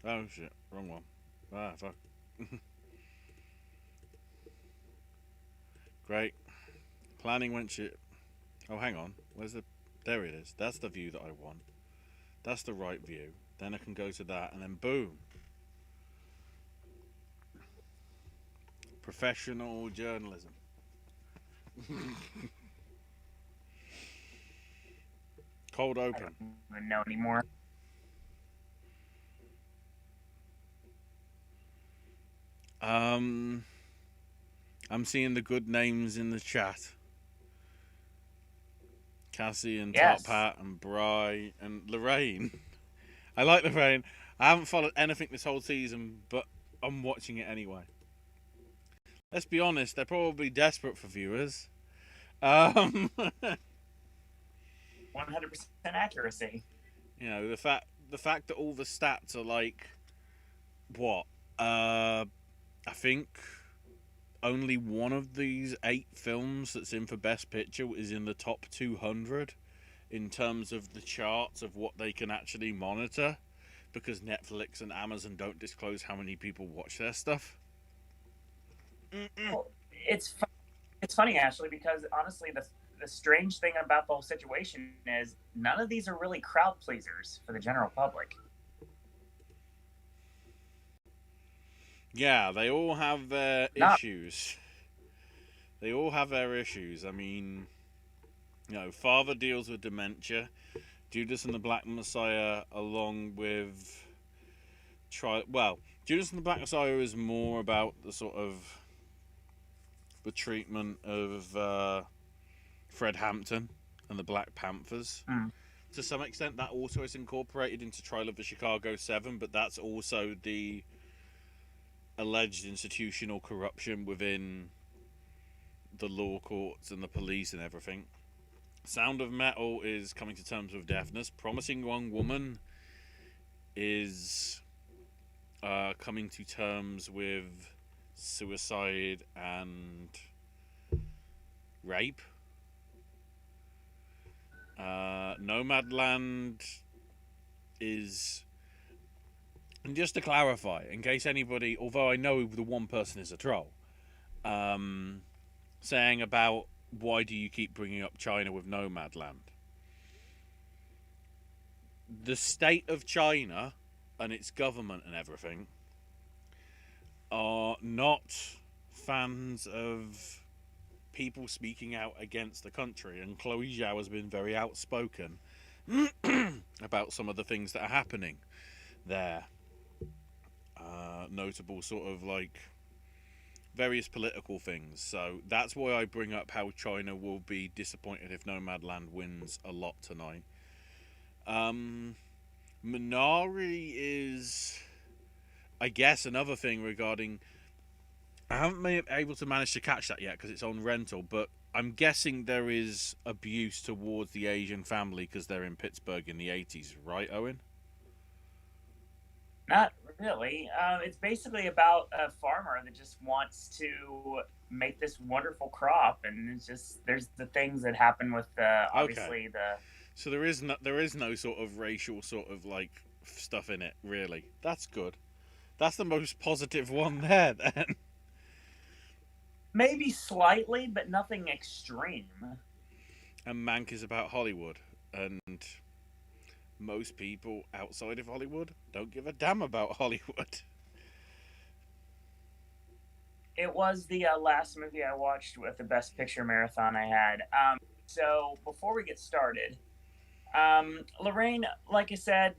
Oh shit, wrong one. Ah, fuck. Great. Planning went shit. Oh, hang on. Where's the? There it is. That's the view that I want. That's the right view. Then I can go to that, and then boom. Professional journalism. Cold I open. don't even know anymore. Um, I'm seeing the good names in the chat. Cassie and Top Yes. Hat and Bry and Lorraine. I like Lorraine. I haven't followed anything this whole season, but I'm watching it anyway. Let's be honest, they're probably desperate for viewers. Um, 100% accuracy. the fact that all the stats are like what? I think only one of these 8 films that's in for Best Picture is in the top 200 in terms of the charts of what they can actually monitor, because Netflix and Amazon don't disclose how many people watch their stuff. Well, it's funny actually because honestly the strange thing about the whole situation is none of these are really crowd pleasers for the general public. Yeah, they all have their Not issues. They all have their issues. I mean, Father deals with dementia. Judas and the Black Messiah, along with Judas and the Black Messiah is more about the sort of the treatment of Fred Hampton and the Black Panthers. mm, To some extent, that also is incorporated into Trial of the Chicago 7, but that's also the alleged institutional corruption within the law courts and the police and everything. Sound of Metal is coming to terms with deafness. Promising Young Woman is coming to terms with suicide and rape. Nomadland is, and just to clarify, in case anybody, although I know the one person is a troll, saying about why do you keep bringing up China with Nomadland? The state of China and its government and everything are not fans of people speaking out against the country, and Chloe Zhao has been very outspoken about some of the things that are happening there. Notable sort of like various political things. So that's why I bring up how China will be disappointed if Nomadland wins a lot tonight. Minari is, I guess, another thing regarding. I haven't been able to manage to catch that yet because it's on rental, but I'm guessing there is abuse towards the Asian family because they're in Pittsburgh in the 80s, right, Owen? not really. It's basically about a farmer that just wants to make this wonderful crop, and it's just there's the things that happen with Okay. obviously the So there is no sort of racial sort of like stuff in it, really. That's good. That's the most positive one there, then. maybe slightly, but nothing extreme. And Mank is about Hollywood, and most people outside of Hollywood don't give a damn about Hollywood. It was the last movie I watched with the Best Picture marathon I had. So before we get started, Lorraine, like I said,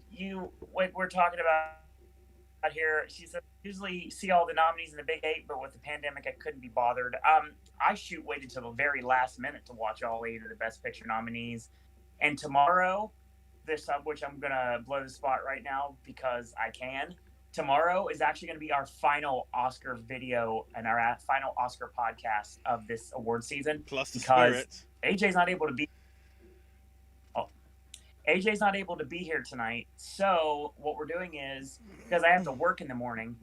what we're talking about here. She said usually see all the nominees in the Big Eight, but with the pandemic, I couldn't be bothered. I waited till the very last minute to watch all 8 of the Best Picture nominees, and tomorrow, this which I'm gonna blow the spot right now because I can. Tomorrow is actually going to be our final Oscar video and our final Oscar podcast of this award season Plus the because spirits. AJ's not able to be. Oh, AJ's not able to be here tonight. So what we're doing is because I have to work in the morning.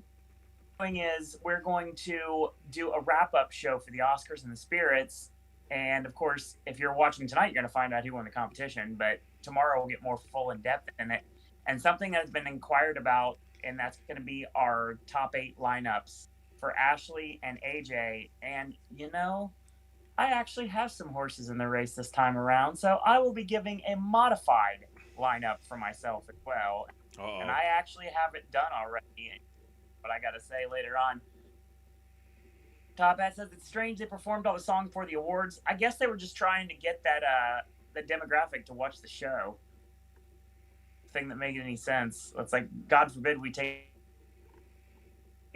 Thing is we're going to do a wrap up show for the Oscars and the Spirits, and of course, if you're watching tonight, you're going to find out who won the competition. But tomorrow we'll get more full in depth in it. And something that's been inquired about and that's going to be our top 8 lineups for Ashley and AJ. And I actually have some horses in the race this time around, so I will be giving a modified lineup for myself as well. Uh-oh. And I actually have it done already, but I got to say later on. Top Hat says it's strange they performed all the song for the awards. I guess they were just trying to get that the demographic to watch the show. Thing that made any sense. It's like, God forbid we take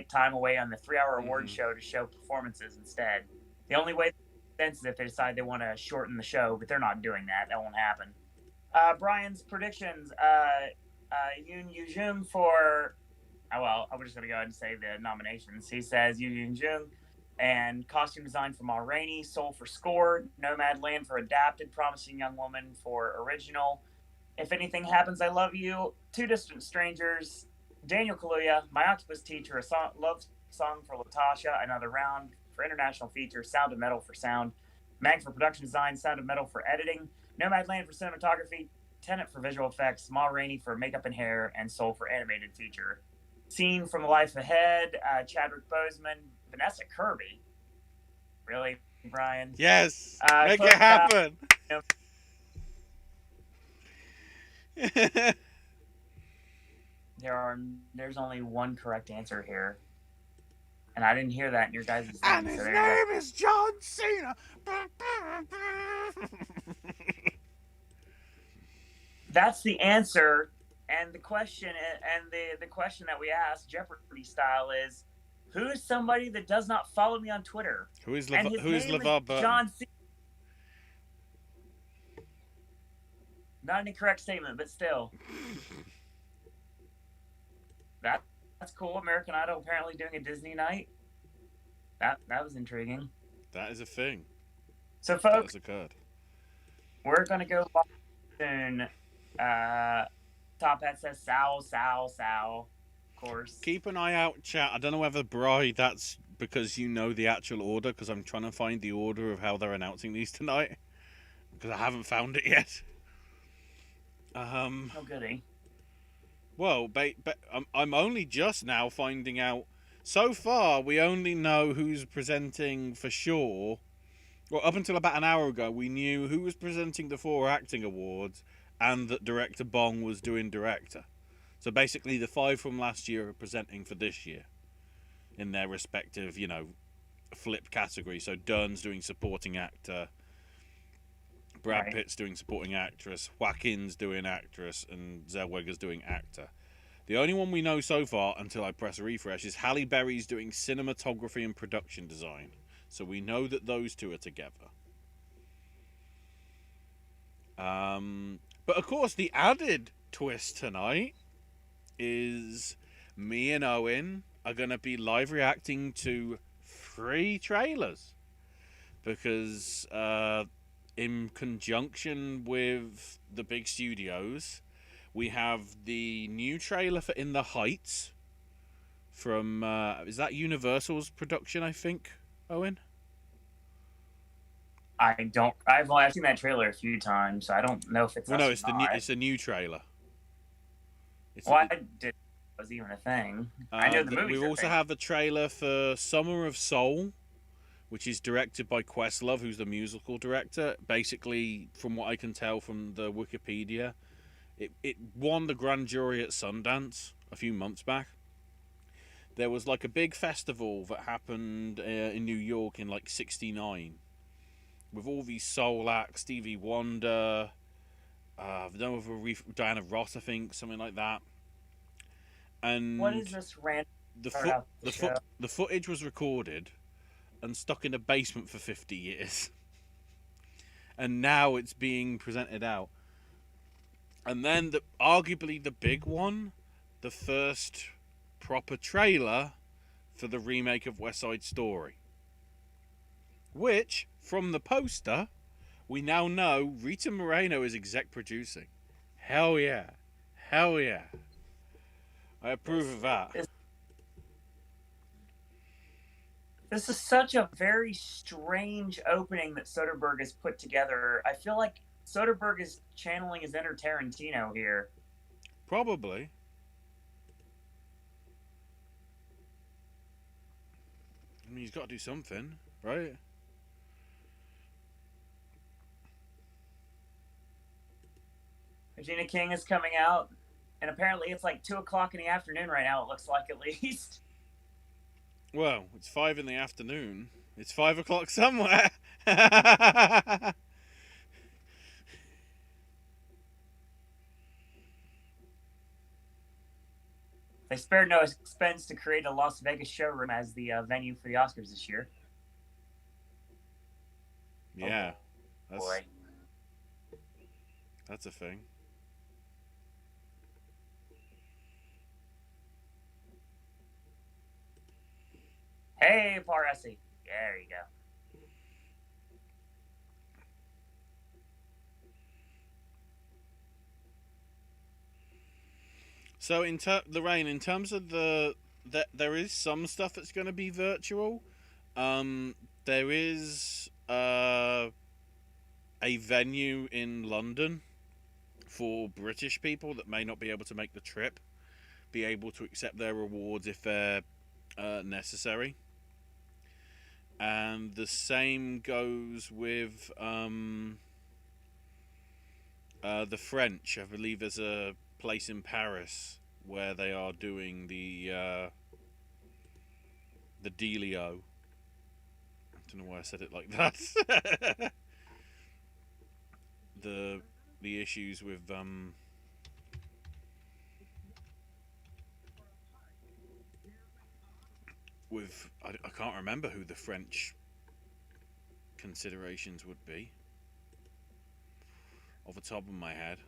time away on the 3-hour award show to show performances instead. The only way that makes sense is if they decide they want to shorten the show, but they're not doing that. That won't happen. Brian's predictions. Yoon Yoo-jung for... well, I'm just going to go ahead and say the nominations. He says Yoon Yoo-jung and costume design for Ma Rainey, Seoul for score, Nomadland for adapted, Promising Young Woman for original, If Anything Happens, I Love You, Two Distant Strangers, Daniel Kaluuya, My Octopus Teacher, a love song for Latasha, Another Round for international feature, Sound of Metal for sound, Mag for production design, Sound of Metal for editing, Nomadland for cinematography, Tenet for visual effects, Ma Rainey for makeup and hair, and Soul for animated feature. Scene from the Life Ahead, Chadwick Boseman, Vanessa Kirby. Really, Brian? Yes! Make it happen! There's only one correct answer here. And I didn't hear that in your guys' thing. And his name is John Cena! That's the answer. And the question the question that we asked, Jeopardy style, is who is somebody that does not follow me on Twitter? Who is LeVar Burton? John Cena. Not an incorrect statement, but still. That's cool. American Idol apparently doing a Disney night. That was intriguing. That is a thing. So, folks, that has occurred. We're gonna go live soon. Top Hat says Sal. Of course. Keep an eye out, chat. I don't know whether, Bri, that's because you know the actual order, because I'm trying to find the order of how they're announcing these tonight, because I haven't found it yet. Oh, goody. Well, I'm only just now finding out. So far, we only know who's presenting for sure. Well, up until about an hour ago, we knew who was presenting the 4 acting awards and that Director Bong was doing director. So basically, the 5 from last year are presenting for this year in their respective, flip category. So Dunn's doing supporting actor, Brad Pitt's doing supporting actress, Joaquin's doing actress, and Zellweger's doing actor. The only one we know so far, until I press refresh, is Halle Berry's doing cinematography and production design. So we know that those two are together. But of course, the added twist tonight is me and Owen are going to be live reacting to 3 trailers. Because in conjunction with the big studios, we have the new trailer for In the Heights from, is that Universal's production, I think, Owen? I've seen that trailer a few times, so I don't know if it's it's a new trailer. I did was even a thing. I know the movie. We also have a trailer for Summer of Soul, which is directed by Questlove, who's the musical director. Basically, from what I can tell from the Wikipedia, it won the grand jury at Sundance a few months back. There was like a big festival that happened in New York in like '69 with all these soul acts, Stevie Wonder, Diana Ross, I think, something like that. And what is this random? The footage was recorded and stuck in a basement for 50 years. And now it's being presented out. And then, arguably the big one, the first proper trailer for the remake of West Side Story. Which, from the poster, we now know Rita Moreno is exec producing. Hell yeah. Hell yeah. I approve of that. This is such a very strange opening that Soderbergh has put together. I feel like Soderbergh is channeling his inner Tarantino here. Probably. He's got to do something, right? Regina King is coming out, and apparently it's like 2 o'clock in the afternoon right now. It looks like, at least. Well, it's 5 in the afternoon. It's 5 o'clock somewhere. They spared no expense to create a Las Vegas showroom as the venue for the Oscars this year. Yeah, Boy. That's a thing. Hey, Paul Ressi. There you go. So, Lorraine, in terms of there is some stuff that's going to be virtual. There is a venue in London for British people that may not be able to make the trip, be able to accept their awards if they're necessary. And the same goes with the French. I believe there's a place in Paris where they are doing the dealio. I don't know why I said it like that. the issues with I can't remember who the French considerations would be off the top of my head.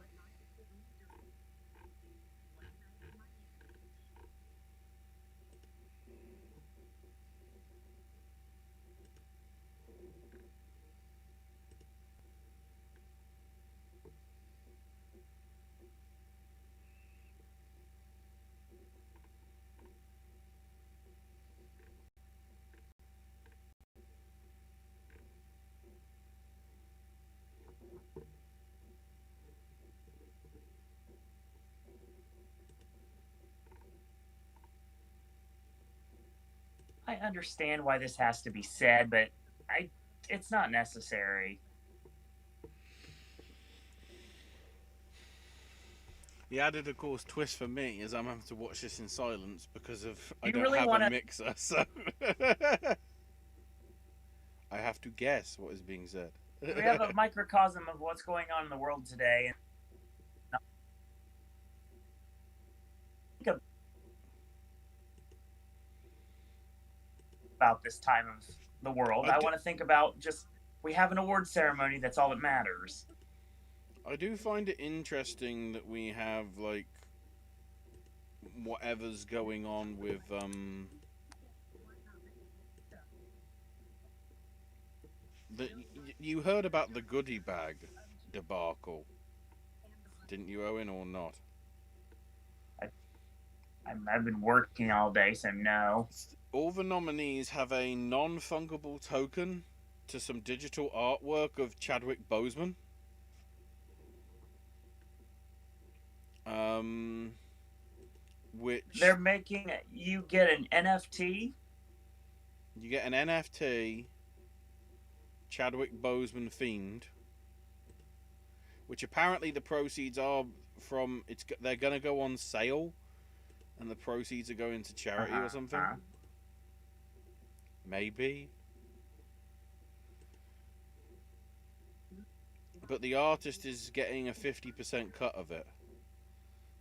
I understand why this has to be said, but it's not necessary. The added, of course, twist for me is I'm having to watch this in silence because I don't really have wanna... a mixer, so I have to guess what is being said. We have a microcosm of what's going on in the world today. About this time of the world, I want to think about just we have an award ceremony. That's all that matters. I do find it interesting that we have like whatever's going on with you heard about the goodie bag debacle, didn't you, Owen, or not? I've been working all day, so no. All the nominees have a non-fungible token to some digital artwork of Chadwick Boseman. Which they're making you get an NFT. You get an NFT Chadwick Boseman themed, which apparently the proceeds are from they're gonna go on sale, and the proceeds are going to charity or something. Maybe. But the artist is getting a 50% cut of it.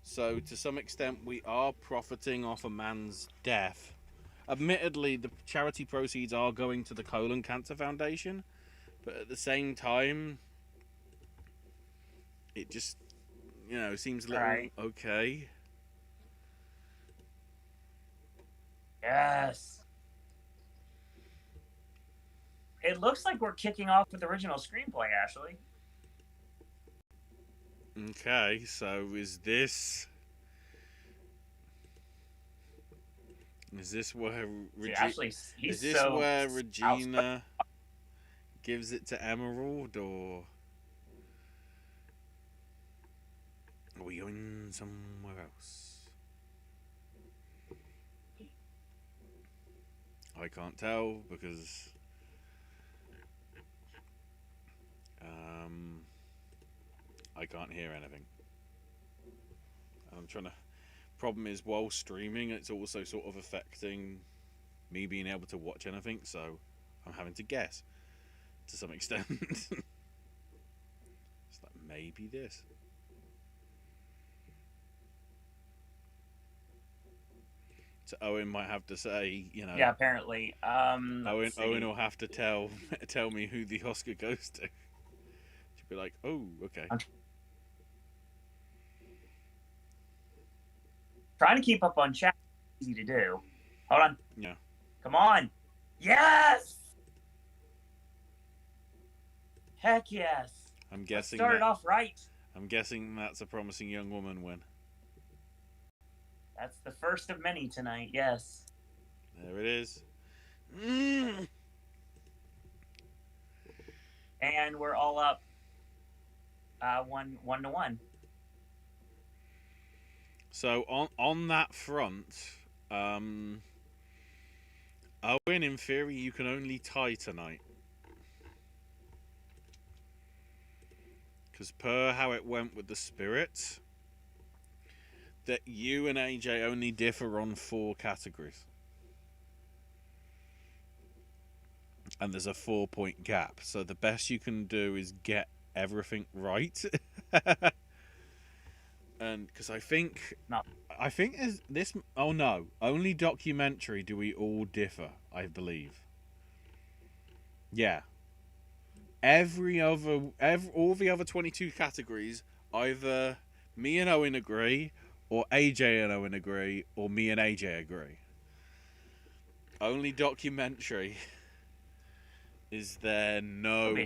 So to some extent we are profiting off a man's death. Admittedly, the charity proceeds are going to the Colon Cancer Foundation, but at the same time it just, seems a little okay. Yes. It looks like we're kicking off with original screenplay, Ashley. Okay, so is this where Regina gives it to Emerald, or are we going somewhere else? I can't tell because I can't hear anything. And I'm trying to. Problem is, while streaming, it's also sort of affecting me being able to watch anything, so I'm having to guess to some extent. It's like maybe this. So Owen might have to say, you know. Yeah, apparently. Owen will have to tell me who the Oscar goes to. She'll be like, oh, okay. I'm trying to keep up on chat. Easy to do. Hold on. Yeah. Come on. Yes. Heck yes. I'm guessing. Started off right. I'm guessing that's a promising young woman win. That's the first of many tonight. Yes. There it is. And we're all up. 1-1. So on that front, Owen, in theory, you can only tie tonight. Because per how it went with the spirits, that you and AJ only differ on 4 categories. And there's a 4-point gap. So the best you can do is get everything right. And because I think is this. Oh no! Only documentary do we all differ. I believe. Yeah. All the other 22 categories, either me and Owen agree, or AJ and Owen agree, or me and AJ agree. Only documentary. Is there no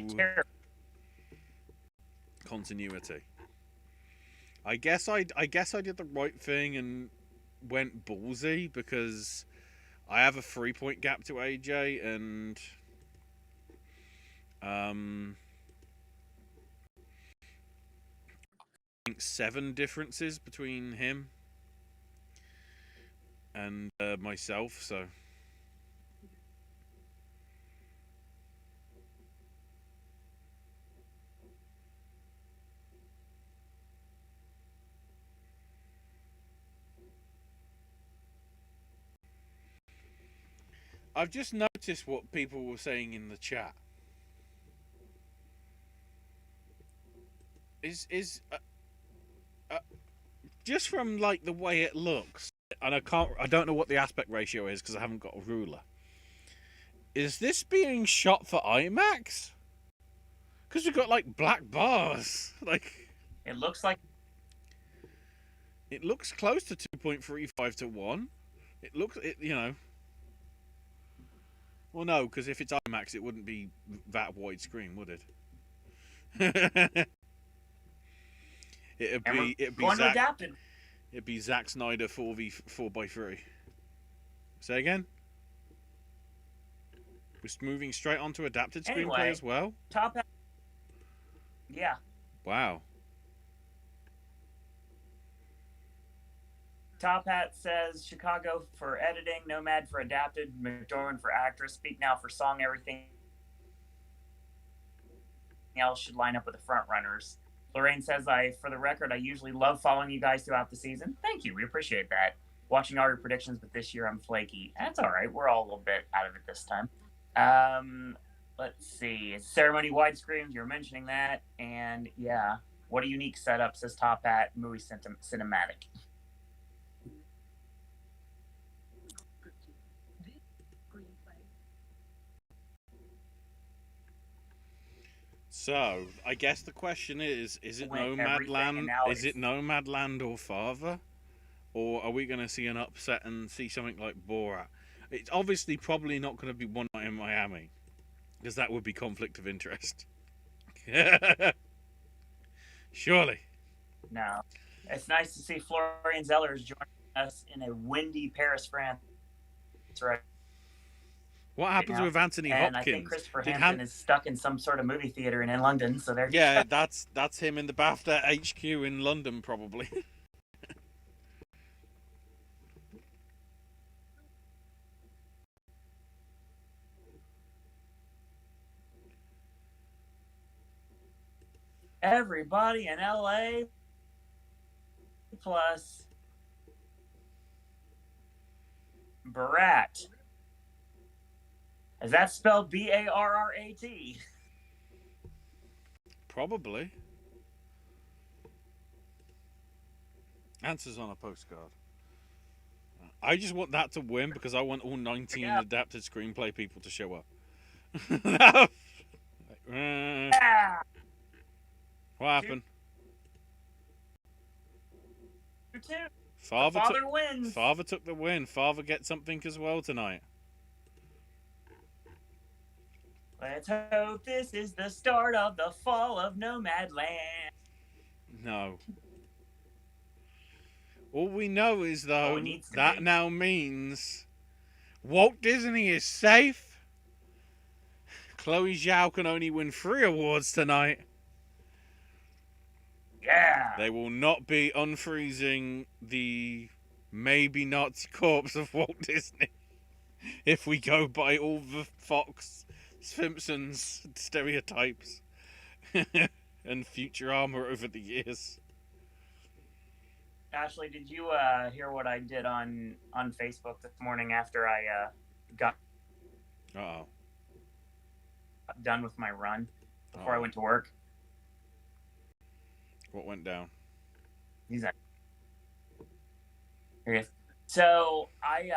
continuity? I guess I did the right thing and went ballsy because I have a 3-point gap to AJ and I think 7 differences between him and myself, so I've just noticed what people were saying in the chat. Is just from like the way it looks, and I don't know what the aspect ratio is because I haven't got a ruler. Is this being shot for IMAX? Because we've got like black bars. Like it looks close to 2.35 to 1. You know. Well, no, because if it's IMAX, it wouldn't be that widescreen, would it? It'd be Zack Snyder 4x3. Say again? We're moving straight onto adapted screenplay as well? Top Hat. Yeah. Wow. Top Hat says Chicago for editing, Nomad for adapted, McDormand for actress, Speak Now for song, everything else should line up with the front runners. Lorraine says, for the record, I usually love following you guys throughout the season. Thank you. We appreciate that. Watching all your predictions, but this year I'm flaky. That's all right. We're all a little bit out of it this time. Let's see. Ceremony widescreens, you're mentioning that. And yeah, what a unique setup, says Top Hat, movie cinematic. So, I guess the question is it Nomadland? Is it Nomadland or Father? Or are we going to see an upset and see something like Borat? It's obviously probably not going to be One Night in Miami, because that would be conflict of interest. Surely. No. It's nice to see Florian Zellers joining us in a windy Paris, France. That's right. What happens with Anthony Hopkins? And I think Christopher Hansen is stuck in some sort of movie theater in London. So there. Yeah, that's him in the BAFTA HQ in London, probably. Everybody in LA plus Barat. Is that spelled Barrat? Probably. Answers on a postcard. I just want that to win because I want all 19 adapted screenplay people to show up. What happened? 2-2. Father wins. Father took the win. Father gets something as well tonight. Let's hope this is the start of the fall of Nomadland. No. All we know is, though, that now means Walt Disney is safe. Chloe Zhao can only win 3 awards tonight. Yeah. They will not be unfreezing the maybe Nazi corpse of Walt Disney if we go by all the Fox Simpsons stereotypes and Futurama over the years. Ashley, did you hear what I did on Facebook this morning after I got done with my run before I went to work? What went down? Here he is. So I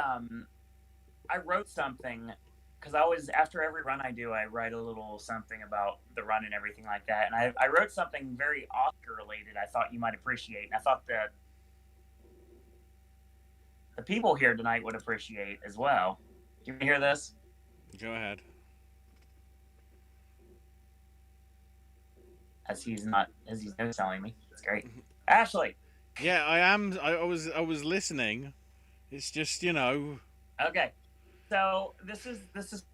wrote something because I always, after every run I do, I write a little something about the run and everything like that. And I wrote something very Oscar related I thought you might appreciate. And I thought that the people here tonight would appreciate as well. You can hear this? Go ahead. As he's no selling me. It's great. Ashley. Yeah, I am. I was listening. It's just, you know. Okay. So this is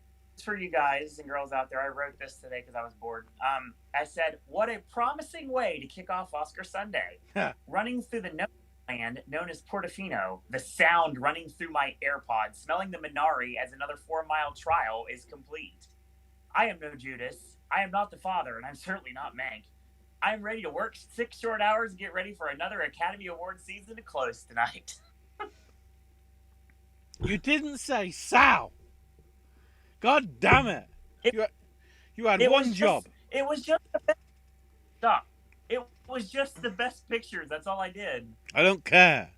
for you guys and girls out there. I wrote this today because I was bored. I said, what a promising way to kick off Oscar Sunday. Running through the land known as Portofino, the sound running through my AirPods, smelling the Minari as another 4-mile trial is complete. I am no Judas. I am not the father, and I'm certainly not Mank. I am ready to work 6 short hours and get ready for another Academy Award season to close tonight. You didn't say Sal. God damn it. You had one job. It was just the best. Stop. It was just the best pictures. That's all I did. I don't care.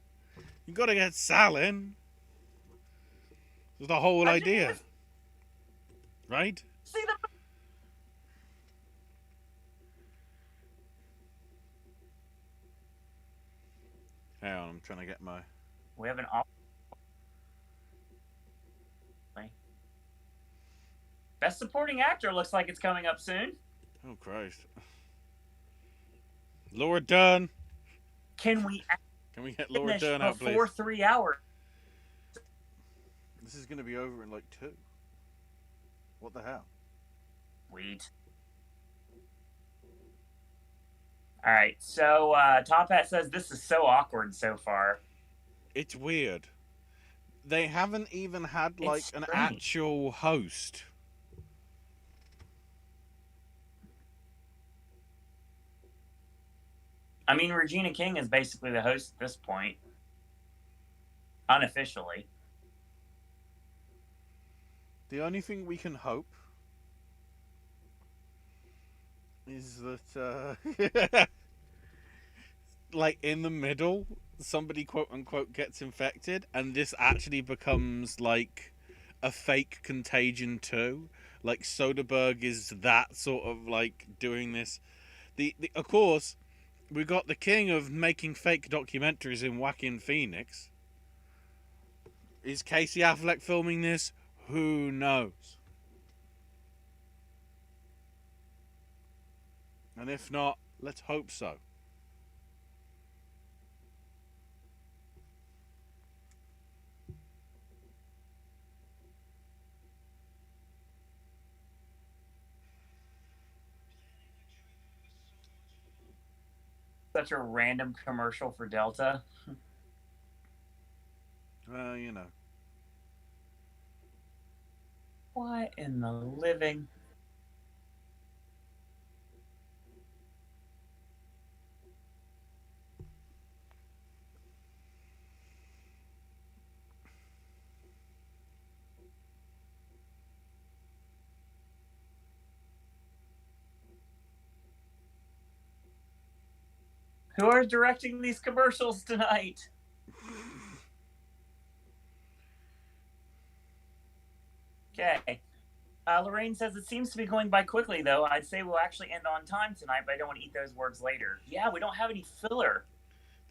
You got to get Sal in. That's the whole idea. Right? See the... Hang on, I'm trying to get my... We have an... Best Supporting Actor looks like it's coming up soon. Oh, Christ. Laura Dern. Can we get Laura Dern out, please? Before 3 hours. This is going to be over in like 2. What the hell? Sweet. All right, so Top Hat says this is so awkward so far. It's weird. They haven't even had like an actual host. I mean, Regina King is basically the host at this point. Unofficially. The only thing we can hope is that, like, in the middle, somebody quote-unquote gets infected, and this actually becomes, like, a fake Contagion 2. Like, Soderbergh is that sort of, like, doing this. Of course... We got the king of making fake documentaries in Joaquin Phoenix. Is Casey Affleck filming this? Who knows? And if not, let's hope so. Such a random commercial for Delta. Well, you know. What in the living? Who are directing these commercials tonight? Okay. Lorraine says it seems to be going by quickly, though. I'd say we'll actually end on time tonight, but I don't want to eat those words later. Yeah, we don't have any filler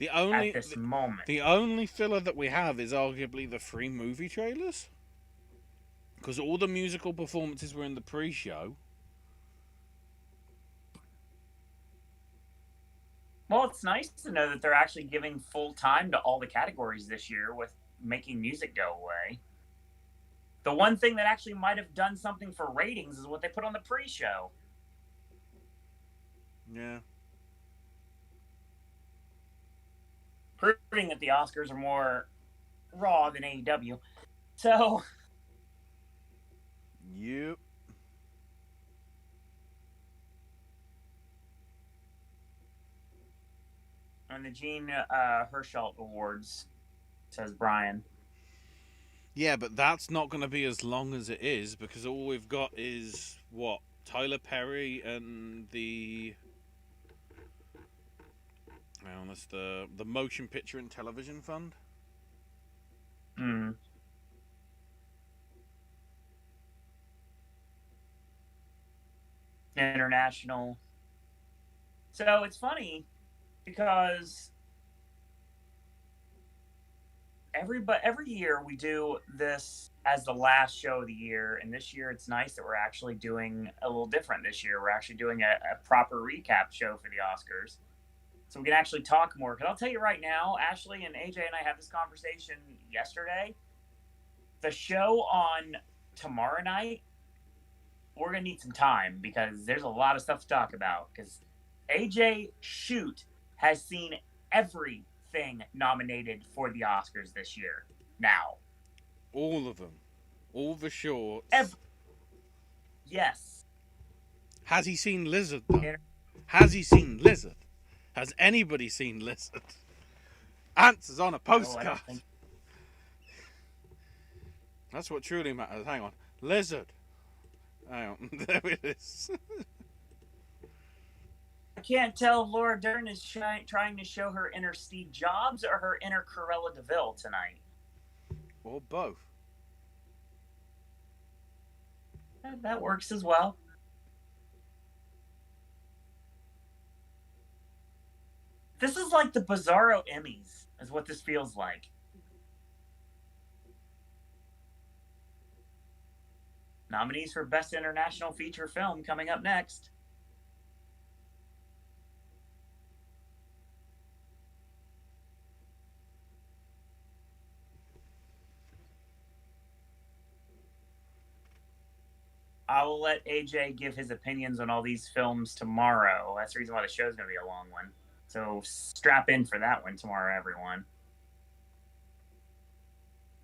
at this moment. The only filler that we have is arguably the 3 movie trailers. Because all the musical performances were in the pre-show. Well, it's nice to know that they're actually giving full time to all the categories this year with making music go away. The one thing that actually might have done something for ratings is what they put on the pre-show. Yeah. Proving that the Oscars are more raw than AEW. So... Yep. And the Gene Herschel Awards, says Brian. Yeah, but that's not going to be as long as it is, because all we've got is, what, Tyler Perry and the... Well, that's the Motion Picture and Television Fund. Hmm. International. So it's funny because every year we do this as the last show of the year, and this year it's nice that we're actually doing a little different this year. We're actually doing a proper recap show for the Oscars, so we can actually talk more. Because I'll tell you right now, Ashley and AJ and I had this conversation yesterday. The show on tomorrow night, we're going to need some time because there's a lot of stuff to talk about. Because AJ Shoot has seen everything nominated for the Oscars this year. Now. All of them. All the shorts. Yes. Has he seen Lizard, though? Has he seen Lizard? Has anybody seen Lizard? Answers on a postcard. That's what truly matters. Hang on. Lizard. Hang on. There it is. I can't tell if Laura Dern is trying to show her inner Steve Jobs or her inner Cruella de Vil tonight. Or both. That works as well. This is like the Bizarro Emmys, is what this feels like. Nominees for Best International Feature Film coming up next. I will let AJ give his opinions on all these films tomorrow. That's the reason why the show's going to be a long one. So strap in for that one tomorrow, everyone.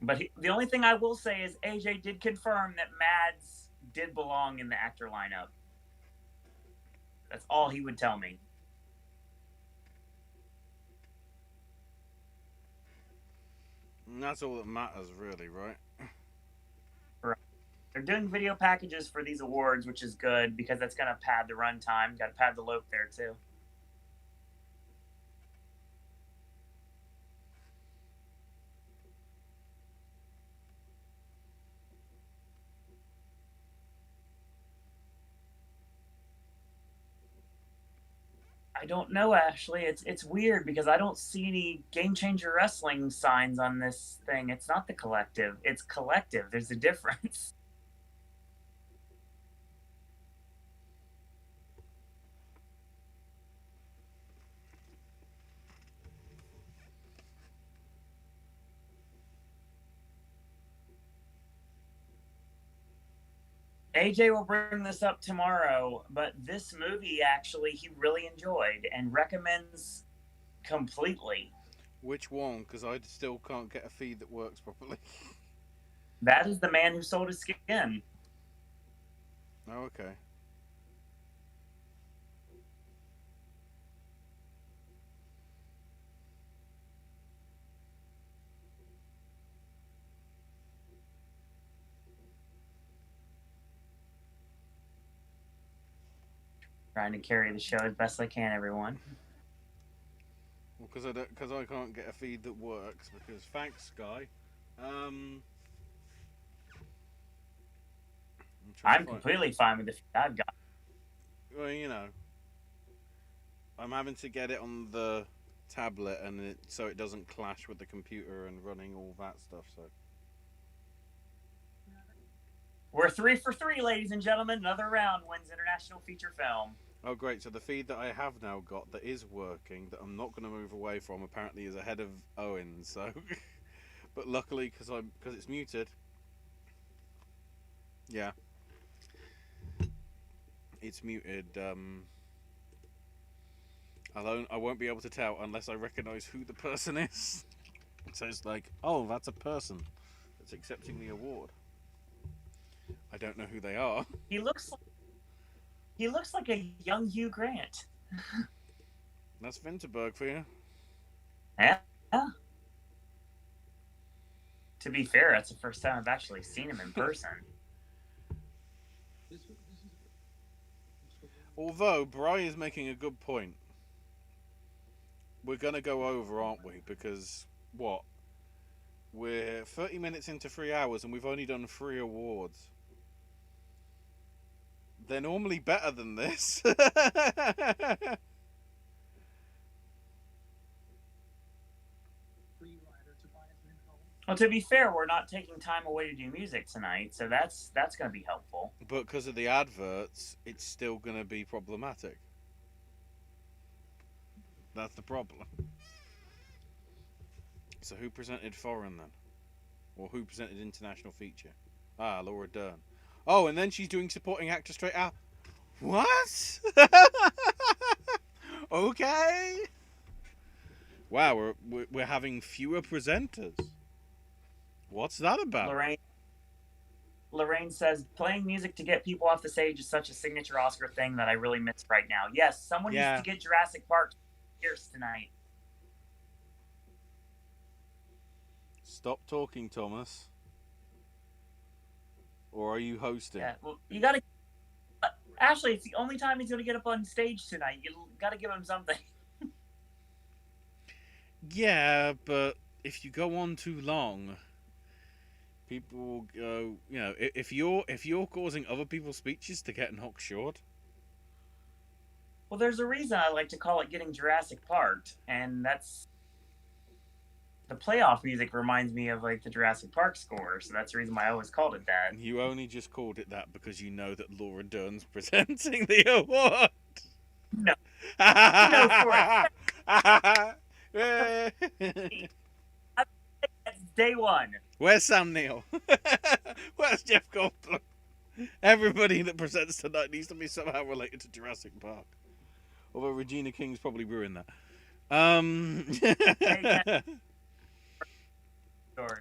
But the only thing I will say is AJ did confirm that Mads did belong in the actor lineup. That's all he would tell me. And that's all that matters, really, right? Right. They're doing video packages for these awards, which is good because that's going to pad the runtime. Got to pad the lope there, too. I don't know, Ashley. It's weird because I don't see any Game Changer Wrestling signs on this thing. It's not the Collective. It's Collective. There's a difference. AJ will bring this up tomorrow, but this movie actually he really enjoyed and recommends completely. Which one? Because I still can't get a feed that works properly. That is The Man Who Sold His Skin. Oh, okay. Trying to carry the show as best I can, everyone. because I can't get a feed that works. Because thanks, Sky. I'm completely fine with the feed I've got. Well, you know, I'm having to get it on the tablet, and so it doesn't clash with the computer and running all that stuff. So we're 3 for 3, ladies and gentlemen. Another round wins international feature film. Oh, great. So the feed that I have now got that is working, that I'm not going to move away from, apparently is ahead of Owen. So, but luckily, because it's muted, yeah, it's muted. I won't be able to tell unless I recognise who the person is. So it's like, oh, that's a person that's accepting the award. I don't know who they are. He looks like a young Hugh Grant. That's Vinterberg for you. Yeah. To be fair, that's the first time I've actually seen him in person. Although Bry is making a good point. We're gonna go over, aren't we? Because what? We're 30 minutes into 3 hours and we've only done 3 awards. They're normally better than this. Well, to be fair, we're not taking time away to do music tonight, so that's going to be helpful. But because of the adverts, it's still going to be problematic. That's the problem. So who presented foreign then? Or who presented international feature? Ah, Laura Dern. Oh, and then she's doing supporting actor straight out. What? Okay. Wow, we're having fewer presenters. What's that about? Lorraine says, playing music to get people off the stage is such a signature Oscar thing that I really miss right now. Yes, someone needs to get Jurassic Park ears tonight. Stop talking, Thomas. Or are you hosting? Yeah, well, you gotta... Ashley, it's the only time he's gonna get up on stage tonight. You gotta give him something. Yeah, but if you go on too long, people will go. You know, if you're causing other people's speeches to get knocked short. Well, there's a reason I like to call it getting Jurassic Parked, and that's the playoff music reminds me of like the Jurassic Park score, so that's the reason why I always called it that. You only just called it that because you know that Laura Dern's presenting the award. No, no, That's day one. Where's Sam Neill? Where's Jeff Goldblum? Everybody that presents tonight needs to be somehow related to Jurassic Park. Although Regina King's probably ruined that.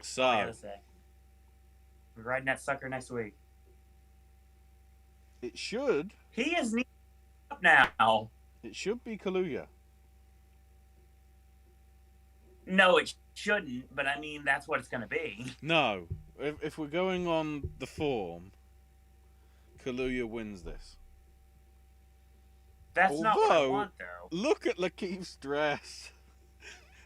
So, I gotta say. We're riding that sucker next week. It should. He is up now. It should be Kaluuya. No, it shouldn't, but I mean, that's what it's going to be. No. If we're going on the form, Kaluuya wins this. That's not what I want, though. Look at Lakeith's dress.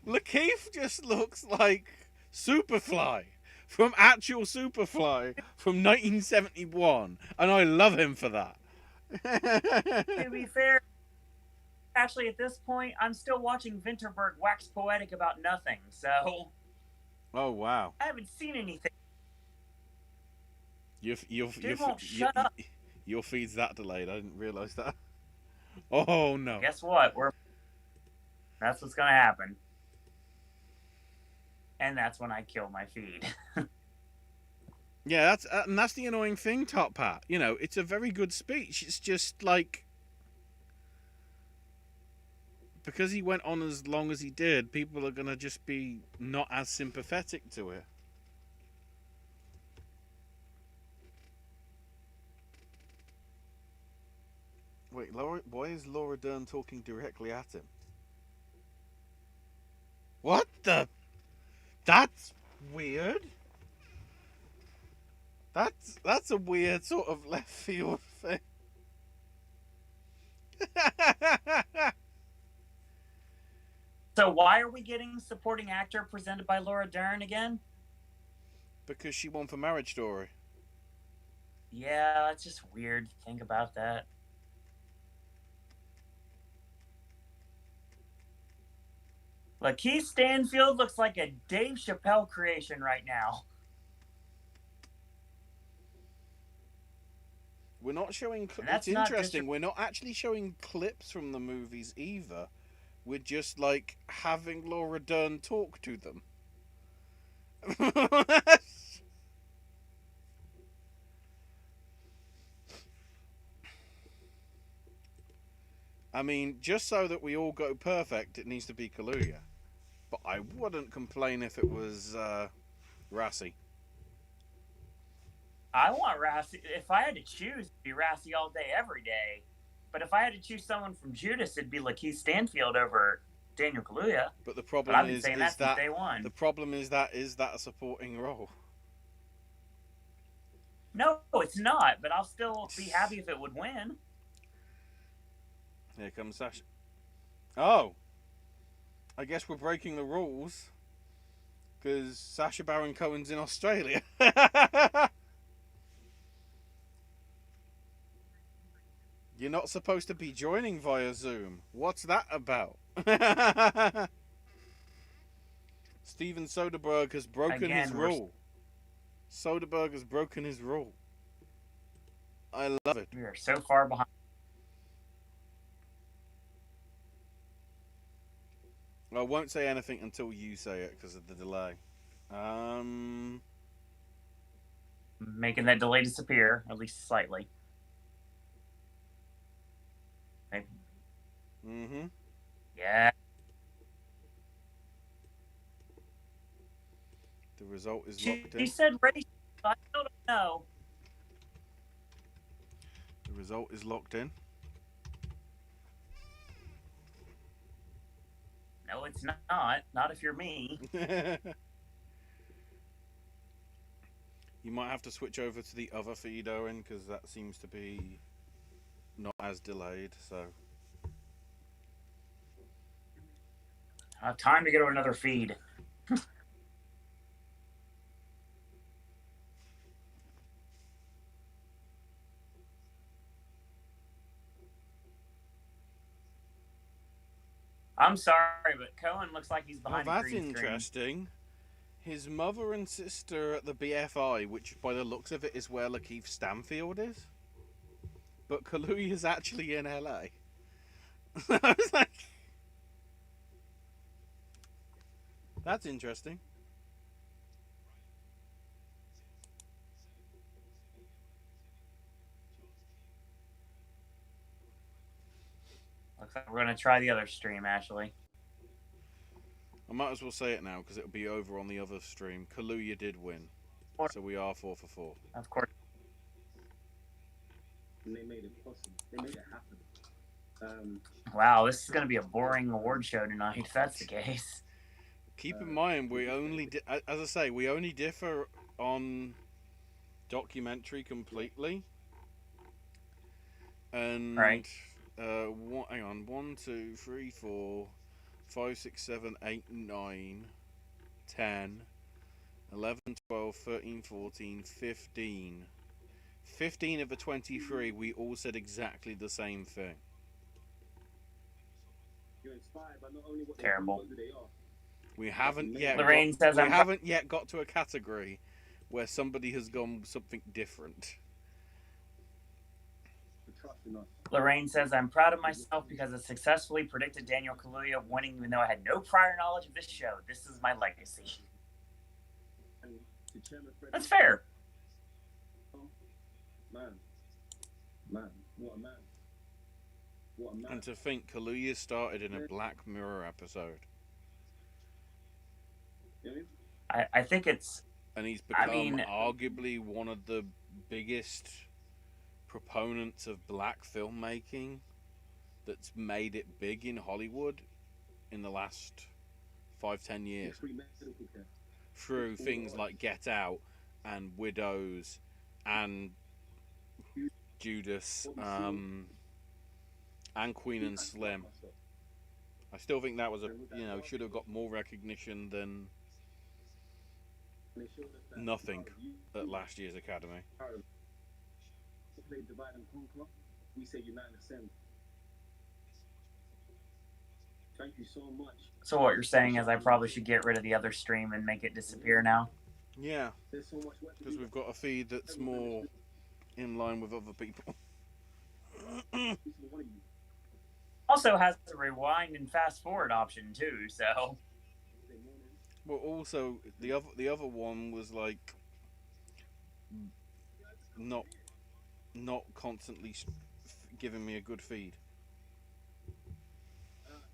Lakeith just looks like Superfly. From actual Superfly from 1971. And I love him for that. To be fair, actually, at this point, I'm still watching Vinterberg wax poetic about nothing, so... Oh, wow. I haven't seen anything. Your feed's that delayed. I didn't realise that. Oh, no. Guess what? That's what's going to happen. And that's when I kill my feed. Yeah, that's the annoying thing, Top Hat. You know, it's a very good speech. It's just like... Because he went on as long as he did, people are going to just be not as sympathetic to it. Wait, why is Laura Dern talking directly at him? What the... That's weird. That's a weird sort of left field thing. So why are we getting supporting actor presented by Laura Dern again? Because she won for Marriage Story. Yeah, it's just weird to think about that. Lakeith Stanfield looks like a Dave Chappelle creation right now. We're not showing... It's interesting. We're not actually showing clips from the movies either. We're just, like, having Laura Dern talk to them. I mean, just so that we all go perfect, it needs to be Kaluuya. But I wouldn't complain if it was Rassi. I want Rassi. If I had to choose, it'd be Rassi all day, every day. But if I had to choose someone from Judas, it'd be Lakeith Stanfield over Daniel Kaluuya. But the problem is that day one. The problem is that a supporting role? No, it's not. But I'll still be happy if it would win. Here comes Sasha. Oh, I guess we're breaking the rules because Sacha Baron Cohen's in Australia. You're not supposed to be joining via Zoom. What's that about? Steven Soderbergh has broken his rule. Soderbergh has broken his rule. I love it. We are so far behind. I won't say anything until you say it because of the delay. Making that delay disappear, at least slightly. Okay. Mm-hmm. Yeah. The result is locked in. He said race. I don't know. The result is locked in. No, it's not. Not if you're me. You might have to switch over to the other feed, Owen, because that seems to be not as delayed. So, time to go to another feed. I'm sorry, but Cohen looks like he's behind the green screen. That's interesting. His mother and sister at the BFI, which by the looks of it is where Lakeith Stanfield is. But Kaluuya is actually in LA. I was like, that's interesting. Looks like we're going to try the other stream, Ashley. I might as well say it now because it'll be over on the other stream. Kaluuya did win. So we are 4 for 4. Of course. And they made it possible. They made it happen. Wow, this is going to be a boring award show tonight if that's the case. Keep in mind, we only, as I say, we only differ on documentary completely. And right. Hang on, 1, 2, 3, 4, 5, 6, 7, 8, 9, 10, 11, 12, 13, 14, 15. 15 of the 23, we all said exactly the same thing. You're inspired by not only what terrible. They do, but who they are. We haven't yet. Lorraine says we haven't yet got to a category where somebody has gone something different. Lorraine says, I'm proud of myself because I successfully predicted Daniel Kaluuya winning even though I had no prior knowledge of this show. This is my legacy. That's fair. Man, what a man. What a man. And to think Kaluuya started in a Black Mirror episode. I think it's... And he's become arguably one of the biggest proponents of black filmmaking that's made it big in Hollywood in the last 5-10 years through things like Get Out and Widows and Judas and Queen and Slim. I still think that was should have got more recognition than They showed us that nothing part of you at last year's Academy. played divide and conquer. We say unite and ascend. Thank you so much. So what you're saying is I probably should get rid of the other stream and make it disappear now? Yeah, There's so much work to because do. we've got a feed that's more in line with other people. This is one of you. Also has a rewind and fast forward option too, so Say morning. Well, also the other one was like not constantly giving me a good feed.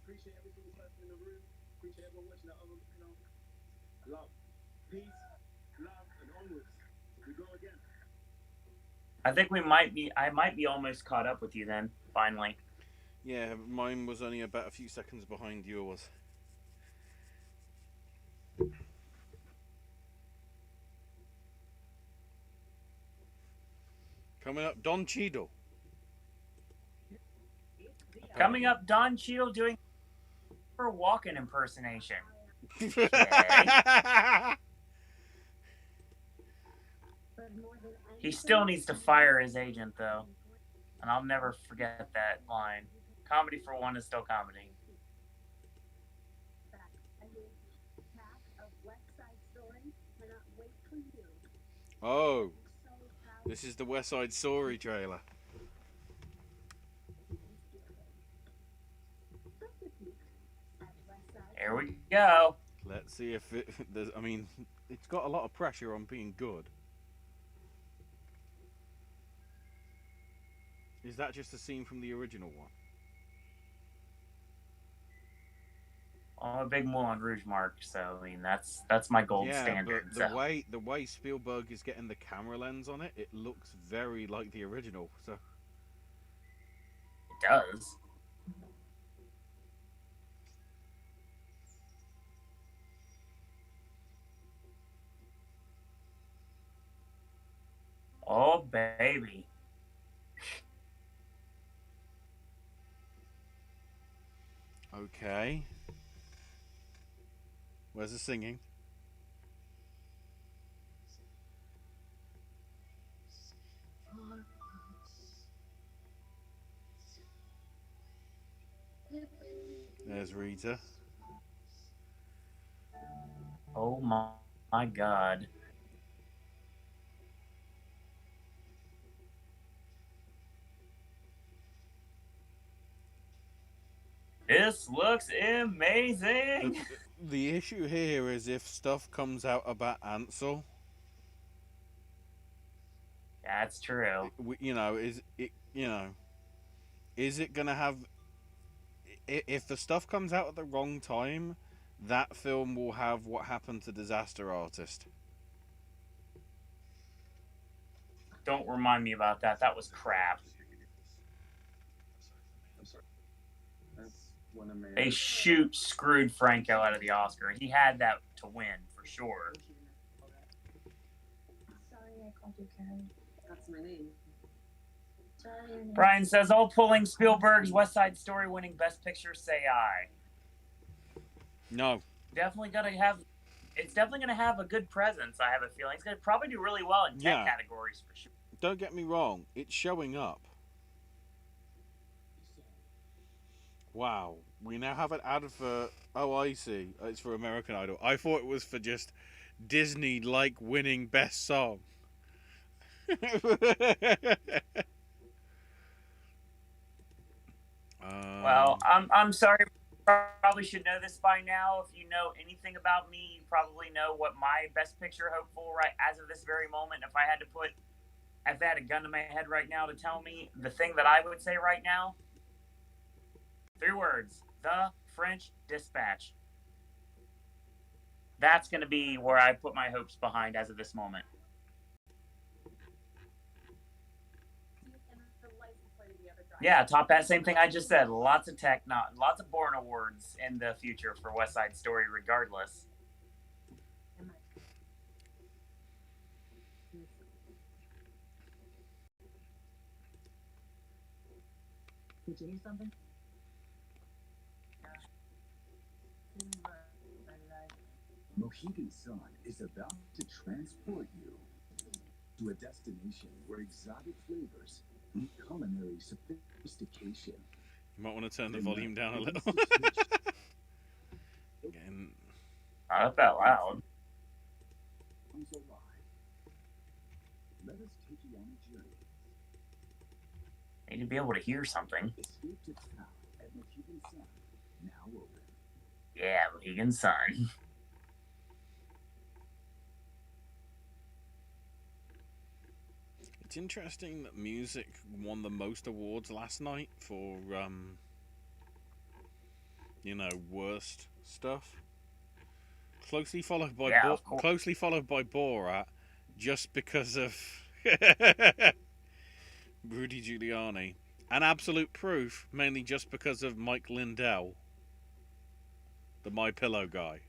Appreciate every single person in the room. Appreciate everyone watching the other, love, peace, love, and onwards. We go again. I think I might be almost caught up with you then, finally. Yeah, mine was only about a few seconds behind yours. Coming up, Don Cheadle. Coming up, Don Cheadle doing her walk-in impersonation. He still needs to fire his agent, though. And I'll never forget that line. Comedy for one is still comedy. Oh, this is the West Side Story trailer. Here we go. Let's see if there's. I mean, it's got a lot of pressure on being good. Is that just a scene from the original one? I'm a big Moulin Rouge mark, so I mean that's my gold standard. But the way Spielberg is getting the camera lens on it, it looks very like the original. So it does. Oh baby. Okay. Where's the singing? There's Rita. Oh my God. This looks amazing. The issue here is if stuff comes out about Ansel. That's true. Is it gonna have? If the stuff comes out at the wrong time, that film will have What Happened to Disaster Artist. Don't remind me about that. That was crap. I'm sorry. That's one of my. They screwed Franco out of the Oscar. He had that to win for sure. Sorry, I called you Karen. That's my name. Sorry. Brian says, "All pulling Spielberg's West Side Story winning Best Picture, say aye." No. Definitely gonna have. It's definitely gonna have a good presence. I have a feeling it's gonna probably do really well in tech categories for sure. Don't get me wrong. It's showing up. Wow. We now have an advert. Oh, I see. It's for American Idol. I thought it was for just Disney like winning best song. Well, I'm sorry. Probably should know this by now. If you know anything about me, you probably know what my Best Picture hopeful right as of this very moment. If I had a gun to my head right now to tell me the thing that I would say right now, 3 words: The French Dispatch. That's going to be where I put my hopes behind as of this moment. Yeah, top that same thing I just said. Lots of lots of Bourne Awards in the future for West Side Story, regardless. Did you hear something? Mohican Sun is about to transport you to a destination where exotic flavors meet culinary sophistication. You might want to turn the volume down a little. Again. Not that loud. Comes alive. Let us take you on a journey. Need to be able to hear something. Escape to town at Mohican Sun, now open. Yeah, Mohegan Sun. It's interesting that music won the most awards last night for, worst stuff. Closely followed by Borat, just because of Rudy Giuliani, and Absolute Proof mainly just because of Mike Lindell, the My Pillow guy.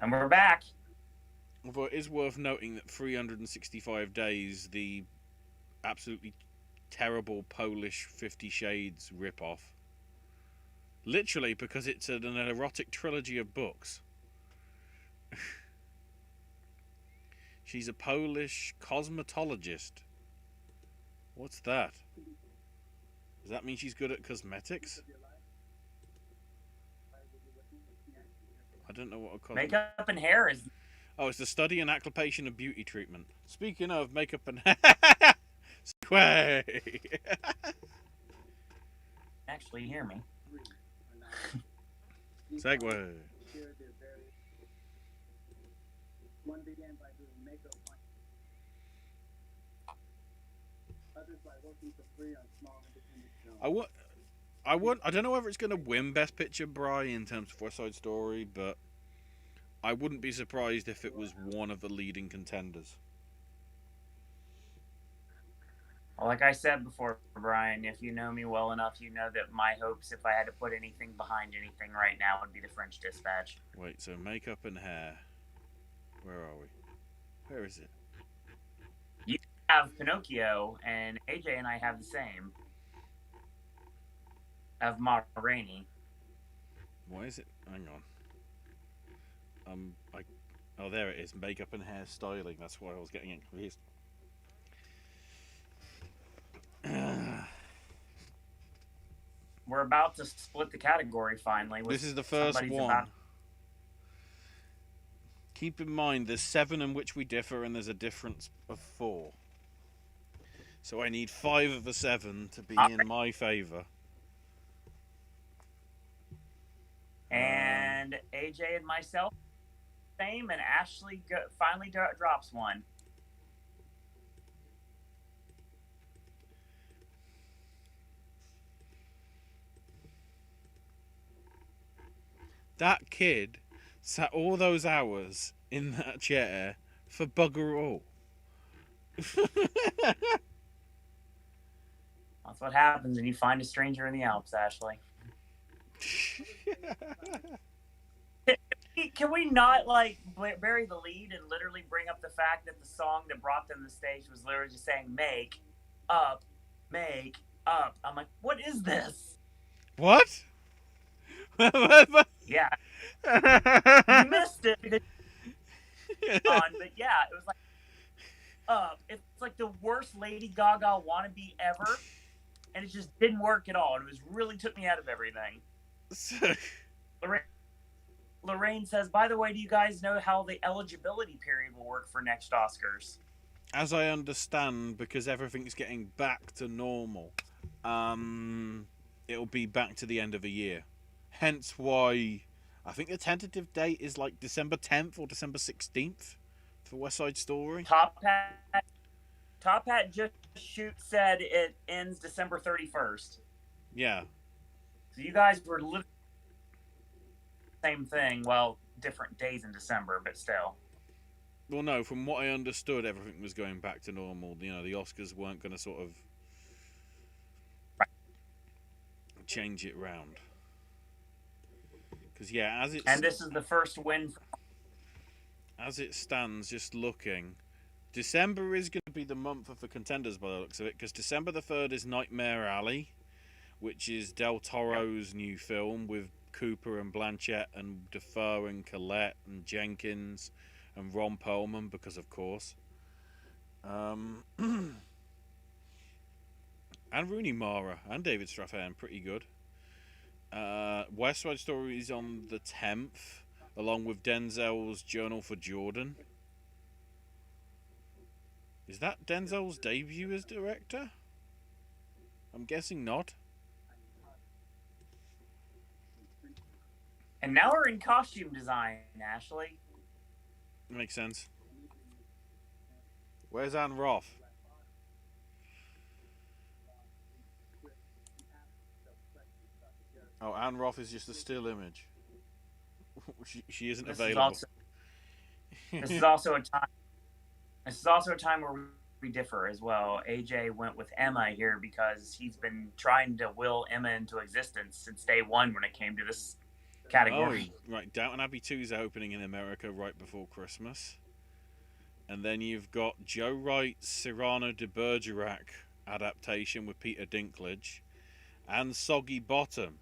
And we're back. Although it is worth noting that 365 Days, the absolutely terrible Polish 50 Shades ripoff, literally because it's an erotic trilogy of books. She's a Polish cosmetologist. What's that? Does that mean she's good at cosmetics? I don't know what a Makeup and hair is. Oh, it's the study and application of beauty treatment. Speaking of makeup and hair, segue. Actually, hear me. Segue. One began by doing makeup on others by working for free on small independent films. I don't know whether it's going to win Best Picture, Bri, in terms of West Side Story, but I wouldn't be surprised if it was one of the leading contenders. Well, like I said before, Brian, if you know me well enough, you know that my hopes, if I had to put anything behind anything right now, would be The French Dispatch. Wait, so makeup and hair. Where are we? Where is it? You have Pinocchio, and AJ and I have the same. Of Ma Rainey. Why is it? Hang on. Oh, there it is. Makeup and hair styling. That's why I was getting it confused. We're about to split the category finally. This is the first one. Keep in mind, there's 7 in which we differ, and there's a difference of 4. So I need 5 of the 7 to be in my favour. And AJ and myself, same, and Ashley finally drops one. That kid sat all those hours in that chair for bugger all. That's what happens when you find a stranger in the Alps, Ashley. Can we not bury the lead and literally bring up the fact that the song that brought them to the stage was literally just saying make up. I'm like, what is this? What? Yeah. You missed it because but yeah, it was like it's like the worst Lady Gaga wannabe ever, and it just didn't work at all. It was really took me out of everything. Lorraine says, by the way, do you guys know how the eligibility period will work for next Oscars? As I understand, because everything's getting back to normal, it'll be back to the end of the year. Hence why I think the tentative date is like December 10th or December 16th for West Side Story. Top Hat just said it ends December 31st. Yeah. So you guys were literally same thing. Well, different days in December, but still. Well, no, from what I understood, everything was going back to normal. You know, the Oscars weren't going to sort of change it round. Because, yeah, and this is the first win. As it stands, just looking, December is going to be the month of the contenders by the looks of it, because December the 3rd is Nightmare Alley, which is Del Toro's new film with Cooper and Blanchett and Defoe and Collette and Jenkins and Ron Perlman, because of course. And Rooney Mara and David Strathairn, pretty good. West Side Story is on the 10th, along with Denzel's Journal for Jordan. Is that Denzel's debut as director? I'm guessing not. And now we're in costume design, Ashley. Makes sense. Where's Anne Roth? Oh, Anne Roth is just a still image. she isn't available. This is also a time. This is also a time where we differ as well. AJ went with Emma here because he's been trying to will Emma into existence since day one when it came to this category. Oh, right. Downton Abbey 2 is opening in America right before Christmas. And then you've got Joe Wright's Cyrano de Bergerac adaptation with Peter Dinklage. And Soggy Bottom,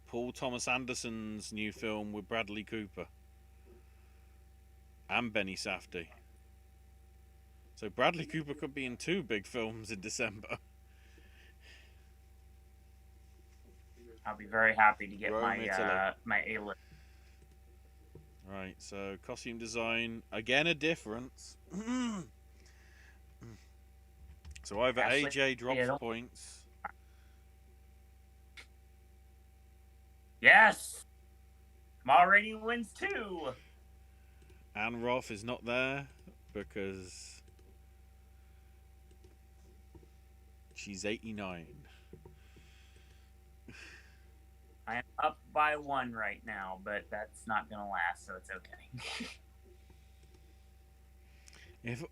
Paul Thomas Anderson's new film with Bradley Cooper. And Benny Safdie. So Bradley Cooper could be in 2 big films in December. I'll be very happy to get Rome, my A-list. Right, so costume design, again a difference. So either Ashley, AJ drops points. Yes! Ma Rainey wins 2! Anne Roth is not there because she's 89. I am up by 1 right now, but that's not going to last, so it's okay.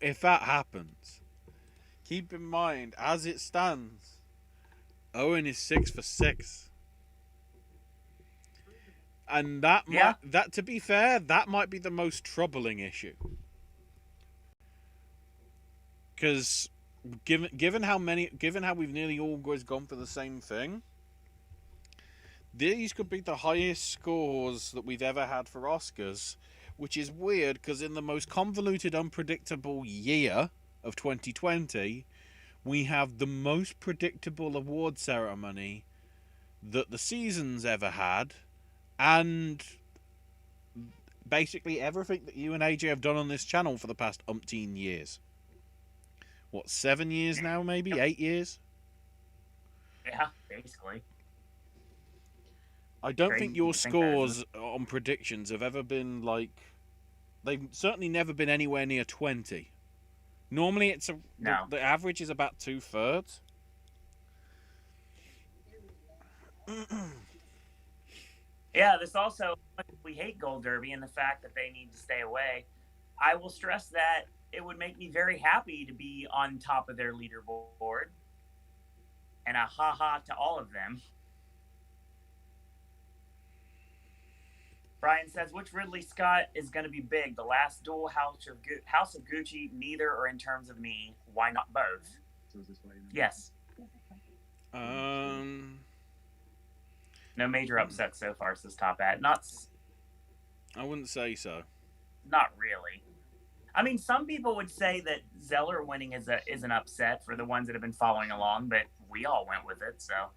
If that happens, keep in mind, as it stands, Owen is 6 for 6. And that might, to be fair, that might be the most troubling issue. Because given how we've nearly always gone for the same thing, these could be the highest scores that we've ever had for Oscars, which is weird because in the most convoluted, unpredictable year of 2020, we have the most predictable award ceremony that the season's ever had, and basically everything that you and AJ have done on this channel for the past umpteen years. What, 7 years now, maybe? 8 years? Yeah, basically. I don't think your scores on predictions have ever been like... They've certainly never been anywhere near 20. Normally it's the average is about 2/3. Yeah, this also, we hate Gold Derby and the fact that they need to stay away. I will stress that it would make me very happy to be on top of their leaderboard. And a ha-ha to all of them. Brian says, which Ridley Scott is going to be big? The Last Duel, House of Gucci, neither, or In Terms of Me? Why not both? Yes. No major upsets so far, says Top Hat. I wouldn't say so. Not really. I mean, some people would say that Zeller winning is an upset for the ones that have been following along, but we all went with it, so.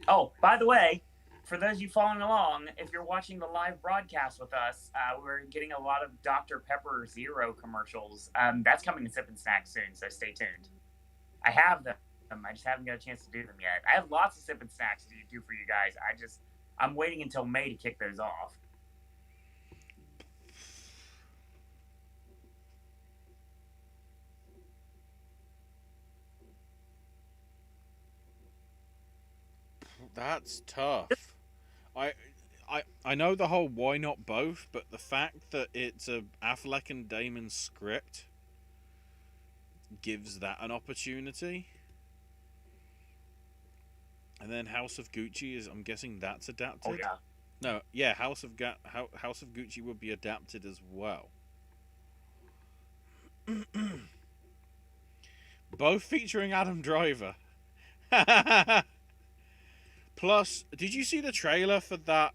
Oh, by the way, for those of you following along, if you're watching the live broadcast with us, we're getting a lot of Dr. Pepper Zero commercials. That's coming to Sip and Snack soon, so stay tuned. I have them. I just haven't got a chance to do them yet. I have lots of Sip and Snacks to do for you guys. I'm waiting until May to kick those off. That's tough. I know the whole why not both, but the fact that it's a Affleck and Damon script gives that an opportunity. And then House of Gucci I'm guessing that's adapted. Oh yeah. No, yeah, House of Gucci would be adapted as well. Both featuring Adam Driver. Plus, did you see the trailer for that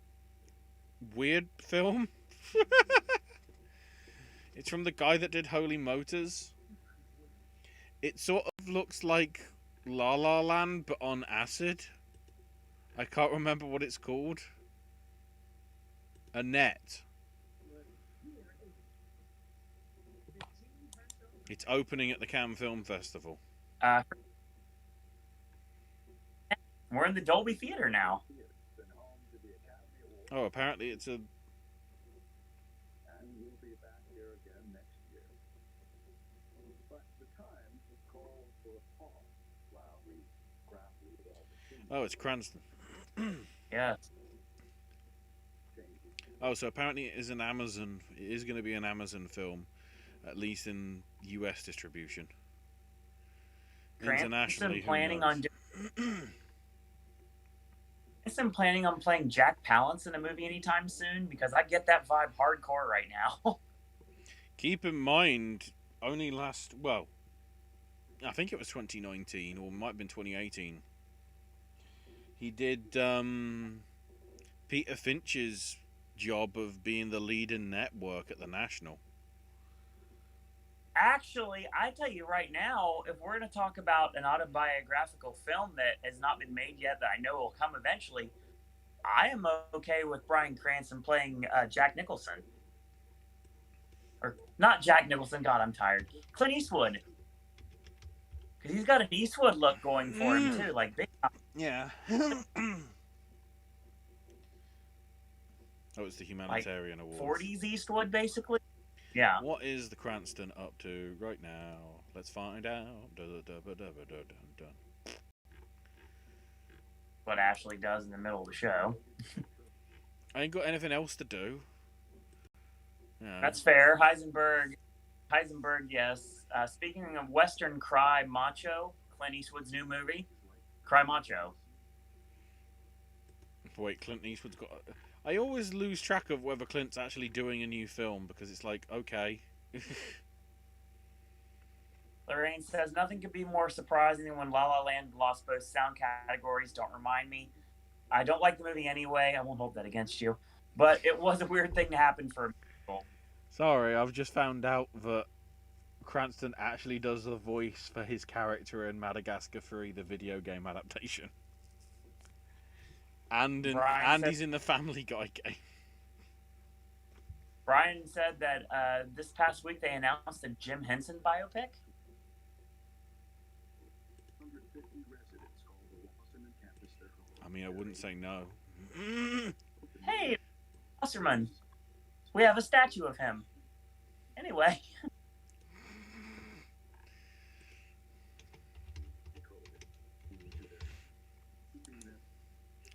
weird film? It's from the guy that did Holy Motors. It sort of looks like La La Land, but on acid. I can't remember what it's called. Annette. It's opening at the Cannes Film Festival. We're in the Dolby Theater now. Oh, apparently it's a... And we'll be back here again next year. But the time is called for a pause while we grapple with all the things. Oh, it's Cranston. Yes. Oh, so apparently it is an Amazon... It is going to be an Amazon film. At least in US distribution. Internationally, who planning knows? Cranston planning on playing Jack Palance in a movie anytime soon? Because I get that vibe hardcore right now. Keep in mind, only last... Well, I think it was 2019, or it might have been 2018. He did Peter Finch's job of being the lead in Network at the National. Actually, I tell you right now, if we're going to talk about an autobiographical film that has not been made yet that I know will come eventually, I am okay with Bryan Cranston playing Jack Nicholson. Or not Jack Nicholson, God, I'm tired. Clint Eastwood. Because he's got an Eastwood look going for him, too. Like, big. Yeah. Oh, it's the Humanitarian Award. 40s Eastwood, basically. Yeah. What is the Cranston up to right now? Let's find out. Dun. What Ashley does in the middle of the show. I ain't got anything else to do. Yeah. That's fair. Heisenberg, yes. Speaking of Western Cry Macho, Clint Eastwood's new movie, Cry Macho. Wait, Clint Eastwood's got... I always lose track of whether Clint's actually doing a new film, because it's like, okay. Lorraine says, nothing could be more surprising than when La La Land lost both sound categories. Don't remind me. I don't like the movie anyway. I won't hold that against you. But it was a weird thing to happen for people. Sorry, I've just found out that Cranston actually does the voice for his character in Madagascar 3, the video game adaptation. And he's in the Family Guy game. Brian said that this past week they announced a Jim Henson biopic. I mean, I wouldn't say no. Hey, Wasserman, we have a statue of him. Anyway.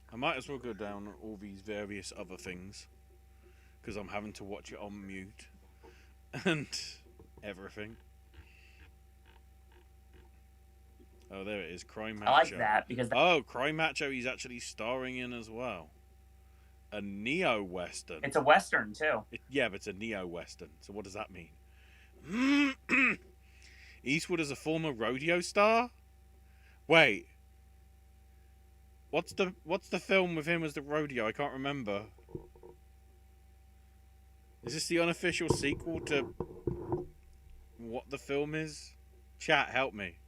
I might as well go down all these various other things, because I'm having to watch it on mute and everything. Oh, there it is, Cry Macho. I like that because Oh, Cry Macho he's actually starring in as well. A neo-western. It's a western too. Yeah, but it's a neo-western. So what does that mean? Eastwood is a former rodeo star? Wait. What's the film with him as the rodeo? I can't remember. Is this the unofficial sequel to what the film is? Chat, help me.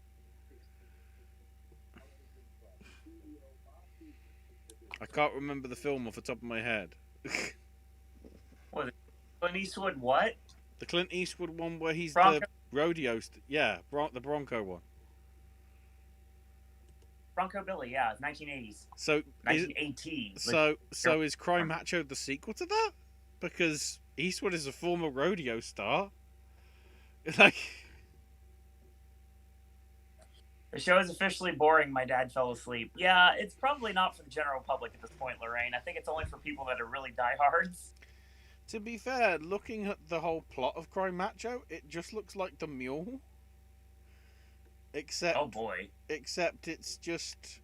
I can't remember the film off the top of my head. What? Clint Eastwood? What? The Clint Eastwood one where he's Bronco? the rodeo... the Bronco one. Bronco Billy, yeah, it's 1980s. So 1980s. So is Cry Macho the sequel to that? Because Eastwood is a former rodeo star. Like, The show is officially boring. My dad fell asleep. Yeah, it's probably not for the general public at this point, Lorraine. I think it's only for people that are really diehards. to be fair, looking at the whole plot of Cry Macho, it just looks like The Mule. Except, Oh boy. except it's just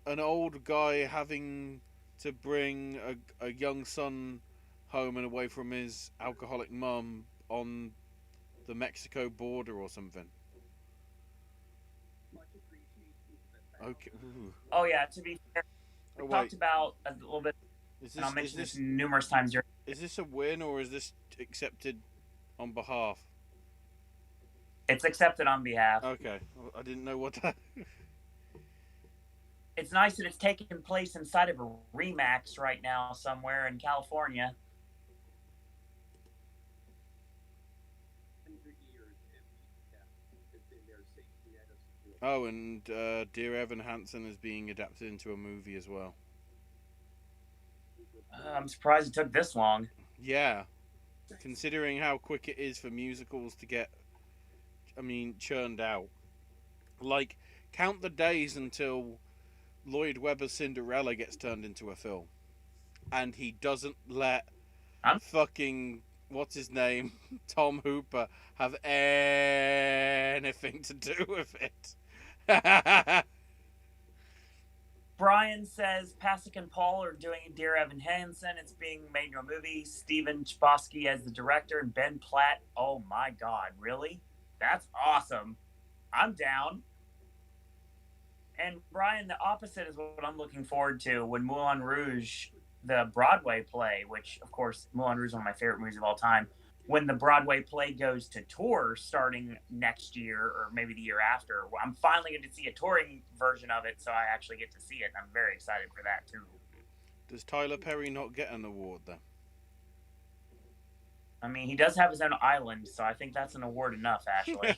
an old guy having to bring a young son home and away from his alcoholic mum on the Mexico border or something. Okay. Ooh. Oh yeah, to be fair, Oh, We talked about a little bit, and I'll is mention this this numerous times during. is this a win or is this accepted on behalf? It's accepted on behalf. Okay, I didn't know what that. It's nice that it's taking place inside of a Remax right now somewhere in California. 100 years has been their safety net of security. Oh, and Dear Evan Hansen is being adapted into a movie as well. I'm surprised it took this long. Yeah, considering how quick it is for musicals to get, churned out. Like, count the days until Lloyd Webber's Cinderella gets turned into a film, and he doesn't let fucking what's his name, Tom Hooper, have anything to do with it. Brian says Pasek and Paul are doing Dear Evan Hansen. It's being made into a movie. Steven Chbosky as the director and Ben Platt. Oh my God, really? That's awesome. I'm down. And Brian, the opposite is what I'm looking forward to when Moulin Rouge, the Broadway play, which of course Moulin Rouge is one of my favorite movies of all time, when the Broadway play goes to tour starting next year or maybe the year after, I'm finally going to see a touring version of it, so I actually get to see it. I'm very excited for that too. Does Tyler Perry not get an award then? I mean, he does have his own island, so I think that's an award enough, Ashley.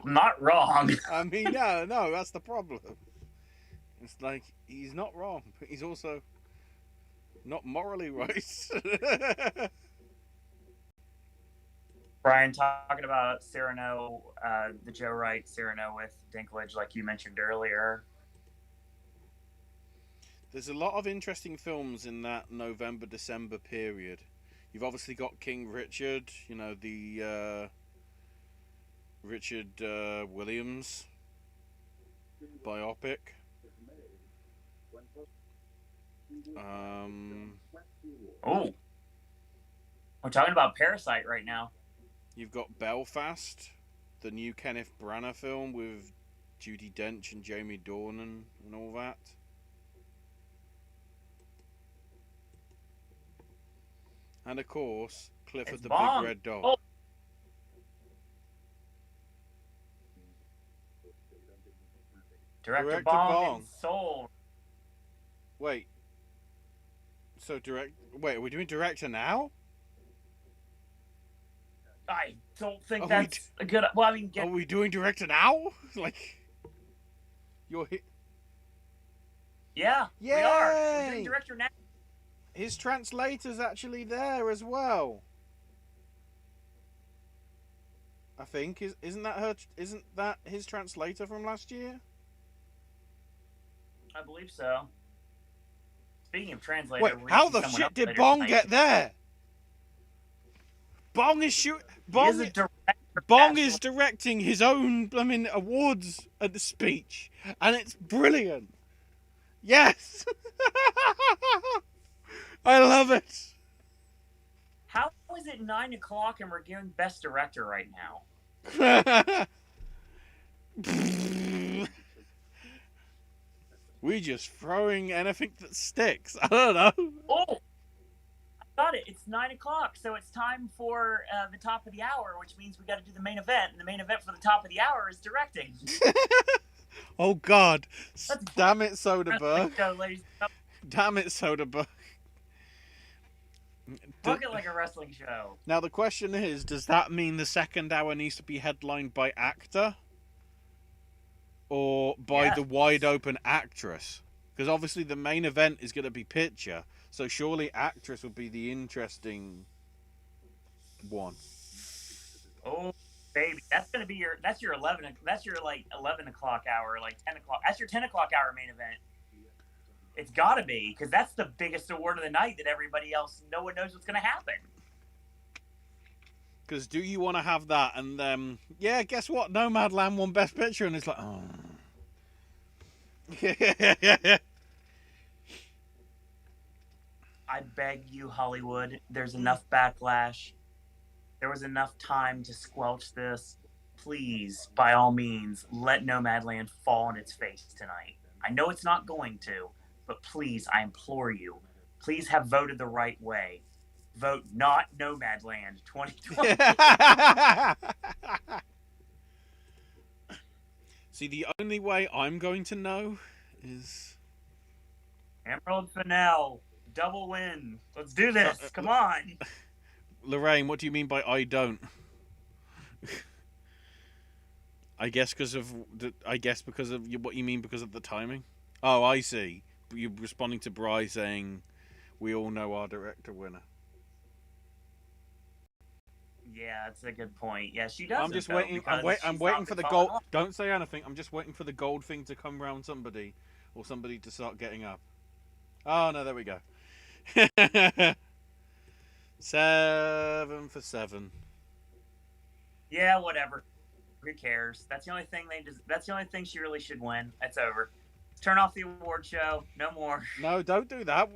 Not wrong. I mean, no, that's the problem. It's like, he's not wrong, but he's also not morally right. Brian, talking about Cyrano, the Joe Wright Cyrano with Dinklage, like you mentioned earlier. There's a lot of interesting films in that November-December period. You've obviously got King Richard, the Richard Williams biopic. Oh, we're talking about Parasite right now. You've got Belfast, the new Kenneth Branagh film with Judi Dench and Jamie Dornan and all that. And of course, Clifford the Big Red Dog. Oh. Director Bong in Seoul. Wait. Wait, are we doing director now? I don't think that's a good. Well, I mean, are we doing director now? Like, you're hit. Yeah, we are. We're doing director now. His translator's actually there as well. I think isn't that his translator from last year? I believe so. Speaking of translator, wait, how the shit did Bong get there? Bong is Bong is directing his own awards at the speech, and it's brilliant. Yes, I love it. How is it 9 o'clock and we're giving Best Director right now? We just throwing anything that sticks. I don't know. Oh, I got it. It's 9 o'clock, so it's time for the top of the hour, which means we got to do the main event. And the main event for the top of the hour is directing. Oh God! Damn it, Soderbergh! Show, Damn it, Soderbergh! Book it like a wrestling show. Now the question is, does that mean the second hour needs to be headlined by actor? Or by the wide open actress? Because obviously the main event is going to be picture, so surely actress would be the interesting one. Oh baby, that's your 11 o'clock hour, like 10 o'clock. That's your 10 o'clock hour main event. It's got to be, because that's the biggest award of the night that no one knows what's going to happen. Because do you want to have that and then, guess what? Nomadland won Best Picture, and it's like, oh. I beg you, Hollywood. There's enough backlash. There was enough time to squelch this. please, by all means, let Nomadland fall on its face tonight. I know it's not going to, but please, I implore you, please have voted the right way. Vote not Nomadland 2020. See, the only way I'm going to know is... Emerald Fennell, double win. Let's do this. Come on. Lorraine, what do you mean by I don't? I guess because of what you mean because of the timing. Oh, I see. You're responding to Bri saying, "We all know our director winner." Yeah, that's a good point. Yeah, she does. I'm just waiting. I'm waiting for the gold. Don't say anything. I'm just waiting for the gold thing to come round somebody, or somebody to start getting up. Oh no, there we go. 7 for 7. Yeah, whatever. Who cares? That's the only thing That's the only thing she really should win. It's over. Turn off the award show. No more. No, don't do that.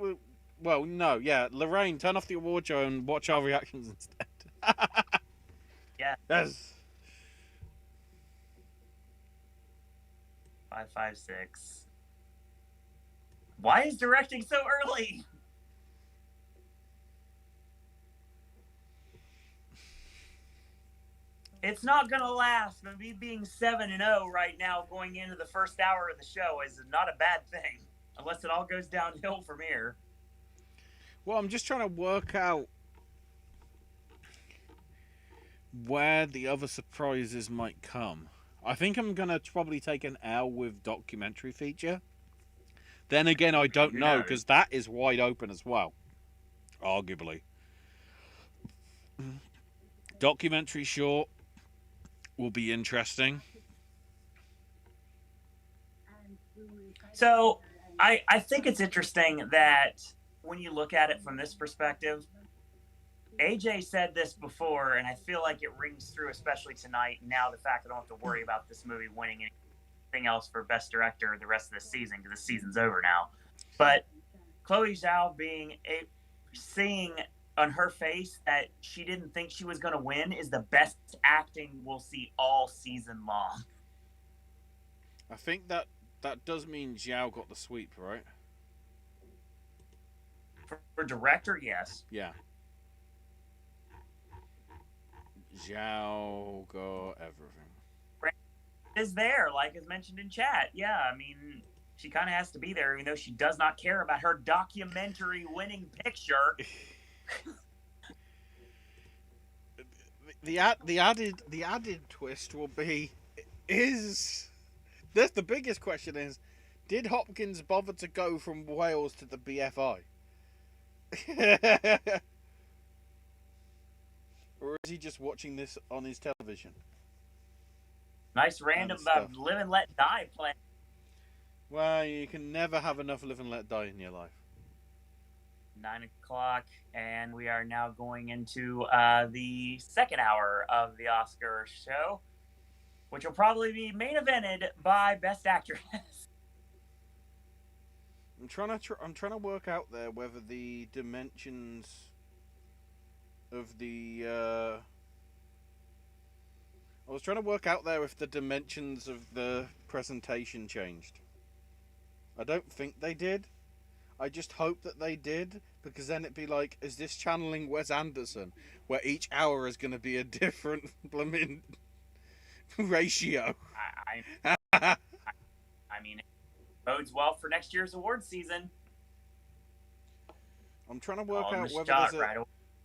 Well, no, yeah, Lorraine, turn off the award show and watch our reactions instead. Yeah. Yes. 556. Why is directing so early? It's not gonna last. But me being 7-0 right now, going into the first hour of the show, is not a bad thing, unless it all goes downhill from here. Well, I'm just trying to work out where the other surprises might come. I think I'm gonna probably take an L with documentary feature. Then again, I don't know, because that is wide open as well, arguably. Documentary short will be interesting. So I think it's interesting that when you look at it from this perspective, AJ said this before, and I feel like it rings through, especially tonight. Now the fact that I don't have to worry about this movie winning anything else for Best Director the rest of the season, because the season's over now. But Chloe Zhao seeing on her face that she didn't think she was going to win is the best acting we'll see all season long. I think that does mean Zhao got the sweep, right? For director, yes. Yeah. Zhao got everything. Is there, like is mentioned in chat. Yeah, I mean, she kind of has to be there, even though she does not care about her documentary winning picture. The added twist will be that's the biggest question is, did Hopkins bother to go from Wales to the BFI? Or is he just watching this on his television? Nice random Live and Let Die play. Well, you can never have enough Live and Let Die in your life. 9 o'clock, and we are now going into the second hour of the Oscar show, which will probably be main evented by Best Actress. I'm trying to work out there whether the dimensions of the I was trying to work out there if the dimensions of the presentation changed. I don't think they did. I just hope that they did, because then it'd be like, is this channeling Wes Anderson, where each hour is going to be a different blooming ratio? I mean, it bodes well for next year's award season. I'm trying to work out whether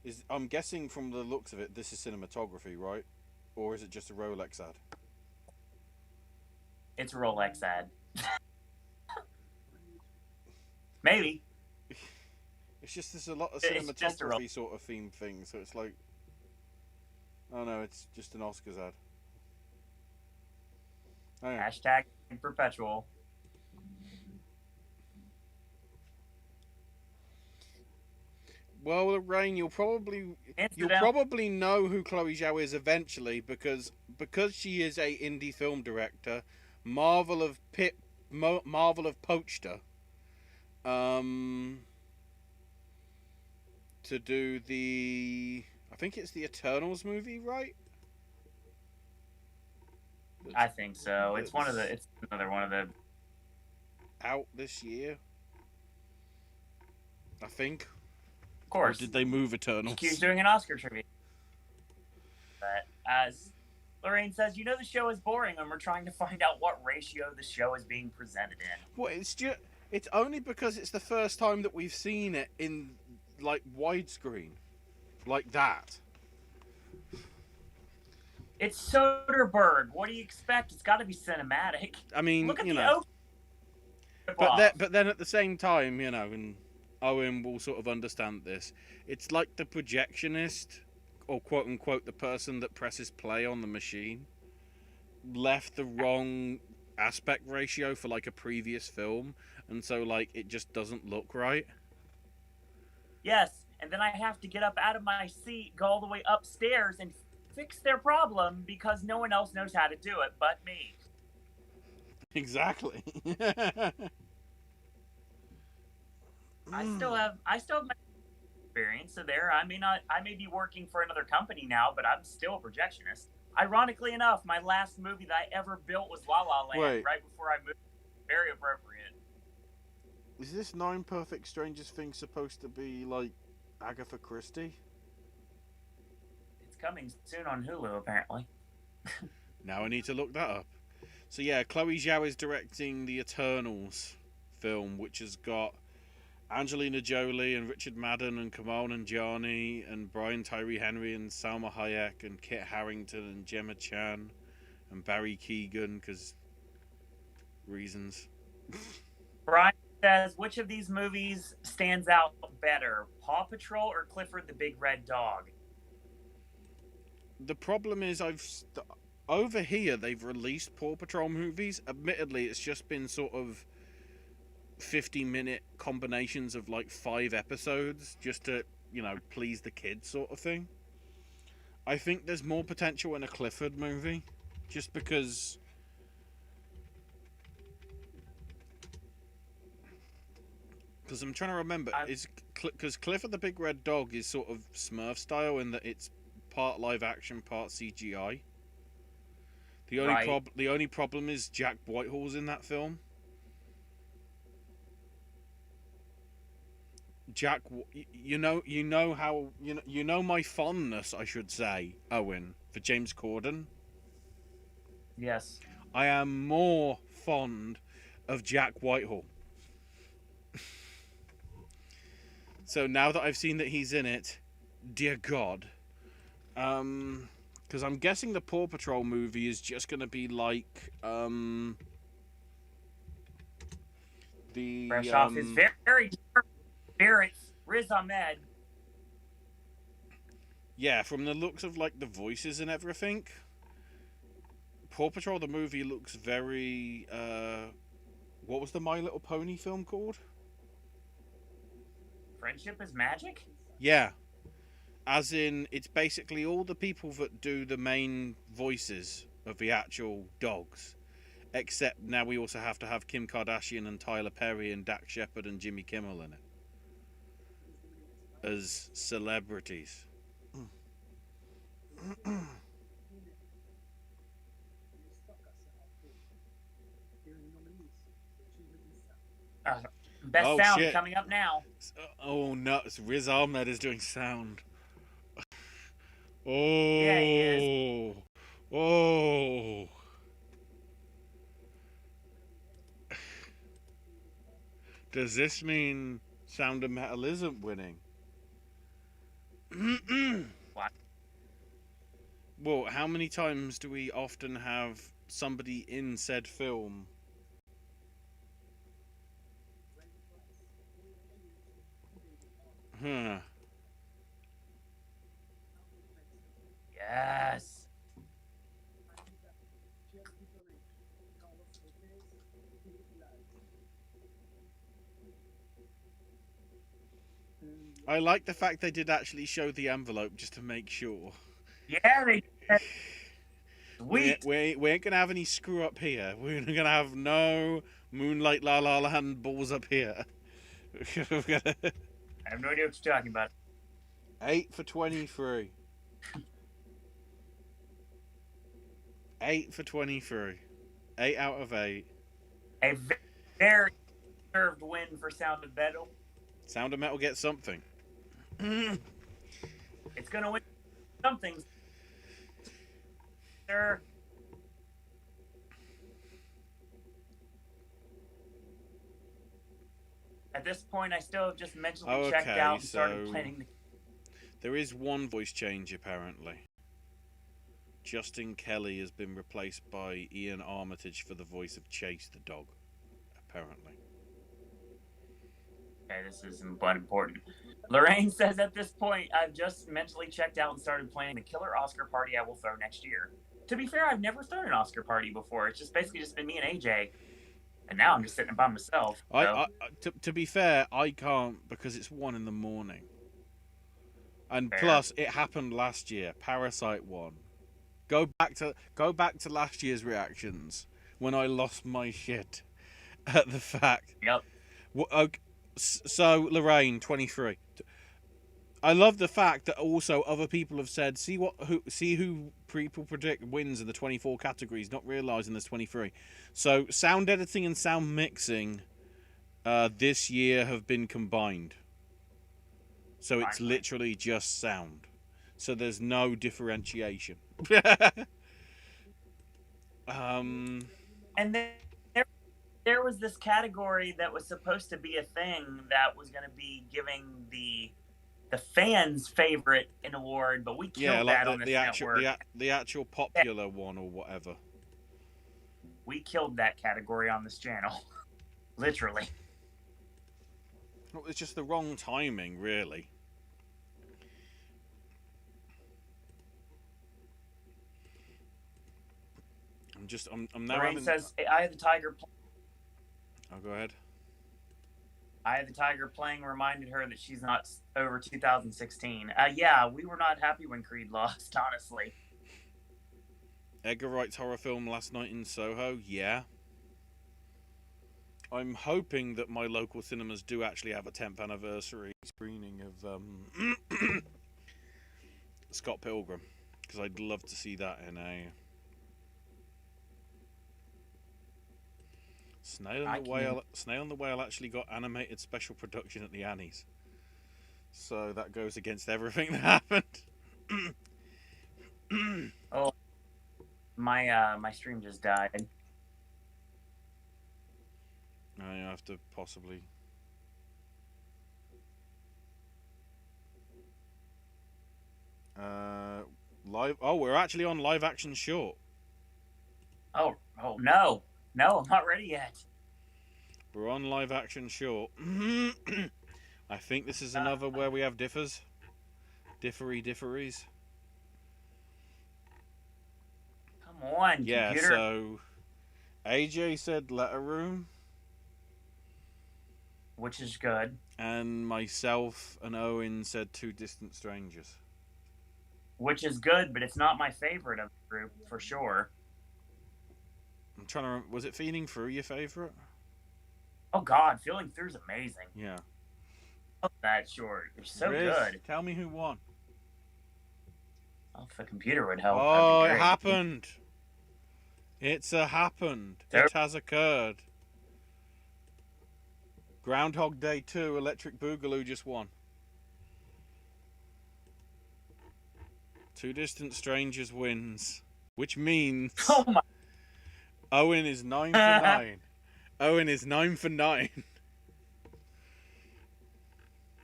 there's I'm guessing from the looks of it, this is cinematography, right? Or is it just a Rolex ad? It's a Rolex ad. Maybe. It's just there's a lot of cinematography sort of theme thing, so it's like, oh no, it's just an Oscars ad. Oh, yeah. Hashtag perpetual. Well, Rain, you'll probably know who Chloe Zhao is eventually, because she is a indie film director. Marvel of Pitt, Marvel of poached her. To do I think it's the Eternals movie, right? I think so. It's another one of the. Out this year, I think. Of course. Or did they move Eternals? HQ's doing an Oscar tribute. But as Lorraine says, you know the show is boring, and we're trying to find out what ratio the show is being presented in. Well, it's only because it's the first time that we've seen it in like widescreen, like that. It's Soderbergh. What do you expect? It's got to be cinematic. I mean, look at you the know. ocean. But then at the same time, you know, and Owen will sort of understand this. It's like the projectionist, or quote unquote, the person that presses play on the machine, left the wrong aspect ratio for like a previous film, and so like it just doesn't look right. Yes, and then I have to get up out of my seat, go all the way upstairs, and fix their problem because no one else knows how to do it but me. Exactly. I still have my experience. So there, I may be working for another company now, but I'm still a projectionist. Ironically enough, my last movie that I ever built was La La Land. Wait. Right before I moved. Very appropriate. Is this Nine Perfect Strangers thing supposed to be like Agatha Christie? It's coming soon on Hulu, apparently. Now I need to look that up. So yeah, Chloe Zhao is directing the Eternals film, which has got Angelina Jolie and Richard Madden and Kamal Nanjiani and Brian Tyree Henry and Salma Hayek and Kit Harington and Gemma Chan and Barry Keoghan, because reasons. Brian says, which of these movies stands out better, Paw Patrol or Clifford the Big Red Dog? The problem is over here they've released Paw Patrol movies. Admittedly, it's just been sort of 50-minute combinations of like 5 episodes just to, you know, please the kids sort of thing. I think there's more potential in a Clifford movie just because I'm trying to remember because Clifford the Big Red Dog is sort of Smurf style in that it's part live action, part CGI. The only problem is Jack Whitehall's in that film. Jack, you know my fondness, I should say, Owen, for James Corden. Yes. I am more fond of Jack Whitehall. So now that I've seen that he's in it, dear God, because I'm guessing the Paw Patrol movie is just going to be like the fresh off his very spirits, Riz Ahmed. Yeah, from the looks of like the voices and everything, Paw Patrol the movie looks very what was the My Little Pony film called? Friendship is Magic? Yeah. As in, it's basically all the people that do the main voices of the actual dogs. Except now we also have to have Kim Kardashian and Tyler Perry and Dak Shepard and Jimmy Kimmel in it. As celebrities. Best sound coming up now. Oh no, Riz Ahmed is doing sound. Oh. Yeah, he is. Oh. Does this mean Sound of Metal isn't winning? What? Well, how many times do we often have somebody in said film? Huh. Yes. I like the fact they did actually show the envelope just to make sure. Yeah, they did. Sweet. We ain't gonna have any screw up here. We're gonna have no Moonlight La La Land balls up here. I have no idea what you're talking about. 8 for 23. 8 for 23. 8 out of 8. A very deserved win for Sound of Metal. Sound of Metal gets something. It's going to win something, sir. At this point, I still have just mentally checked out and started planning. There is one voice change, apparently. Justin Kelly has been replaced by Ian Armitage for the voice of Chase the dog, apparently. Okay, this is important. Lorraine says, at this point, I've just mentally checked out and started planning the killer Oscar party I will throw next year. To be fair, I've never thrown an Oscar party before. It's just basically just been me and AJ. And now I'm just sitting by myself. So. To be fair, I can't because it's 1 a.m. And Fair. plus, it happened last year. Parasite won. Go back to last year's reactions when I lost my shit at the fact. Yep. Well, okay, so Lorraine, 23. I love the fact that also other people have said, see who people predict wins in the 24 categories, not realising there's 23. So sound editing and sound mixing this year have been combined. So it's literally just sound. So there's no differentiation. And then there was this category that was supposed to be a thing that was going to be giving the fans' favorite an award, but we killed that on this network. The actual popular one or whatever. We killed that category on this channel. Literally. Well, it's just the wrong timing, really. I'm now Lorraine says, Eye of the Tiger. Oh, go ahead. Eye of the Tiger playing reminded her that she's not over 2016. Yeah, we were not happy when Creed lost, honestly. Edgar Wright's horror film Last Night in Soho, yeah. I'm hoping that my local cinemas do actually have a 10th anniversary screening of Scott Pilgrim, because I'd love to see that in a... Snail and the Whale actually got animated special production at the Annies. So that goes against everything that happened. Oh, my stream just died. I have to possibly... live... Oh, we're actually on live action short. Oh no. No, I'm not ready yet. We're on live action short. I think this is another where we have differies. Come on, yeah, computer. So AJ said Letter Room. Which is good. And myself and Owen said Two Distant Strangers. Which is good, but it's not my favorite of the group, for sure. I'm trying to remember, was it Feeling Through your favorite? Oh God, Feeling Through is amazing. Yeah. I love that short. You're so Riz, good. Tell me who won. Oh, if the computer would help. Oh, it happened. It's happened. It has occurred. Groundhog Day 2, Electric Boogaloo just won. Two Distant Strangers wins. Which means... Oh my... Owen is 9 for 9. Owen is 9 for 9.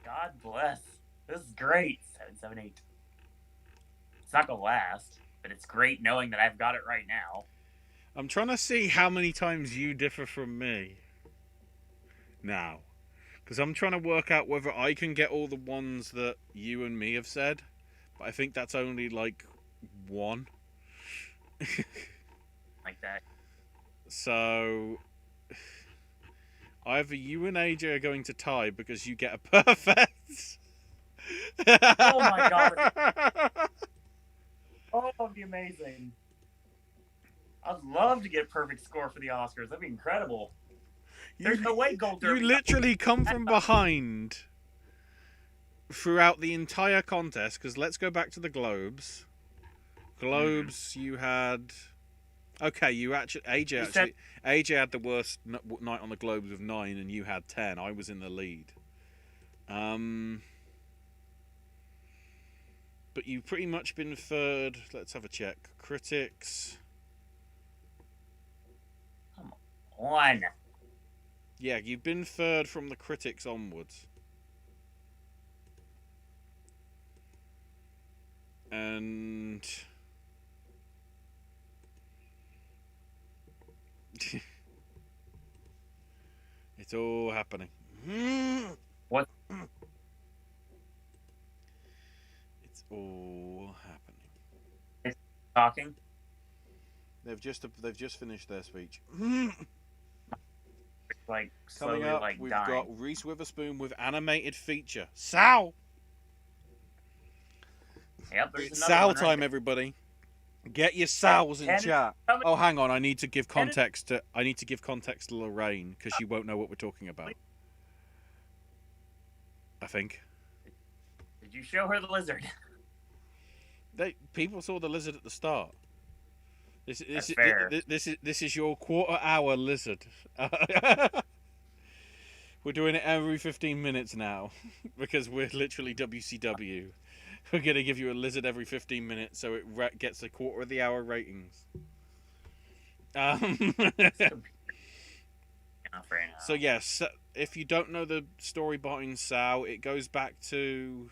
God bless. This is great. 778. It's not gonna last, but it's great knowing that I've got it right now. I'm trying to see how many times you differ from me now, because I'm trying to work out whether I can get all the ones that you and me have said, but I think that's only like one. Like that. So either you and AJ are going to tie because you get a perfect. Oh my God. Oh, that'd be amazing. I'd love to get a perfect score for the Oscars. That'd be incredible. There's no way Gold Derby... You literally come from behind throughout the entire contest, because let's go back to the Globes. Globes, you had Okay, you actually AJ had the worst night on the Globes with 9, and you had 10. I was in the lead. But you've pretty much been third. Let's have a check. Critics. Come on. Yeah, you've been third from the critics onwards. And it's all happening. What? It's all happening. Talking? They've just finished their speech. Like, slowly, Coming up, like, we've dying. got Reese Witherspoon with animated feature. Sal! Yep, there's It's another Sal one right time, there. everybody. Get your Sals in Ken- chat. Oh, hang on. I need to give context to Lorraine because she won't know what we're talking about. I think Did you show her the lizard? people saw the lizard at the start. This is your quarter-hour lizard. We're doing it every 15 minutes now because we're literally WCW. We're going to give you a lizard every 15 minutes so it gets a quarter of the hour ratings. So yes, if you don't know the story behind Sal, it goes back to...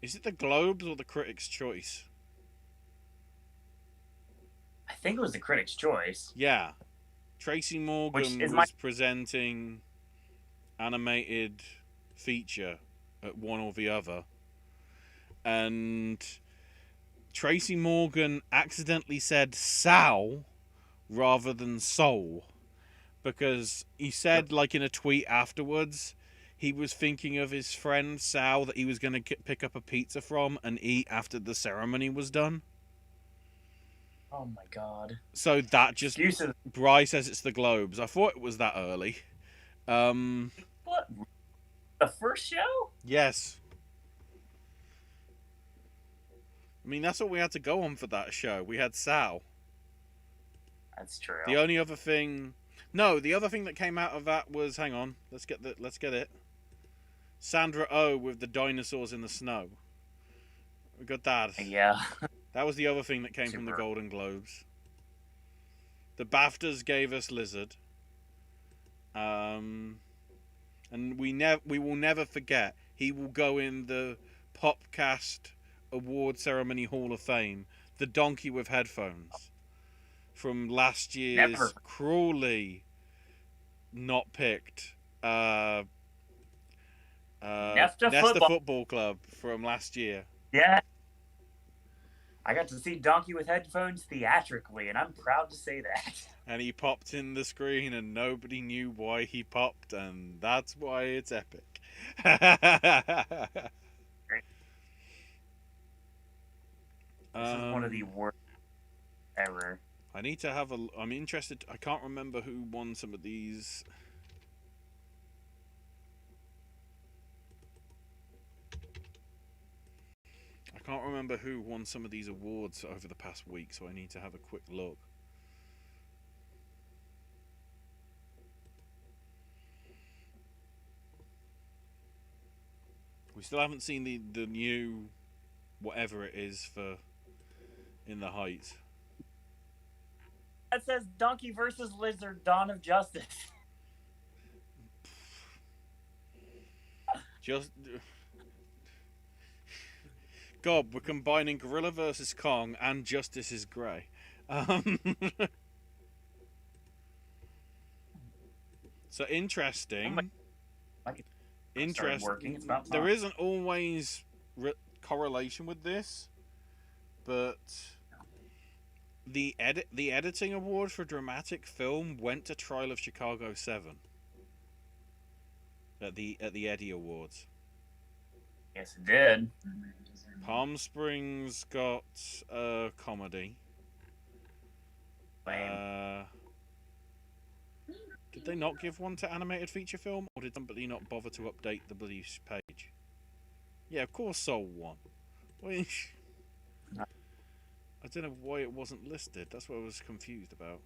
Is it the Globes or the Critics' Choice? I think it was the Critics' Choice. Yeah. Tracy Morgan was presenting animated feature at one or the other. And Tracy Morgan accidentally said Sal rather than Soul because he said, like in a tweet afterwards, he was thinking of his friend Sal that he was going to pick up a pizza from and eat after the ceremony was done. Oh my god. So that just... Excuses. Bry says it's the Globes. I thought it was that early. What? The first show? Yes. I mean, that's all we had to go on for that show. We had Sal. That's true. The only other thing... No, the other thing that came out of that was... Hang on. Let's get it. Sandra Oh with the dinosaurs in the snow. We got that. Yeah. That was the other thing that came from the Golden Globes. The BAFTAs gave us Lizard. And we will never forget. He will go in the Popcast Award Ceremony Hall of Fame. The donkey with headphones. From last year's cruelly not picked Nesta Football Club from last year. Yeah. I got to see Donkey with Headphones theatrically, and I'm proud to say that. And he popped in the screen, and nobody knew why he popped, and that's why it's epic. This is one of the worst ever. I need to have a... I'm interested... I can't remember who won some of these... I can't remember who won some of these awards over the past week, so I need to have a quick look. We still haven't seen the new whatever it is for In the Heights. That says Donkey versus Lizard, Dawn of Justice. God, we're combining Gorilla versus Kong and Justice is Grey. So interesting. Interesting. There isn't always correlation with this, but the editing award for dramatic film went to Trial of Chicago 7 at the Eddie Awards. Yes, it did. Palm Springs got a comedy. Did they not give one to animated feature film, or did somebody not bother to update the bloody page? Yeah, of course Soul won. I don't know why it wasn't listed. That's what I was confused about.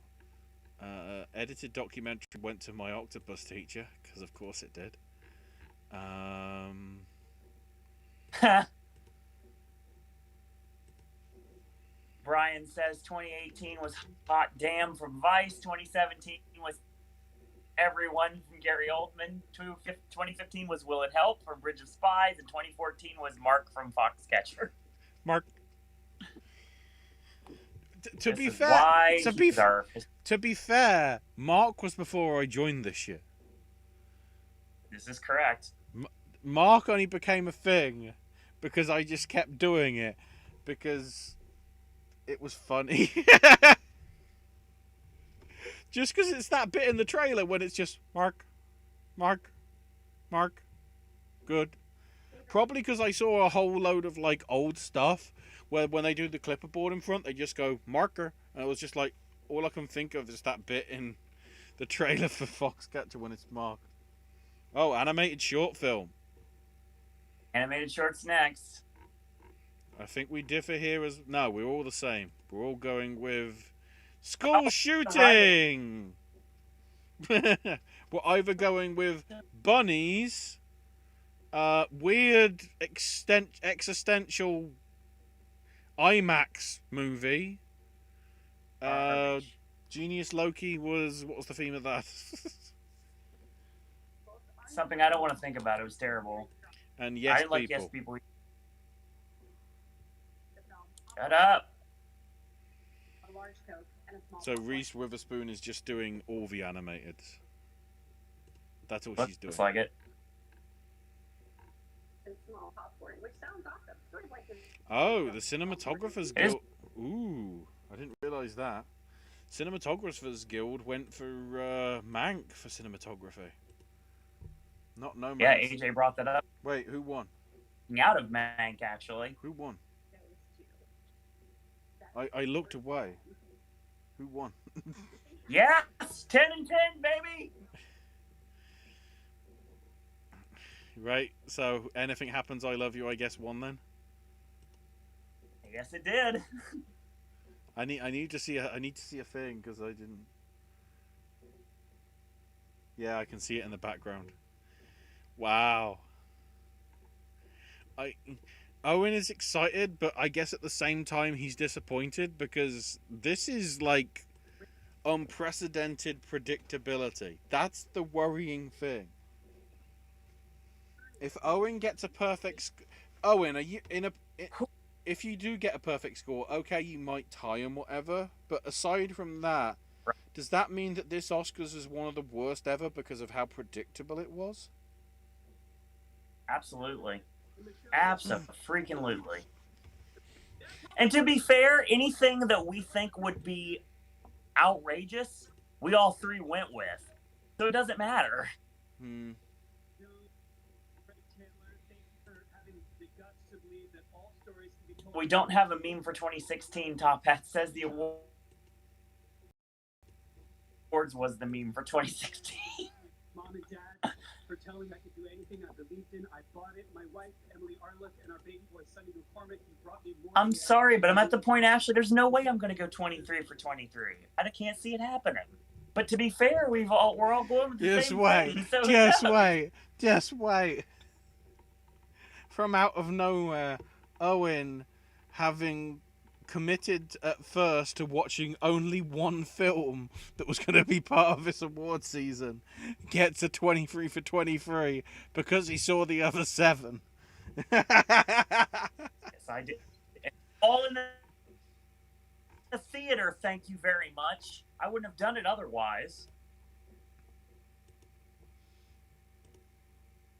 Edited documentary went to my octopus teacher, because of course it did. Brian says 2018 was Hot Damn from Vice. 2017 was Everyone from Gary Oldman. 2015 was Will It Help from Bridge of Spies. And 2014 was Mark from Foxcatcher. Mark. To be fair, Mark was before I joined this year. This is correct. Mark only became a thing because I just kept doing it because it was funny. Just because it's that bit in the trailer when it's just Mark, good. Probably because I saw a whole load of like old stuff where when they do the clipboard in front, they just go marker, and it was just like all I can think of is that bit in the trailer for Foxcatcher when it's Mark. Oh, animated short film. Animated shorts next. I think we differ here as no, we're all the same. We're all going with school shooting. We're either going with bunnies, weird existential IMAX movie. Genius Loki was what was the theme of that? Something I don't want to think about. It was terrible. And Yes I didn't People. like Yes People. Shut up. A large Coke and a small So popcorn. Reese Witherspoon is just doing all the animated. That's all she's doing. Looks like it. And small popcorn, which sounds awesome. Sort of like the Oh, the Cinematographers Guild. Ooh, I didn't realise that. Cinematographers Guild went for Mank for cinematography. Not No Yeah, Man's. AJ brought that up. Wait, who won? Out of Mank, actually. Who won? those two. I looked away. Who won? Yes! 10 and 10, baby! Right, so Anything Happens, I Love You, I guess won then? I guess it did. I need to see a thing because I didn't. Yeah, I can see it in the background. Wow. Owen is excited, but I guess at the same time he's disappointed because this is like unprecedented predictability. That's the worrying thing. If Owen gets a perfect Owen, are you if you do get a perfect score, okay, you might tie him, whatever. But aside from that, does that mean that this Oscars is one of the worst ever because of how predictable it was? Absolutely. Abso-freaking-lutely. And to be fair, anything that we think would be outrageous, we all three went with. So it doesn't matter. We don't have a meme for 2016. Top Hat says the awards was the meme for 2016. Mom and Dad, for telling me I could do anything I believed in. I bought it. My wife, Emily Arlick, and our baby boy, Sonny McCormick, you brought me more. I'm sorry, but I'm at the point, Ashley, there's no way I'm going to go 23 for 23. I can't see it happening. But to be fair, we're all going with the same thing. So Just wait. From out of nowhere, Owen, having committed at first to watching only one film that was going to be part of this award season, gets a 23 for 23 because he saw the other 7. Yes, I did. All in the theater, thank you very much. I wouldn't have done it otherwise.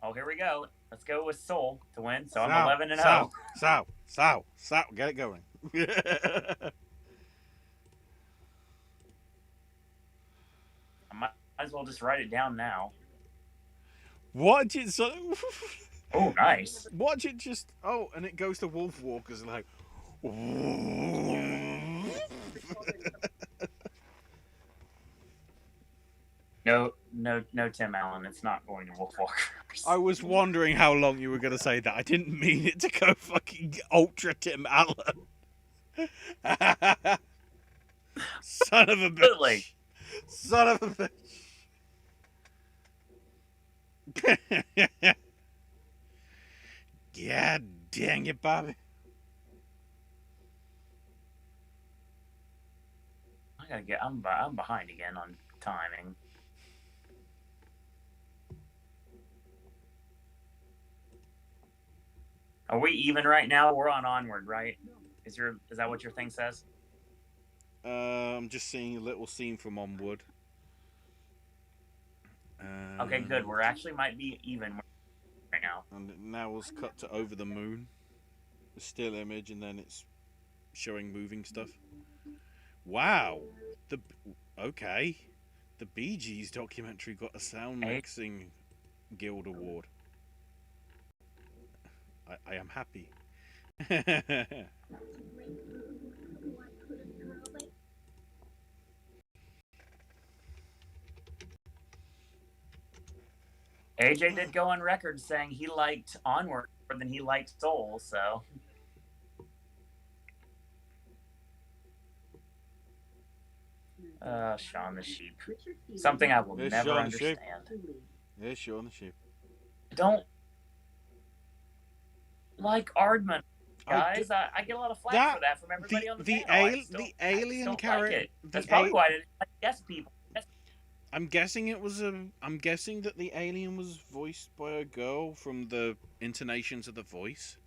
Oh, here we go. Let's go with Seoul to win. So I'm 11 and 0. So, get it going. I might as well just write it down now. Watch it Oh, nice. Watch it just. Oh, and it goes to Wolf Walkers like. No, Tim Allen. It's not going to Wolfwalkers. I was wondering how long you were going to say that. I didn't mean it to go fucking ultra Tim Allen. Son of a Absolutely. bitch. Son of a bitch. God dang it, Bobby. I gotta get. I'm behind again on timing. Are we even right now? We're on Onward, right? Is that what your thing says? I'm just seeing a little scene from Onward. Okay, good. We're actually might be even right now. And now it's cut to Over the Moon. A still image, and then it's showing moving stuff. Wow. Okay. The Bee Gees documentary got a Sound Mixing Guild Award. I am happy. AJ did go on record saying he liked Onward more than he liked Soul, so. Shaun the Sheep. Something I will never understand. Yeah, Shaun the Sheep. Don't like Aardman, guys. I get a lot of flack for that from everybody on the panel. The alien character. Like that's probably why I didn't like Yes people. I'm guessing I'm guessing that the alien was voiced by a girl from the intonations of the voice.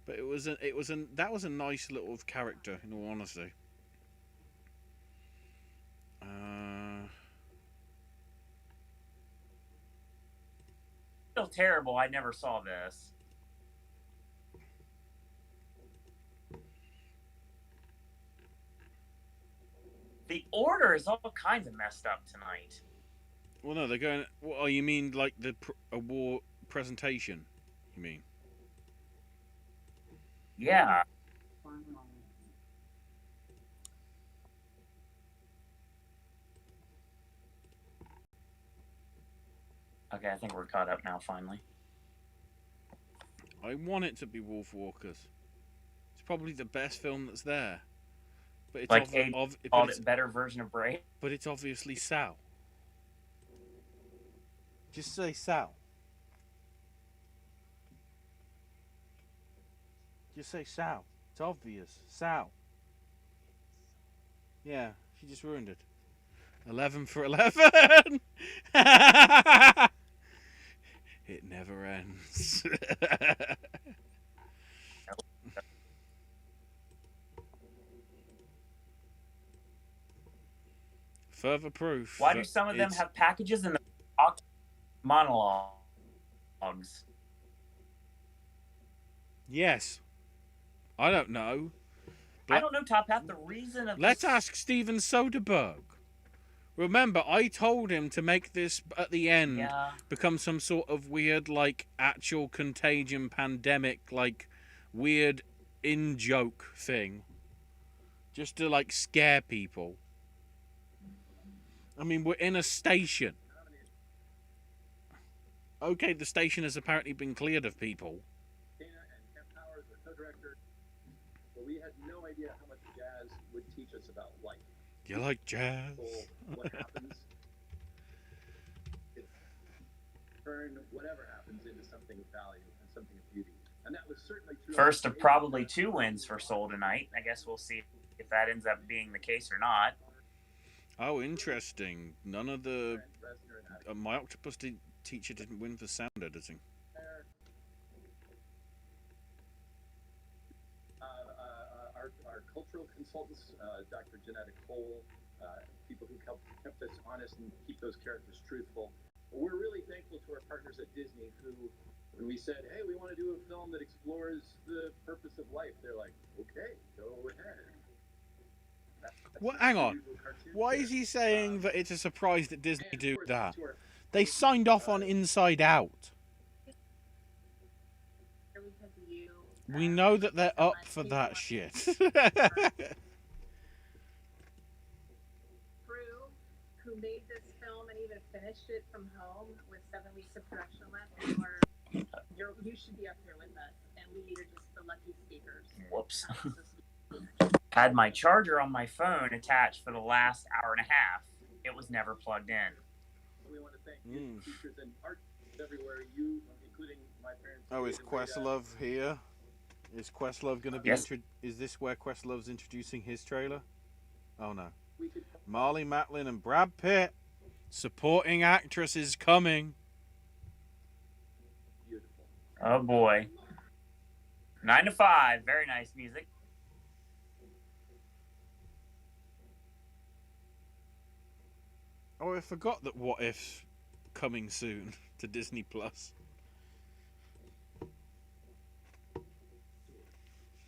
But that was a nice little character, in all honesty. I feel terrible. I never saw this. The order is all kinds of messed up tonight. Well, no, they're going. Oh, you mean like the award presentation? You mean? Yeah. Okay, I think we're caught up now, finally. I want it to be Wolf Walkers. It's probably the best film that's there. But it's like a better version of Brave. But it's obviously Sal. Just say Sal. Just say Sal. It's obvious. Sal. Yeah, she just ruined it. 11 for 11! It never ends. Further proof. Why do some of them have packages in the monologues? Yes. I don't know. I don't know, Top Hat, the reason of Let's ask Steven Soderbergh. Remember, I told him to make this at the end become some sort of weird, like, actual contagion pandemic, like, weird in-joke thing. Just to, like, scare people. I mean, we're in a station. Okay, the station has apparently been cleared of people. But we had no idea how much jazz would teach us about life. You like jazz? What happens? Turn whatever happens into something of value and something of beauty. And that was certainly true. First of probably 2 wins for Soul tonight. I guess we'll see if that ends up being the case or not. Oh, interesting. None of the... my octopus teacher didn't win for sound editing. Our cultural consultants, Dr. Janetta Cole, people who kept us honest and keep those characters truthful. We're really thankful to our partners at Disney who, when we said, hey, we want to do a film that explores the purpose of life, they're like, okay, go ahead. Well, hang on. Why is he saying that it's a surprise that Disney do that? They signed off on Inside Out. We know that they're up for that shit. Crew who made this film and even finished it from home with 7 weeks of production left, you should be up here with us, and we are just the lucky speakers. Whoops. Had my charger on my phone attached for the last hour and a half. It was never plugged in. We want to thank you, teachers and art everywhere. You, including my parents. Oh, is Questlove here? Is Questlove going to be? Yes. Is this where Questlove's introducing his trailer? Oh no. Marley Matlin and Brad Pitt. Supporting actress is coming. Beautiful. Oh boy. 9 to 5. Very nice music. Oh, I forgot that What If coming soon to Disney Plus.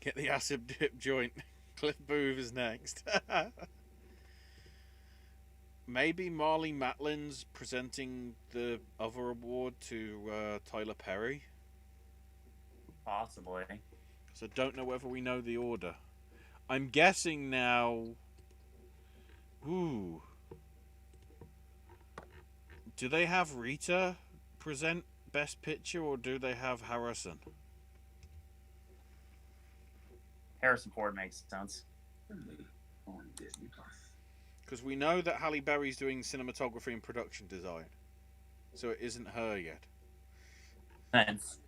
Get the acid dip joint. Cliff Booth is next. Maybe Marley Matlin's presenting the other award to Tyler Perry. Possibly. So don't know whether we know the order. I'm guessing now. Ooh. Do they have Rita present Best Picture, or do they have Harrison? Harrison Ford makes sense. On Disney Plus. Because we know that Halle Berry's doing cinematography and production design, so it isn't her yet. Sense.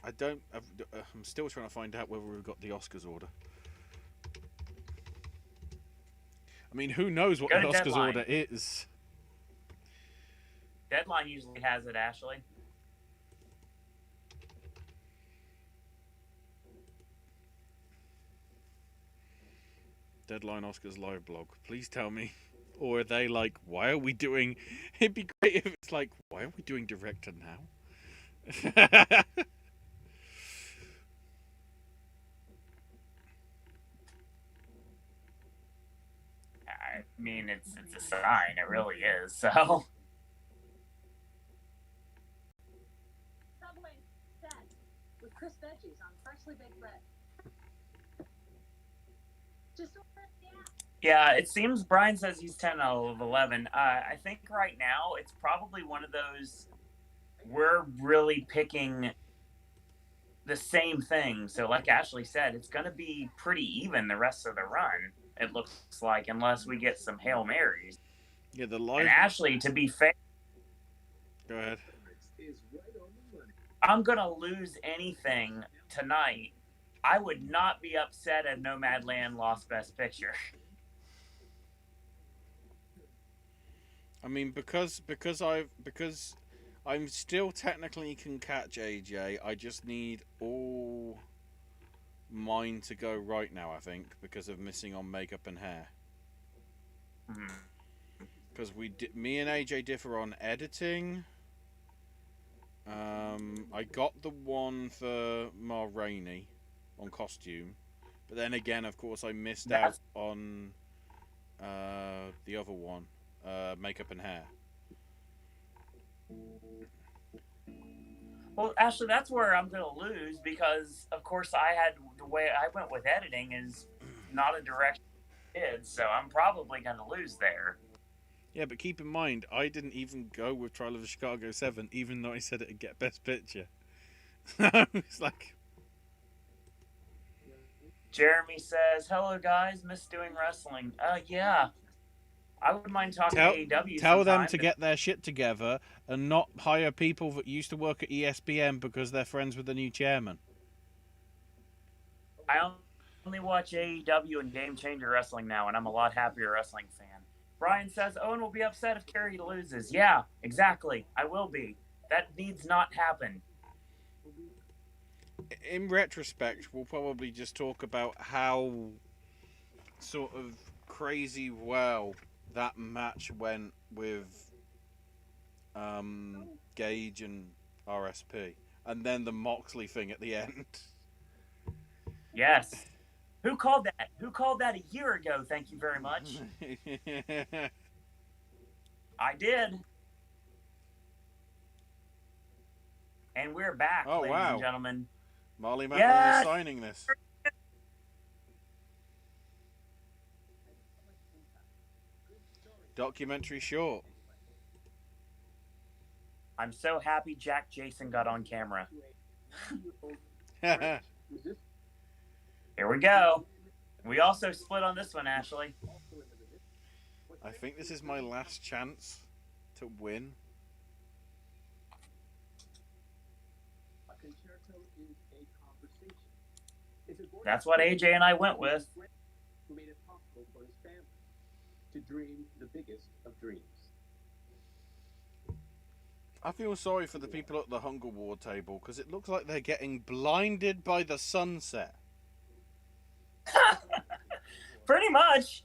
I'm still trying to find out whether we've got the Oscars order. I mean, who knows what the Oscars Deadline. order is? Deadline usually has it, Ashley. Deadline Oscars live blog. Please tell me. Or are they like, why are we doing... It'd be great if it's like, why are we doing director now? I mean, it's a sign. It really is. So. Subway set with crisp veggies on freshly baked bread. Just order the app. Yeah, it seems Brian says he's 10 out of 11. I think right now it's probably one of those, we're really picking the same thing. So like Ashley said, it's going to be pretty even the rest of the run, it looks like, unless we get some Hail Marys. Yeah, the live... And Ashley, to be fair... Go ahead. I'm going to lose anything tonight. I would not be upset if Nomadland lost Best Picture. I mean, because I'm still technically can catch AJ. I just need all mine to go right now. I think because of missing on makeup and hair. Because me and AJ differ on editing. I got the one for Ma Rainey on costume, but then again, of course, I missed out on the other one. Makeup and hair. Well, Ashley, that's where I'm going to lose because, of course, the way I went with editing is not a direct kid, so I'm probably going to lose there. Yeah, but keep in mind, I didn't even go with Trial of the Chicago 7, even though I said it'd get Best Picture. It's like... Jeremy says, hello, guys. Miss doing wrestling. Yeah. I wouldn't mind talking to AEW. Tell them to get their shit together and not hire people that used to work at ESPN because they're friends with the new chairman. I only watch AEW and Game Changer Wrestling now, and I'm a lot happier wrestling fan. Brian says, Owen will be upset if Kerry loses. Yeah, exactly. I will be. That needs not happen. In retrospect, we'll probably just talk about how sort of crazy well that match went with Gage and RSP, and then the Moxley thing at the end. Yes. Who called that? Who called that a year ago? Thank you very much. I did. And we're back, ladies and gentlemen. Marley Matlin is signing this. Documentary short. I'm so happy Jack Jason got on camera. Here we go. We also split on this one, Ashley. I think this is my last chance to win. A concerto is a conversation. That's what AJ and I went with. Who made it possible for his family to dream the biggest of dreams. I feel sorry for the people at the Hunger War table because it looks like they're getting blinded by the sunset. Pretty much.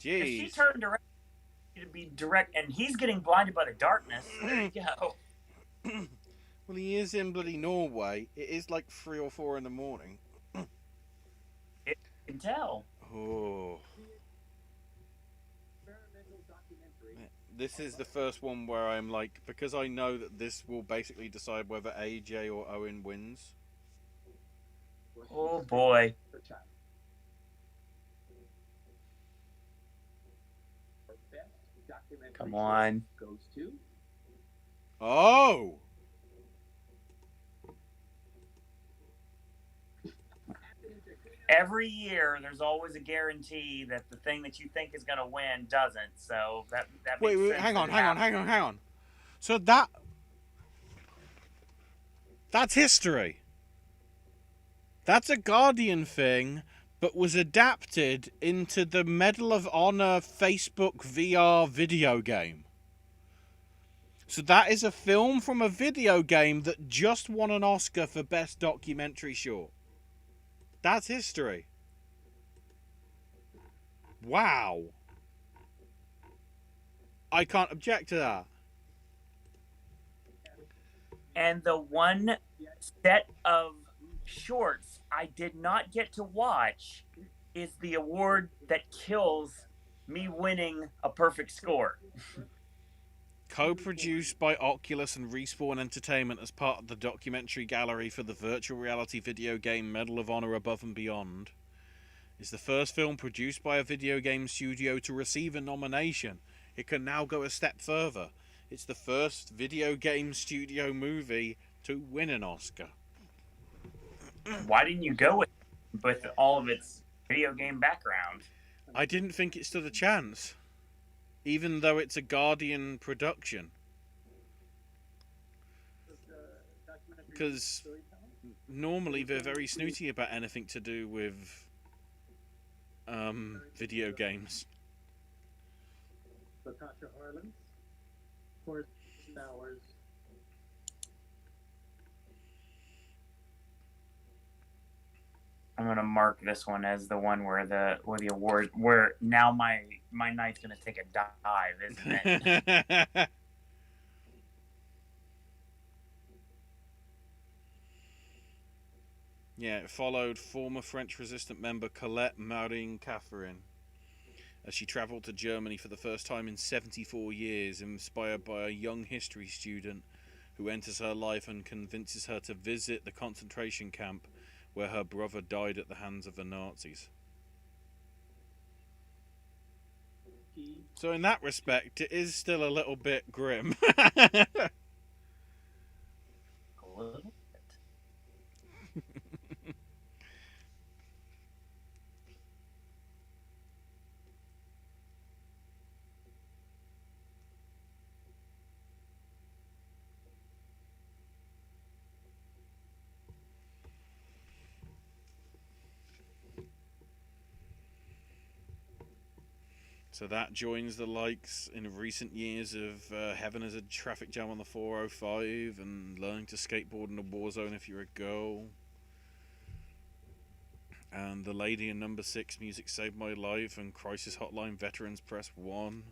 Jeez. If she turned around to be direct, and he's getting blinded by the darkness. There you go. Well, he is in bloody Norway. It is like 3 or 4 in the morning. You can tell. Oh. This is the first one where I'm like, because I know that this will basically decide whether AJ or Owen wins. Oh boy. Come on. Goes to Oh! Every year, there's always a guarantee that the thing that you think is going to win doesn't. So that Wait, makes sense. hang on. So that's history. That's a Guardian thing, but was adapted into the Medal of Honor Facebook VR video game. So that is a film from a video game that just won an Oscar for Best Documentary Short. That's history. Wow. I can't object to that. And the one set of shorts I did not get to watch is the award that kills me winning a perfect score. Co-produced by Oculus and Respawn Entertainment as part of the documentary gallery for the virtual reality video game Medal of Honor Above and Beyond, is the first film produced by a video game studio to receive a nomination. It can now go a step further. It's the first video game studio movie to win an Oscar. Why didn't you go with all of its video game background? I didn't think it stood a chance, even though it's a Guardian production. Because normally they're very snooty about anything to do with video games. Latasha Harlan, 4 hours. I'm gonna mark this one as the one where the award, where now my night's gonna take a dive, isn't it? Yeah, it followed former French resistant member Colette Marine Catherine as she travelled to Germany for the first time in 74 years, inspired by a young history student who enters her life and convinces her to visit the concentration camp where her brother died at the hands of the Nazis. So in that respect, it is still a little bit grim. A little bit. So that joins the likes in recent years of Heaven as a Traffic Jam on the 405 and Learning to Skateboard in a War Zone if you're a girl. And The Lady in Number 6, Music Saved My Life, and Crisis Hotline Veterans Press 1.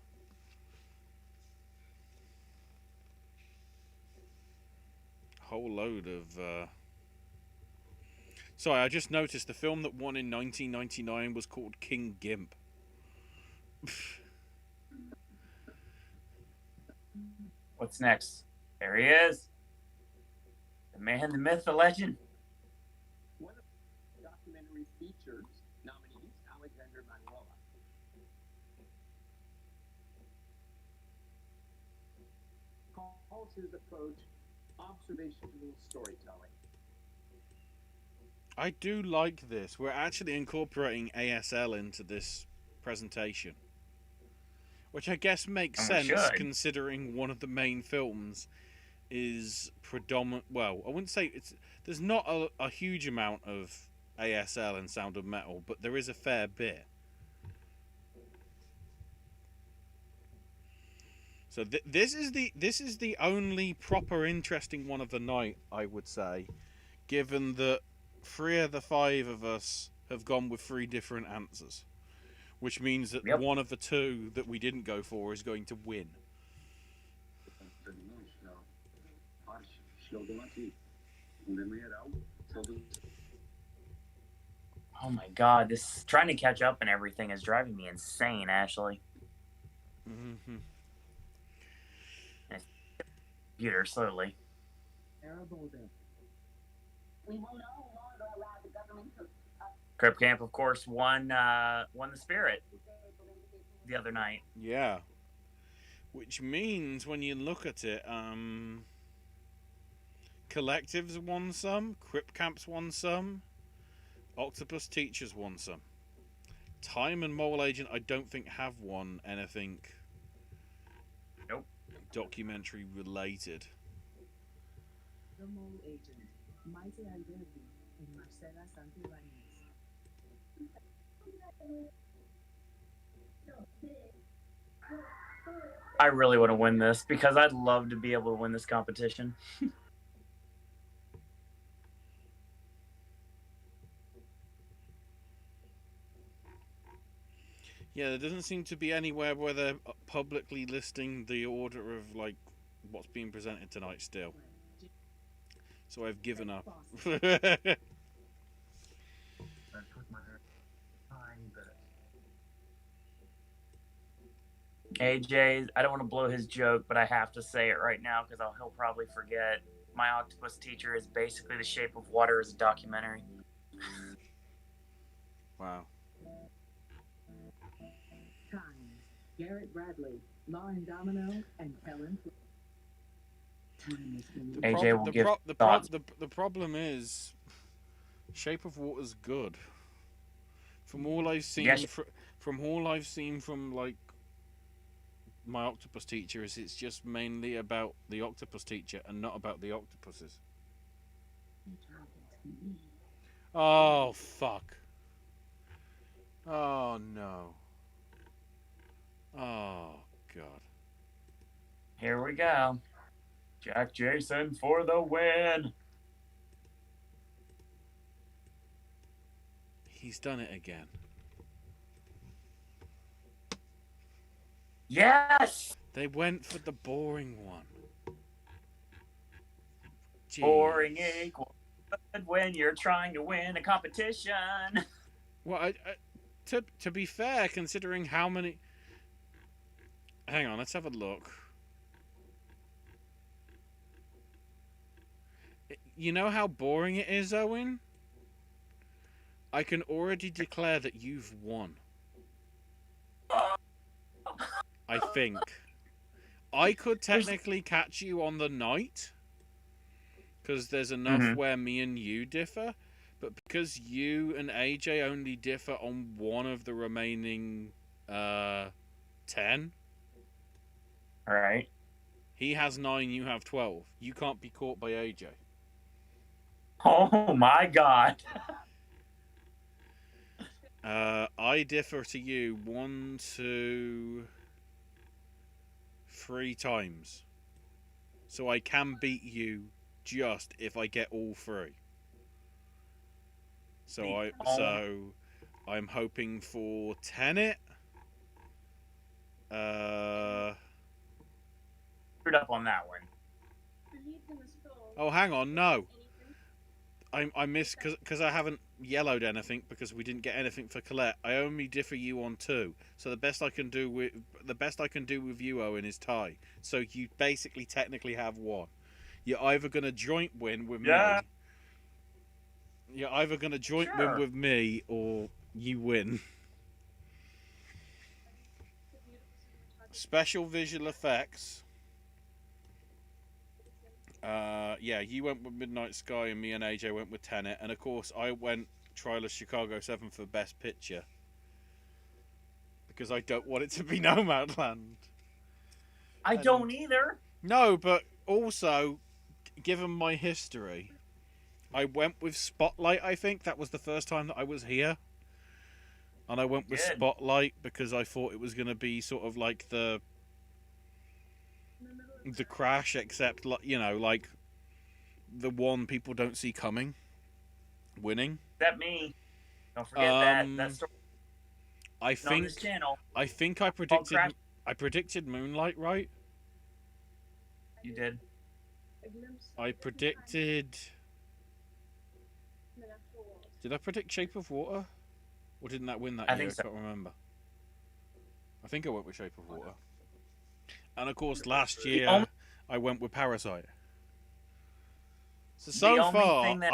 Whole load of... Sorry, I just noticed the film that won in 1999 was called King Gimp. What's next? There he is. The man, the myth, the legend. One of the documentary features nominees, Alexander Manuela. Calls his approach observational storytelling. I do like this. We're actually incorporating ASL into this presentation, which I guess makes And we sense should. considering one of the main films is predominant. Well, I wouldn't say it's. There's not a huge amount of ASL in Sound of Metal, but there is a fair bit. So this is the only proper interesting one of the night, I would say, given that 3 of the 5 of us have gone with 3 different answers, which means that Yep. one of the 2 that we didn't go for is going to win. Oh my god, this trying to catch up and everything is driving me insane, Ashley. Mm-hmm. Computer slowly. Crip Camp, of course, won the Spirit the other night. Yeah. Which means when you look at it, Collectives won some, Crip Camps won some, Octopus Teachers won some. Time and Mole Agent, I don't think have won anything. Nope. Documentary related. The Mole Agent, Maite Alberdi and Marcela Santibáñez. I really want to win this because I'd love to be able to win this competition. Yeah, there doesn't seem to be anywhere where they're publicly listing the order of like what's being presented tonight still. So I've given up. AJ, I don't want to blow his joke, but I have to say it right now because he'll probably forget. My Octopus Teacher is basically The Shape of Water as a documentary. Wow. Times, Garrett Bradley, Lauren Domino, and Helen. AJ will give thoughts. The problem is, Shape of Water's good. From all I've seen, Yes. from all I've seen from like My Octopus Teacher, is it's just mainly about the Octopus Teacher and not about the octopuses. Oh fuck! Oh no! Oh god! Here we go. Jack Jason for the win. He's done it again. Yes! They went for the boring one. Jeez. Boring equals good when you're trying to win a competition. Well, to be fair, considering how many... Hang on, let's have a look. You know how boring it is, Owen? I can already declare that you've won. I think. I could technically catch you on the night, because there's enough where me and you differ, but because you and AJ only differ on one of the remaining 10. Alright. He has 9, you have 12. You can't be caught by AJ. Oh my god. I differ to you 1, 2, 3 times. So I can beat you just if I get all 3. So I'm hoping for Tenet. Screwed up on that one. Oh, hang on, no. I missed because I haven't yellowed anything because we didn't get anything for Colette. I only differ you on 2. So the best I can do with you, Owen, is tie. So you basically technically have 1. You're either gonna joint win with me. You're either gonna joint win with me or you win. Special visual effects. Yeah, you went with Midnight Sky, and me and AJ went with Tenet, and of course I went Trial of Chicago 7 for Best Picture because I don't want it to be Nomadland. I don't either. No, but also, given my history, I went with Spotlight. I think that was the first time that I was here, and I went with Good. Spotlight because I thought it was going to be sort of like the Crash, except like like the one people don't see coming, winning. Except me. Don't forget that story I on think this channel. I Crash. predicted Moonlight right. You did. I predicted. Did I predict Shape of Water? Or didn't that win that I year? think so. I can't remember. I think I went with Shape of Water. And of course, last year I went with Parasite. So only far, thing that-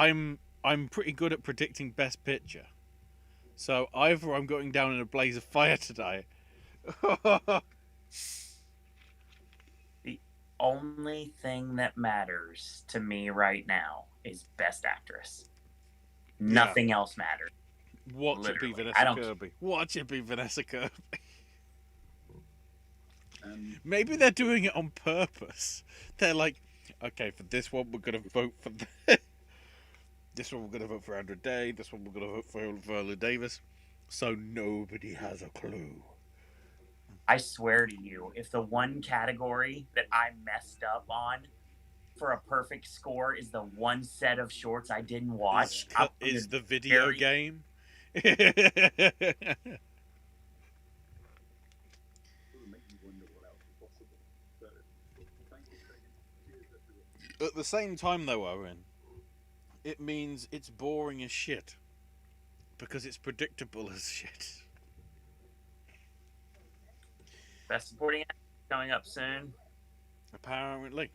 I'm pretty good at predicting Best Picture. So either I'm going down in a blaze of fire today. The only thing that matters to me right now is Best Actress. Nothing else matters. Watch Literally. it be I Vanessa don't- Kirby. Watch it be Vanessa Kirby. Um, Maybe they're doing it on purpose. They're like, okay, for this one we're gonna vote for this one we're gonna vote for Andrew Day. This one we're gonna vote for Viola Davis. So nobody has a clue. I swear to you, if the one category that I messed up on for a perfect score is the one set of shorts I didn't watch, Is the video very- game? it would make you wonder what else is possible. So, thank you, Craig. Cheers, everyone. At the same time, though, Owen, it means it's boring as shit because it's predictable as shit. Best Supporting Actor coming up soon. Apparently.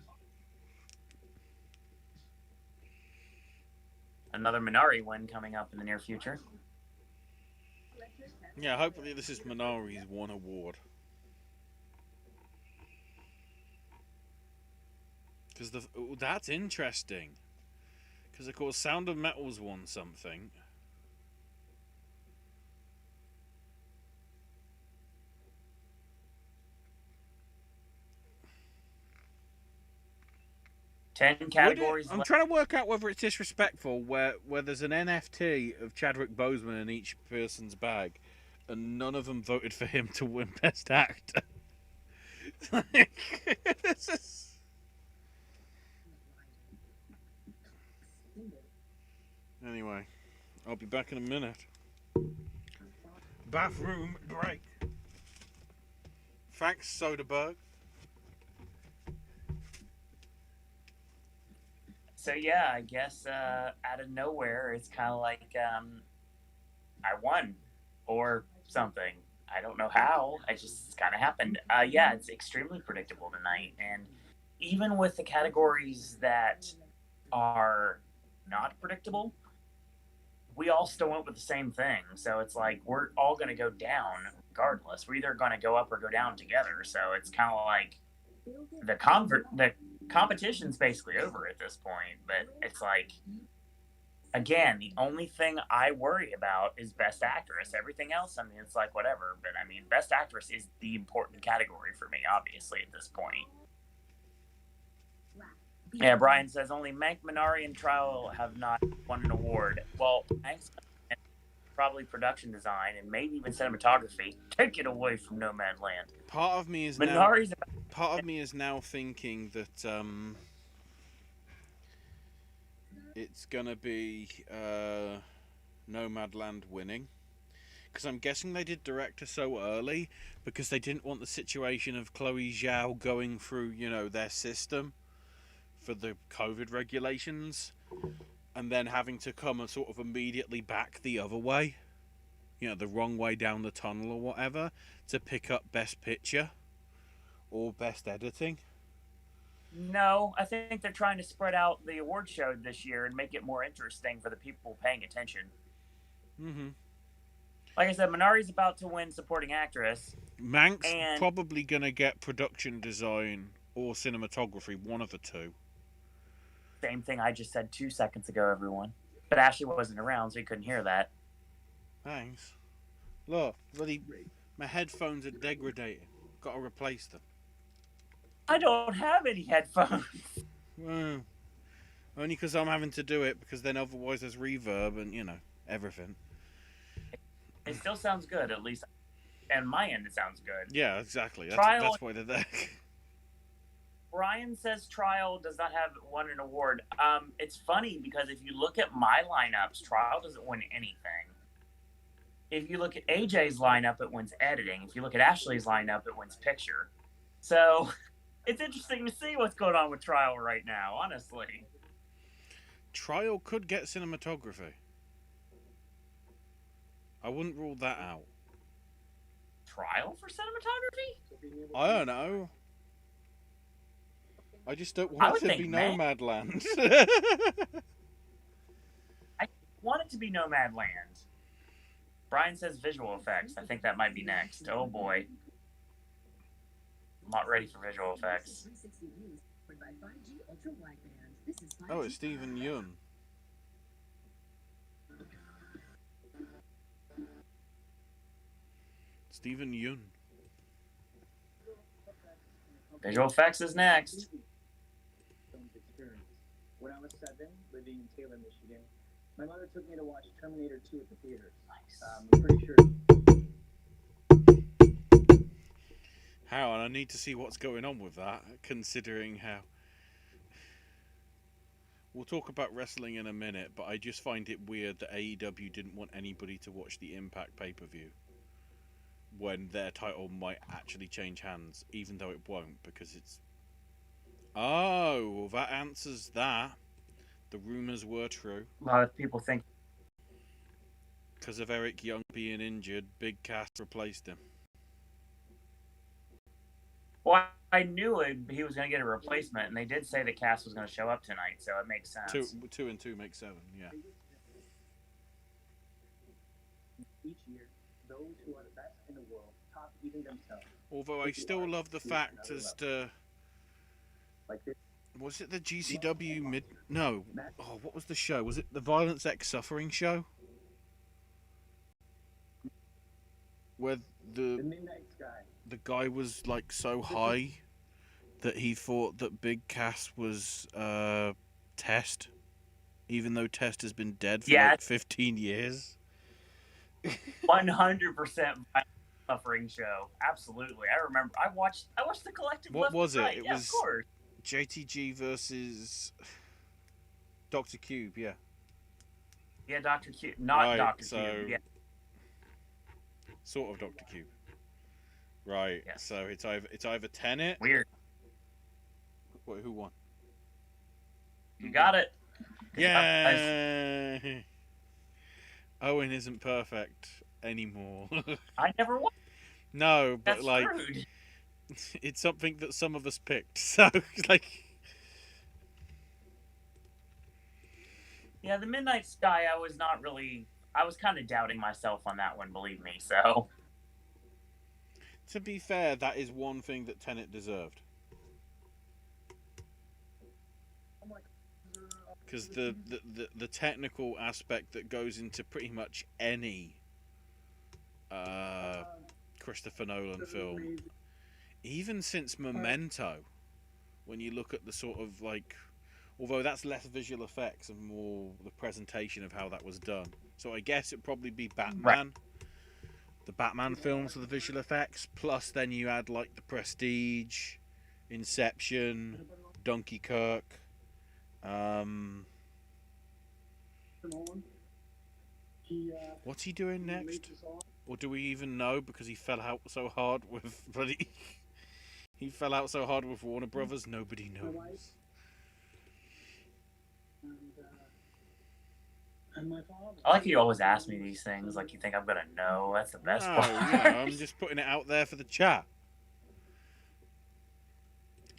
Another Minari win coming up in the near future. Yeah, hopefully this is Minari's one award. Because that's interesting. Because of course, Sound of Metal's won something. Ten categories I'm left. trying to work out whether it's disrespectful where there's an NFT of Chadwick Boseman in each person's bag, and none of them voted for him to win Best Actor. This is... Anyway, I'll be back in a minute. Bathroom break. Thanks, Soderbergh. So yeah, I guess out of nowhere, it's kind of like I won or something. I don't know how. It just kind of happened. Yeah, it's extremely predictable tonight, and even with the categories that are not predictable, we all still went with the same thing. So it's like we're all going to go down regardless. We're either going to go up or go down together. So it's kind of like the competition's basically over at this point. But it's like, again, the only thing I worry about is Best Actress. Everything else, I mean, it's like whatever. But I mean, Best Actress is the important category for me, obviously, at this point. Yeah, Brian says only Mank, Minari, and Trial have not won an award. Well, Mank's probably production design and maybe even cinematography. Take it away from Nomadland. Part of me is Minari's now thinking that it's gonna be Nomadland winning, because I'm guessing they did director so early because they didn't want the situation of Chloe Zhao going through their system for the COVID regulations and then having to come and sort of immediately back the other way, the wrong way down the tunnel or whatever, to pick up Best Picture or Best Editing. No, I think they're trying to spread out the award show this year and make it more interesting for the people paying attention. Mm-hmm. Like I said, Minari's about to win supporting actress. Mank's And- probably going to get production design or cinematography, one of the two. Same thing I just said 2 seconds ago, everyone. But Ashley wasn't around, so he couldn't hear that. Thanks. Look, bloody, my headphones are degrading. Got to replace them. I don't have any headphones. Well, only because I'm having to do it, because then otherwise there's reverb and, you know, everything. It still sounds good, at least. And my end, it sounds good. Yeah, exactly. Trial- That's why they're there. Brian says Trial does not have won an award. It's funny because if you look at my lineups, Trial doesn't win anything. If you look at AJ's lineup, it wins editing. If you look at Ashley's lineup, it wins picture. So it's interesting to see what's going on with Trial right now, honestly. Trial could get cinematography. I wouldn't rule that out. Trial for cinematography? I don't know. I just don't I want would it to think be Meg. Nomadland. I want it to be Nomadland. Brian says visual effects. I think that might be next. Oh boy. I'm not ready for visual effects. Oh, it's Stephen Yeun. Stephen Yeun. Visual effects is next. Film's experience. When I was 7, living in Taylor, Michigan, my mother took me to watch Terminator 2 at the theaters. Nice. I'm pretty sure. Hang on, I need to see what's going on with that, considering how... We'll talk about wrestling in a minute, but I just find it weird that AEW didn't want anybody to watch the Impact pay-per-view when their title might actually change hands, even though it won't, because it's... Oh, well, that answers that. The rumours were true. A lot of people think. Because of Eric Young being injured, Big Cass replaced him. Well, I knew he was going to get a replacement, and they did say that Cass was going to show up tonight, so it makes sense. Two and two make 7, yeah. Each year, those who are the best in the world top even themselves. Although I still love the fact as to... Like this. Was it the GCW mid... No. Oh, what was the show? Was it the Violence X Suffering show? Where The Midnight Sky. the guy was like so high that he thought that Big Cass was Test, even though Test has been dead for like 15 years. 100% suffering show. Absolutely. I remember. I watched the collective. What Left was and it? Right. It Yeah, was of course. JTG versus Dr. Cube, yeah. Yeah, Dr. Cube. Not Right, Dr. so- Cube. Yeah. Sort of Dr. Cube. Right, Yes. so it's either Tenet... Weird. Wait, who won? You got it. Yeah. Owen isn't perfect anymore. I never won. No, but That's like rude. it's something that some of us picked. So like Yeah, the Midnight Sky. I was not really. I was kind of doubting myself on that one. Believe me. So. to be fair, that is one thing that Tenet deserved. Because the technical aspect that goes into pretty much any Christopher Nolan film, even since Memento, when you look at the sort of like, although that's less visual effects and more the presentation of how that was done. So I guess it'd probably be Batman. Right. The Batman films for the visual effects, plus then you add like The Prestige, Inception, Dunkirk. What's he doing next? Or do we even know, because he fell out so hard with he fell out so hard with Warner Brothers, nobody knows. I like you always ask me these things. Like you think I'm gonna know. That's the best No, part. I'm just putting it out there for the chat.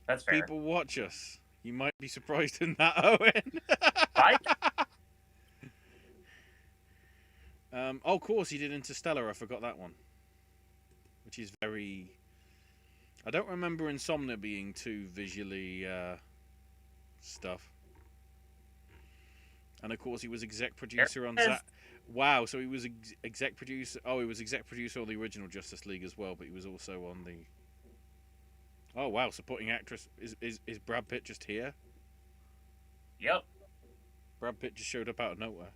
That's fair. People watch us. You might be surprised in that, Owen. Right? Oh, of course, he did Interstellar. I forgot that one. Which is very... I don't remember Insomnia being too visually stuff. And of course, he was exec producer on Zack. Wow, so he was exec producer. Oh, he was exec producer on the original Justice League as well, but he was also on the. Oh wow, supporting actress is Brad Pitt just here? Yep. Brad Pitt just showed up out of nowhere.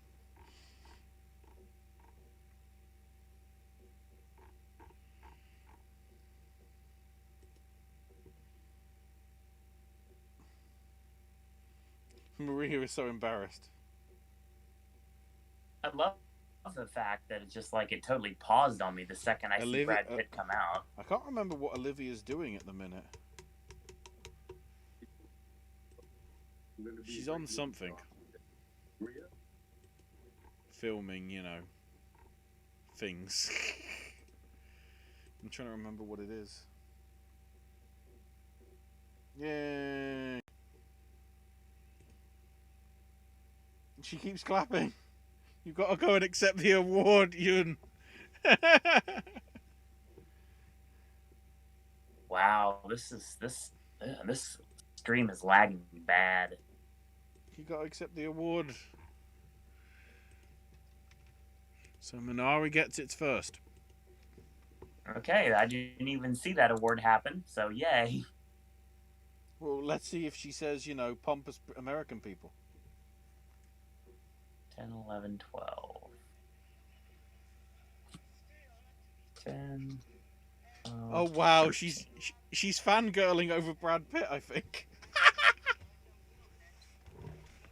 Maria is so embarrassed. I love the fact that it's just like it totally paused on me the second I see Brad Pitt come out. I can't remember what Olivia's doing at the minute. She's on something. Filming, you know, things. I'm trying to remember what it is. Yay! She keeps clapping. You've got to go and accept the award, Yun. Wow, this stream is lagging bad. You got to accept the award. So Minari gets its first. Okay, I didn't even see that award happen, so yay. Well, let's see if she says, you know, pompous American people. 10, 11, 12. 10. Oh wow, she's fangirling over Brad Pitt, I think.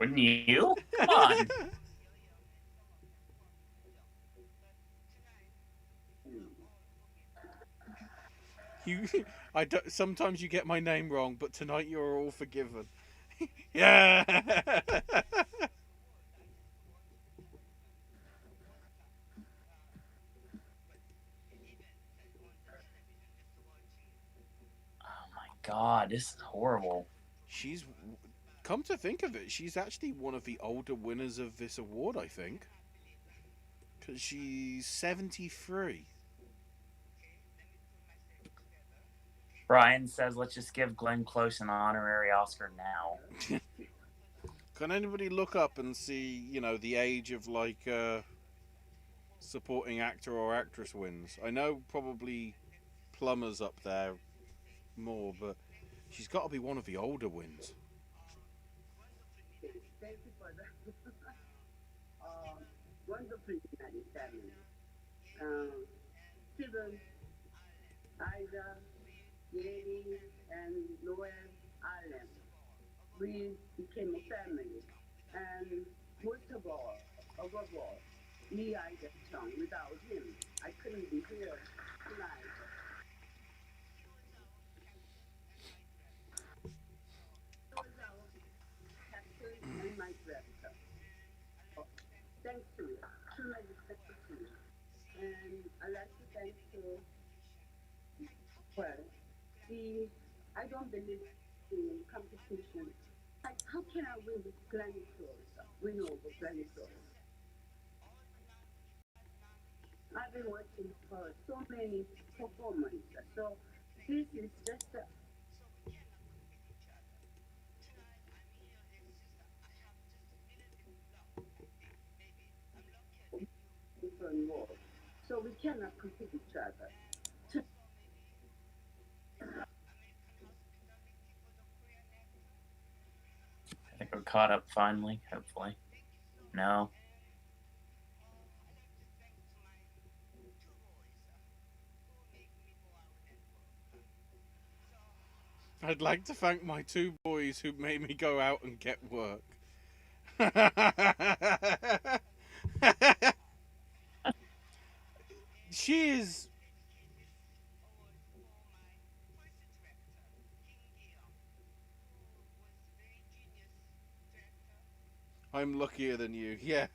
Wouldn't you? Come on. Sometimes you get my name wrong, but tonight you're all forgiven. Yeah. God, this is horrible. She's, come to think of it, she's actually one of the older winners of this award, I think. Because she's 73. Brian says, let's just give Glenn Close an honorary Oscar now. Can anybody look up and see, you know, the age of, like, supporting actor or actress wins? I know probably Plummer's up there more, but she's got to be one of the older wins. Thank you for that. Wonderful family. Steven, Ida, Lady, and Noel Allen. We became a family. And most of all, above all, Lee Ida Chung. Without him, I couldn't be here tonight. And my director. Thanks to you. Tremendous thanks to you. And I'd like to thank you. Well, I don't believe in competition. Like, how can I win with Glenn Close? Win over Glenn Close. I've been watching for so many performances. So this is just a different world. So we cannot compete each other. I think we're caught up finally, hopefully. No. I'd like to thank my two boys who made me go out and get work. She is... I'm luckier than you, yeah.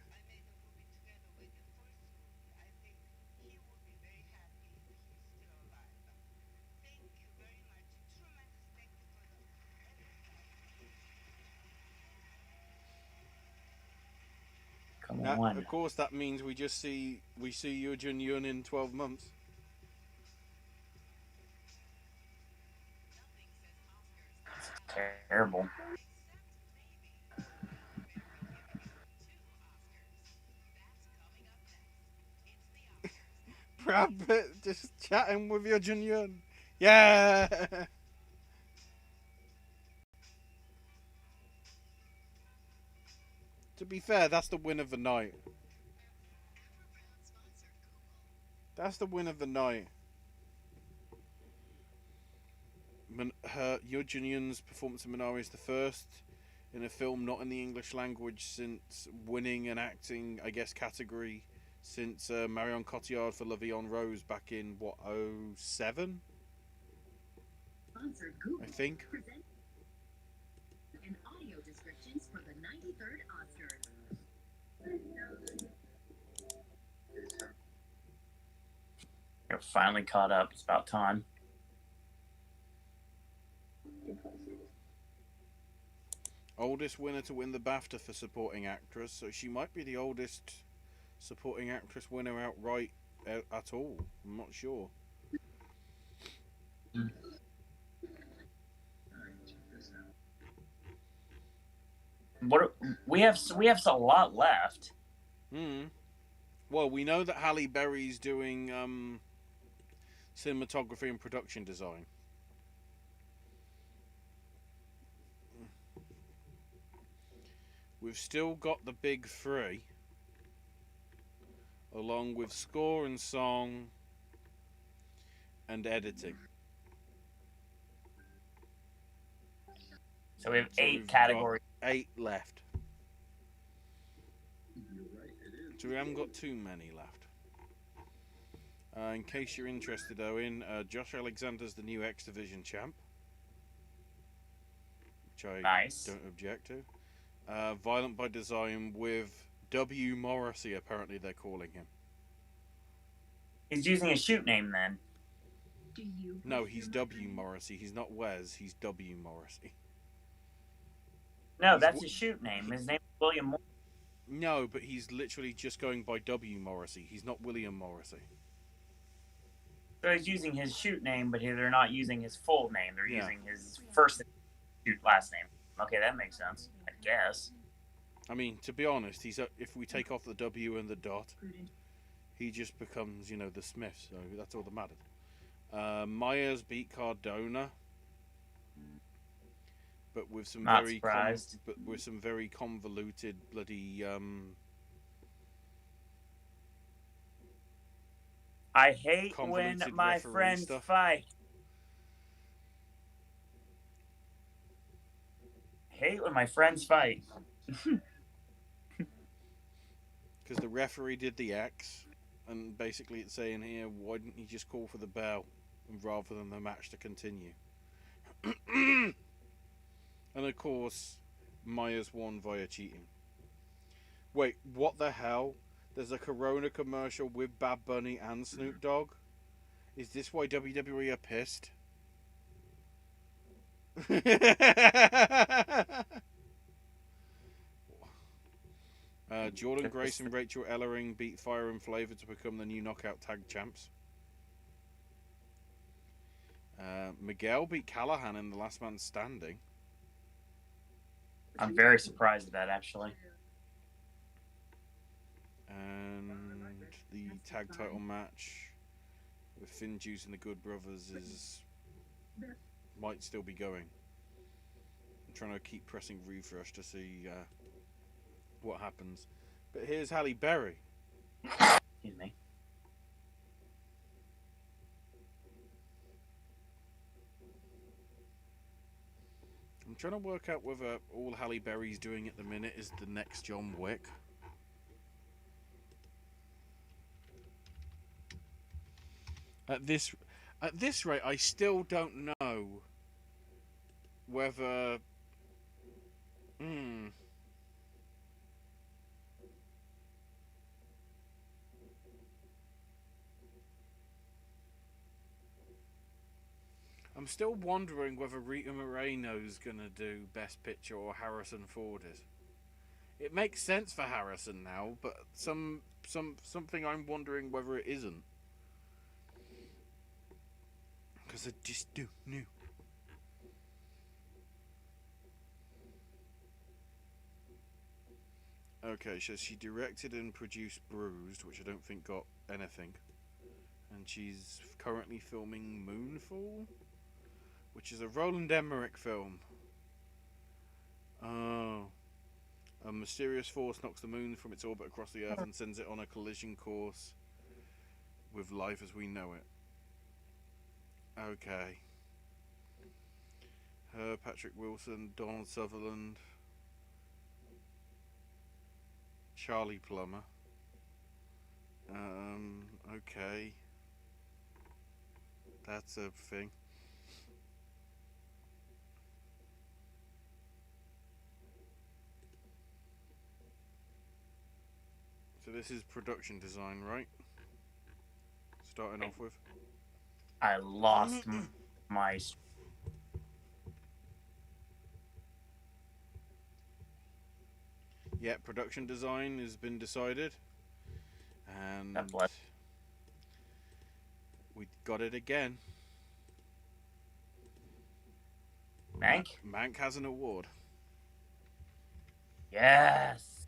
Come on. Of course, that means we see Yoo Jun Yoon in 12 months. It's terrible. Brad Pitt just chatting with your Jun. Yeah. To be fair, that's the win of the night. That's the win of the night. Your Jun's performance in Minari is the first in a film not in the English language since winning an acting, I guess, category since Marion Cotillard for La Vie en Rose back in, what, 07? I think. And audio descriptions for the 93rd Oscars. You're finally caught up. It's about time. Oldest winner to win the BAFTA for supporting actress, so she might be the oldest supporting actress winner outright at all. I'm not sure. What we have a lot left. Well, we know that Halle Berry's doing cinematography and production design. We've still got the big three, along with score and song and editing. So we have So 8 we've categories. got 8 left. So we haven't got too many left. In case you're interested, Owen, Josh Alexander's the new X Division champ, which I don't object to. Violent by Design with W. Morrissey, apparently they're calling him. He's using a shoot name then. No, he's W. Morrissey. He's not Wes, he's W. Morrissey. No, that's his shoot name. His name is William Morrissey. No, but he's literally just going by W. Morrissey. He's not William Morrissey. So he's using his shoot name, but they're not using his full name. They're using his first shoot last name. Okay, that makes sense, I guess. I mean, to be honest, if we take off the W and the dot, he just becomes, the Smith. So that's all that matters. Myers beat Cardona, but with some very convoluted bloody. I hate when my friends fight. Hate when my friends fight. Because the referee did the X, and basically it's saying here, why didn't he just call for the bell rather than the match to continue? And of course, Myers won via cheating. Wait, what the hell? There's a Corona commercial with Bad Bunny and Snoop Dogg? Is this why WWE are pissed? Jordan Grace and Rachel Ellering beat Fire and Flavor to become the new Knockout Tag Champs. Miguel beat Callahan in the Last Man Standing. I'm very surprised at that, actually. And the tag title match with Finn Juice and the Good Brothers might still be going. I'm trying to keep pressing refresh to see what happens. But here's Halle Berry. Excuse me. I'm trying to work out whether all Halle Berry's doing at the minute is the next John Wick. At this rate, I still don't know whether. I'm still wondering whether Rita Moreno's gonna do Best Picture or Harrison Ford is. It makes sense for Harrison now, but something I'm wondering whether it isn't. Because I just don't know. Okay, so she directed and produced Bruised, which I don't think got anything. and she's currently filming Moonfall, which is a Roland Emmerich film. Oh. A mysterious force knocks the moon from its orbit across the Earth and sends it on a collision course with life as we know it. Okay. Her, Patrick Wilson, Donald Sutherland, Charlie Plummer. Okay. That's a thing. So this is production design, right? Starting off with. I lost my. Yeah, production design has been decided. And we got it again. Mank? Mank has an award. Yes.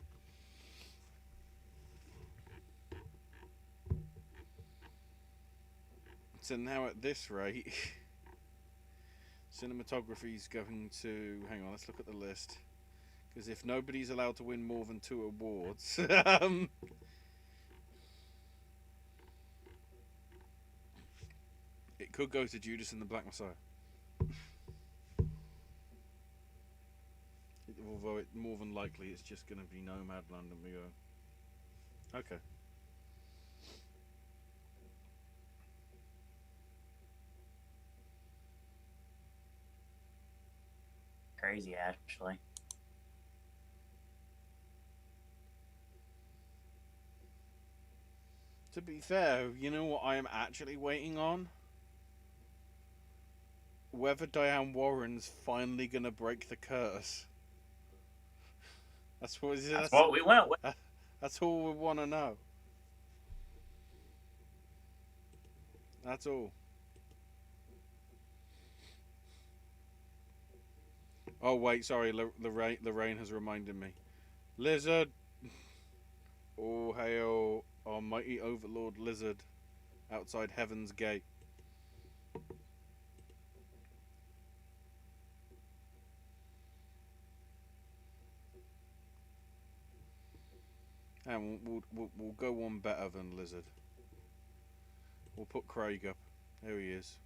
So now at this rate, cinematography is going to... Hang on, let's look at the list. Because if nobody's allowed to win more than 2 awards... it could go to Judas and the Black Messiah. Although it more than likely it's just going to be Nomadland and we go... Okay. Crazy, actually. To be fair, you know what I am actually waiting on? Whether Diane Warren's finally gonna break the curse. That's what we went with. That's all we want to know. That's all. Oh wait, sorry, Lorraine has reminded me. Lizard! Oh hail, almighty overlord Lizard, outside Heaven's Gate. And we'll go one better than Lizard. We'll put Craig up. There he is.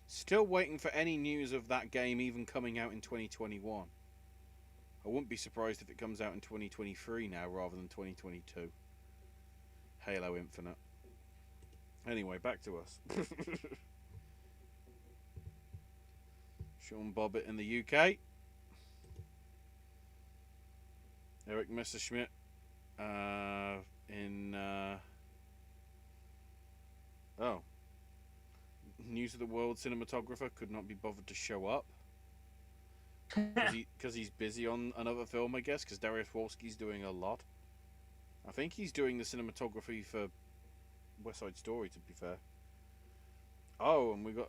Still waiting for any news of that game even coming out in 2021. I wouldn't be surprised if it comes out in 2023 now rather than 2022. Halo Infinite. Anyway, back to us. Sean Bobbitt in the UK. Eric Messerschmidt in... Oh. News of the World cinematographer could not be bothered to show up. Because he's busy on another film, I guess, because Dariusz Wolski's doing a lot. I think he's doing the cinematography for West Side Story, to be fair. Oh, and we got...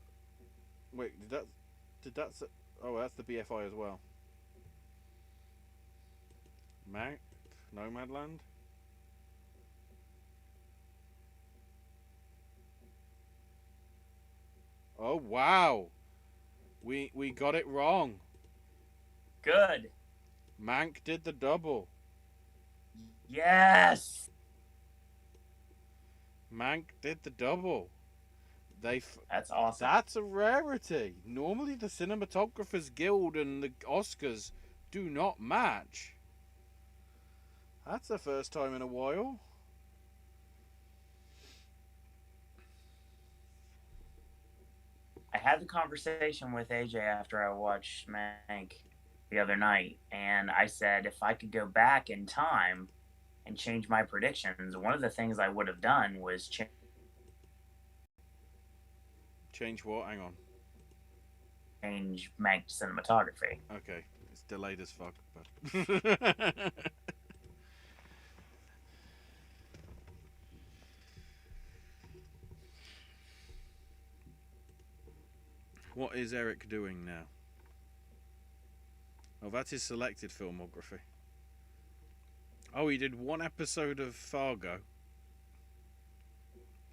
Wait, did that... Oh, that's the BFI as well. Mank? Nomadland? Oh, wow! We got it wrong. Good. Mank did the double. Yes. Mank did the double. That's awesome. That's a rarity. Normally the Cinematographers Guild and the Oscars do not match. That's the first time in a while. I had the conversation with AJ after I watched Mank the other night, and I said if I could go back in time and change my predictions, one of the things I would have done was Change what? Hang on. change Mank cinematography. Okay, it's delayed as fuck, but... What is Eric doing now? Oh, that's his selected filmography. Oh, he did one episode of Fargo.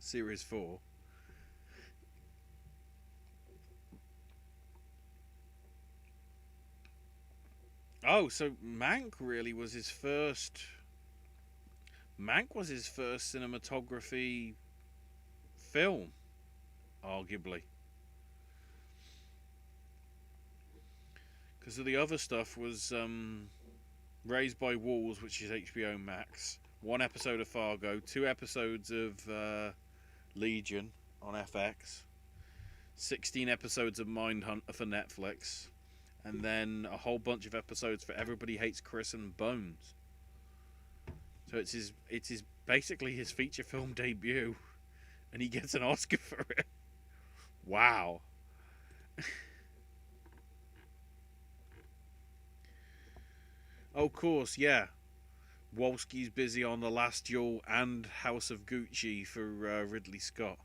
Series 4. Oh, so Mank really was his first. Mank was his first cinematography film, arguably. Because the other stuff was Raised by Wolves, which is HBO Max, 1 episode of Fargo, 2 episodes of Legion on FX, 16 episodes of Mindhunter for Netflix, and then a whole bunch of episodes for Everybody Hates Chris and Bones. So it's his basically his feature film debut, and he gets an Oscar for it. Wow. Oh, of course, yeah. Wolski's busy on The Last Duel and House of Gucci for Ridley Scott.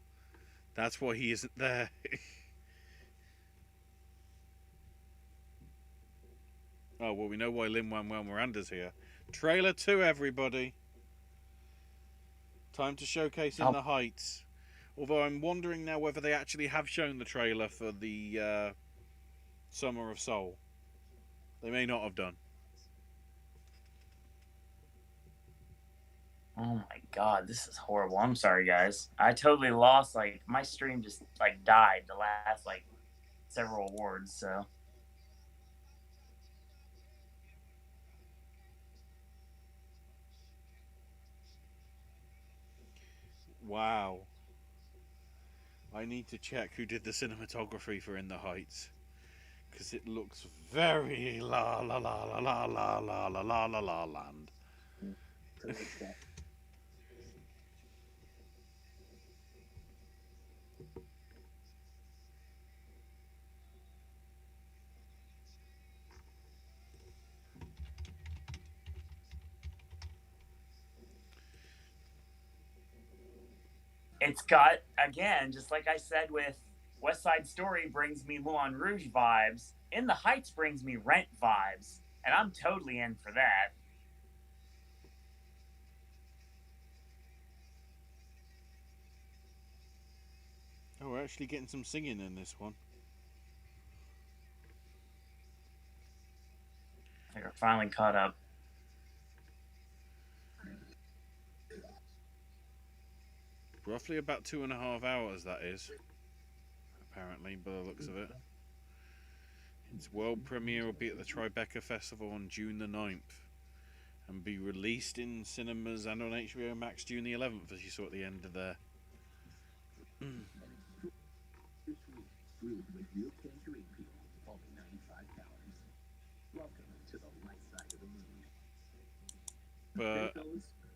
That's why he isn't there. Oh, well, we know why Lin-Manuel Miranda's here. Trailer 2, everybody. Time to showcase In the Heights. Although I'm wondering now whether they actually have shown the trailer for the Summer of Soul. They may not have done. Oh my god, this is horrible. I'm sorry, guys. I totally lost. Like, my stream just like died the last like several awards. So Wow. I need to check who did the cinematography for In the Heights. Because it looks very la la la la la la la la la la la land. it's got, again, just like I said with West Side Story brings me Moulin Rouge vibes. In the Heights brings me Rent vibes, and I'm totally in for that. Oh, we're actually getting some singing in this one. I think we're finally caught up. Roughly about 2.5 hours, that is. Apparently, by the looks of it. Its world premiere will be at the Tribeca Festival on June the 9th. And be released in cinemas and on HBO Max June the 11th, as you saw at the end of there. Brewed with real tangerine peel, only 95 calories. Welcome to the light side of the moon. But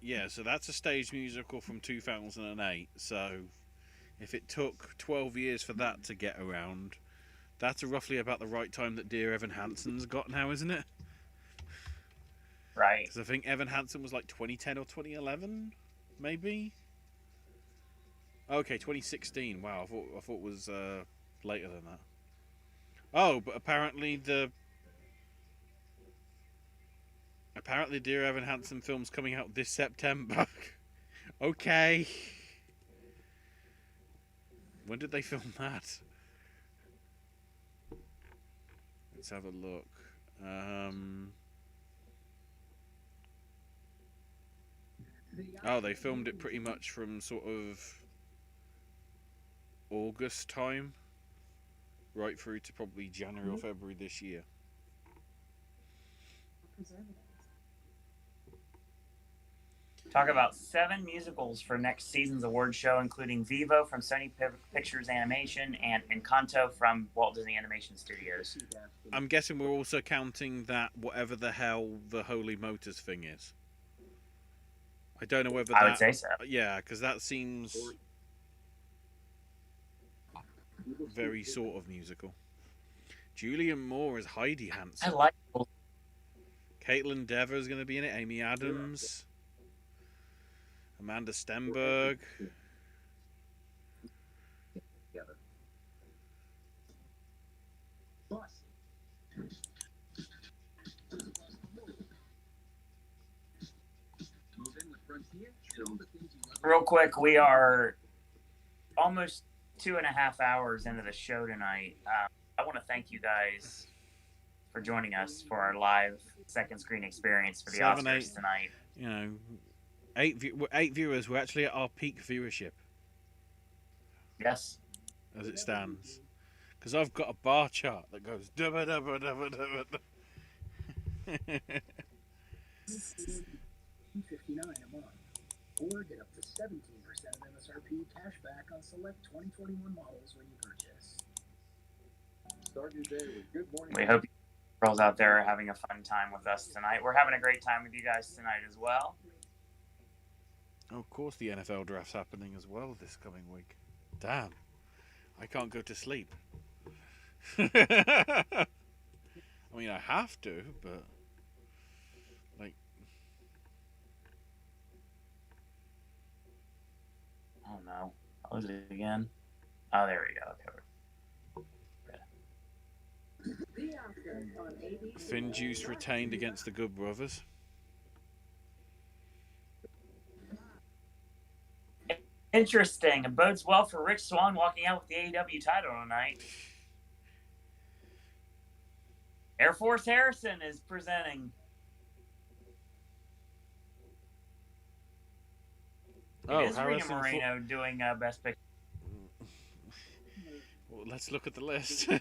yeah, so that's a stage musical from 2008. So if it took 12 years for that to get around, that's roughly about the right time that Dear Evan Hansen's got now, isn't it? Right. Because I think Evan Hansen was like 2010 or 2011, maybe. Okay, 2016. Wow, I thought it was later than that. Oh, but apparently Dear Evan Hansen film's coming out this September. Okay. When did they film that? Let's have a look. Oh, they filmed it pretty much from sort of August time, right through to probably January or February this year. Talk about 7 musicals for next season's award show, including Vivo from Sony Pictures Animation and Encanto from Walt Disney Animation Studios. I'm guessing we're also counting that whatever the hell the Holy Motors thing is. I don't know whether I would say so. Yeah, because that seems very sort of musical. Julianne Moore is Heidi Hansen. I like Caitlin Dever is going to be in it. Amy Adams. Amanda Stenberg. Real quick, we are almost 2.5 hours into the show tonight. I want to thank you guys for joining us for our live second screen experience for the 7, Oscars 8, tonight. You know, 8 viewers. We're actually at our peak viewership Yes. as it stands. Because I've got a bar chart that goes dubba dubba dubba dubba. $259 a month, or get up to 17% of MSRP cash back on select 2021 models when you purchase. Start your day with Good Morning. We hope girls out there are having a fun time with us tonight. We're having a great time with you guys tonight as well. Oh, of course, the NFL draft's happening as well this coming week. Damn, I can't go to sleep. I mean, I have to, but like, Oh no. What was it again? Oh, there we go. Okay. The Oscars on ABC. Finn Juice retained against the Good Brothers. Interesting. It bodes well for Rich Swann walking out with the AEW title tonight. Air Force Harrison is presenting. It is Rita Harrison Moreno doing Best Picture. Well, let's look at the list.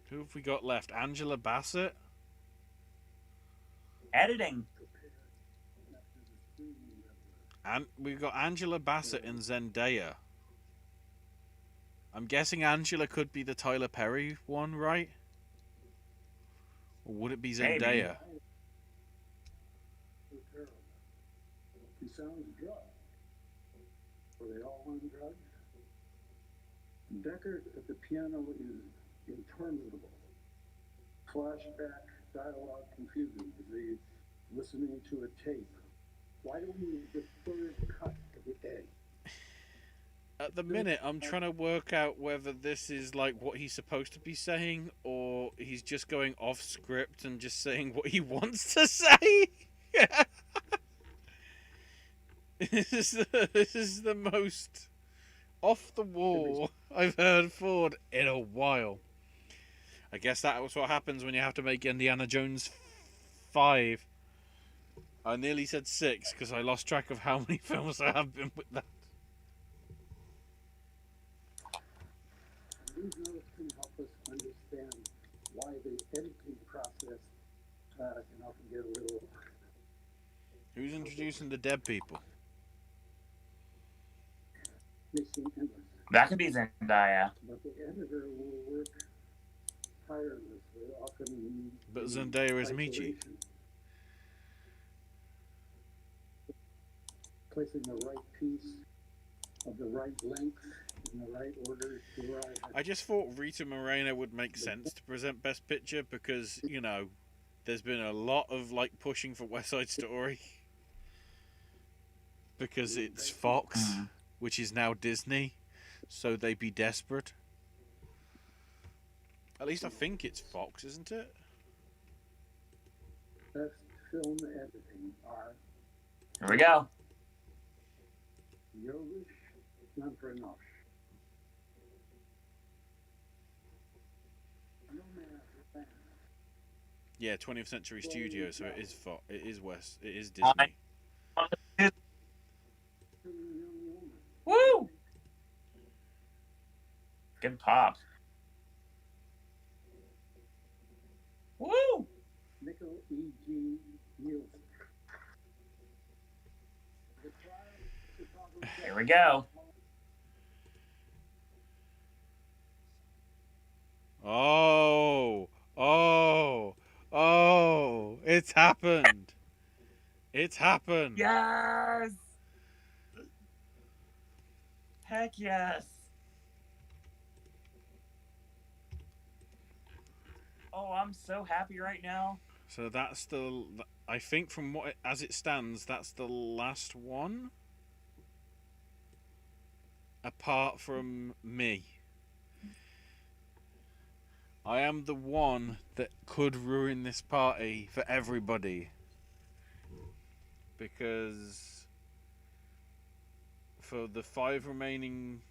Who have we got left? Angela Bassett. Editing. And we've got Angela Bassett and Zendaya. I'm guessing Angela could be the Tyler Perry one, right? Or would it be Zendaya? Maybe. He sounds drugged. Were they all on drugs? Deckard at the piano is interminable. Flashback, dialogue confusing. Is he listening to a tape? Why do we need the third cut every day? At the minute, I'm trying to work out whether this is like what he's supposed to be saying, or he's just going off script and just saying what he wants to say. This is the most off the wall I've heard Ford in a while. I guess that was what happens when you have to make Indiana Jones 5. I nearly said 6 because I lost track of how many films there have been with that. These notes can help us understand why the editing process can often get a little... Who's introducing the dead people? may seem endless. That could be Zendaya. But the editor will work tirelessly, often... But Zendaya is Michi. isolation. Placing the right piece of the right length in the right order to arrive at... I just thought Rita Moreno would make sense to present Best Picture because, you know, there's been a lot of, like, pushing for West Side Story. Because it's Fox, which is now Disney, so they be desperate. At least I think it's Fox, isn't it? Best film editing are Here we go. Yovish Lampranosh. Yeah, 20th Century Studios, so it is Fox. It is West. It is Disney. Woo! Good pop. Woo! Nickel E.G. Nielsen. Here we go. Oh, it's happened. It's happened. Yes! Heck yes. Oh, I'm so happy right now. So that's the, I think from what, as it stands, that's the last one. Apart from me. I am the one that could ruin this party for everybody. Because for the 5 remaining.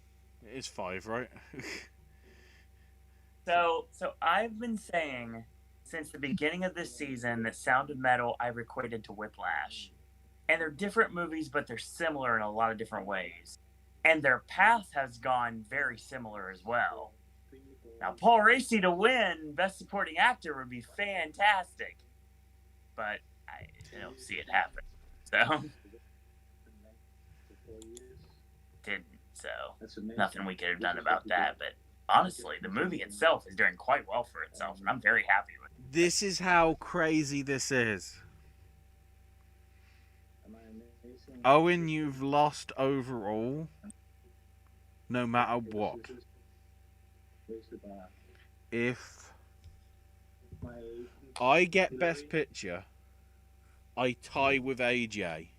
It is 5, right? So I've been saying since the beginning of this season that Sound of Metal I've equated to Whiplash. And they're different movies, but they're similar in a lot of different ways. And their path has gone very similar as well. Now, Paul Raci to win Best Supporting Actor would be fantastic. But I don't see it happen. So, didn't. So, nothing we could have done about that. But honestly, the movie itself is doing quite well for itself, and I'm very happy with it. This is how crazy this is. Owen, you've lost overall, no matter what. If I get Best Picture, I tie with AJ,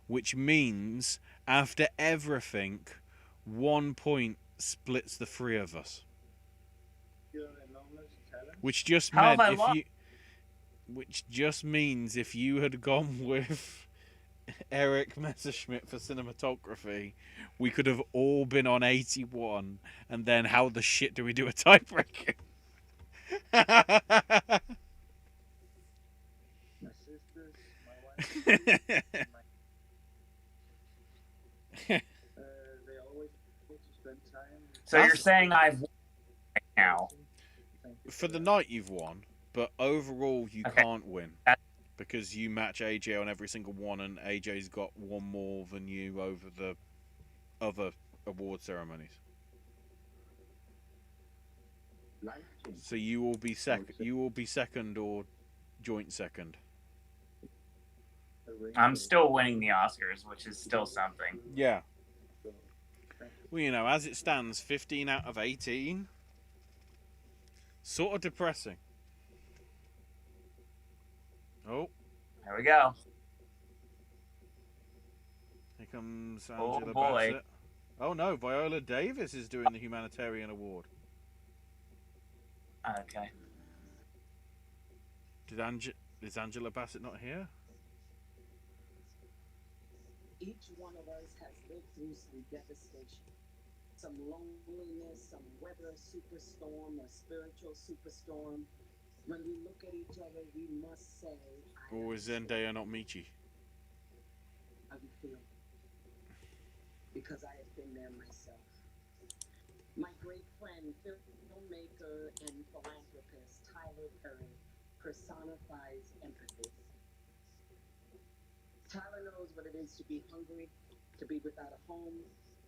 which means after everything, 1 point splits the 3 of us. Which just meant which just means if you had gone with Eric Messerschmidt for cinematography, we could have all been on 81, and then how the shit do we do a tiebreaker? My sisters, my wife, they always want to spend time. So you're saying I've won right now? For the night you've won, but overall you can't win. Because you match AJ on every single one, and AJ's got one more than you over the other award ceremonies. So you will be second. You will be second or joint second. I'm still winning the Oscars, which is still something. Yeah. Well, you know, as it stands, 15 out of 18. Sort of depressing. Oh. There we go. Here comes Angela boy. Bassett. Oh no, Viola Davis is doing the Humanitarian Award. Okay. Is Angela Bassett not here? Each one of us has lived through some devastation, some loneliness, some weather superstorm, a spiritual superstorm. When we look at each other, we must say, Or is Zendaya not Michi? how you feel. Because I have been there myself. My great friend, filmmaker, and philanthropist Tyler Perry personifies empathy. Tyler knows what it is to be hungry, to be without a home,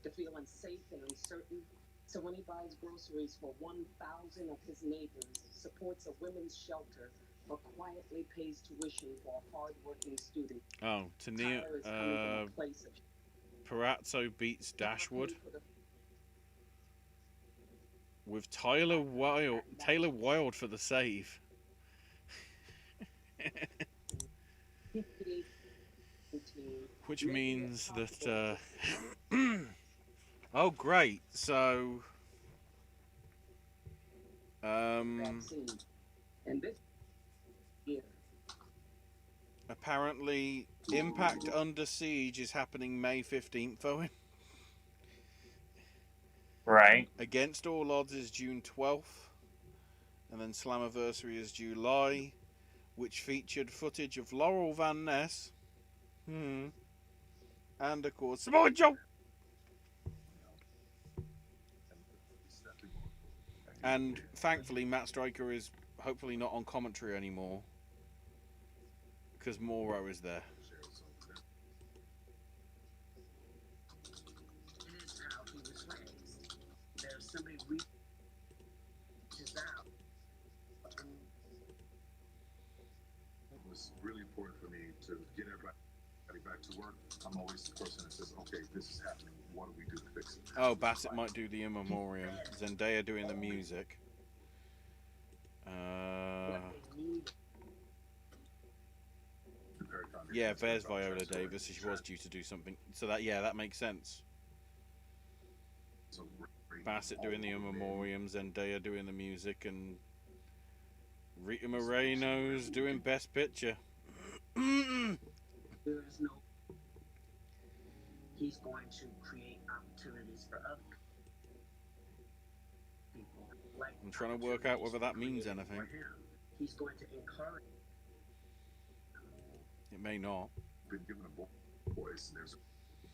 to feel unsafe and uncertain. So when he buys groceries for 1,000 of his neighbors, supports a women's shelter, or quietly pays tuition for a hard-working student. Oh, Tania Parazzo beats Dashwood with Taylor Wilde for the save. Which means that oh great, so apparently Impact Under Siege is happening May 15th, Owen. Right. Against All Odds is June 12th, and then Slammiversary is July, which featured footage of Laurel Van Ness, and of course Samoa Joe. And thankfully, Matt Stryker is hopefully not on commentary anymore, because Moro is there. Somebody reaches out. It was really important for me to get everybody back to work. I'm always the person that says, okay, this is happening. What do we do to fix it? Oh, Bassett might do the in memoriam. Zendaya doing the music. Yeah, there's Viola Davis. She was due to do something. So that makes sense. Bassett doing the in memoriam, Zendaya doing the music, and Rita Moreno's doing Best Picture. he's going to create opportunities for other people. Like I'm trying to work out whether that means anything. He's going to encourage. It may not. Been given a voice, and there's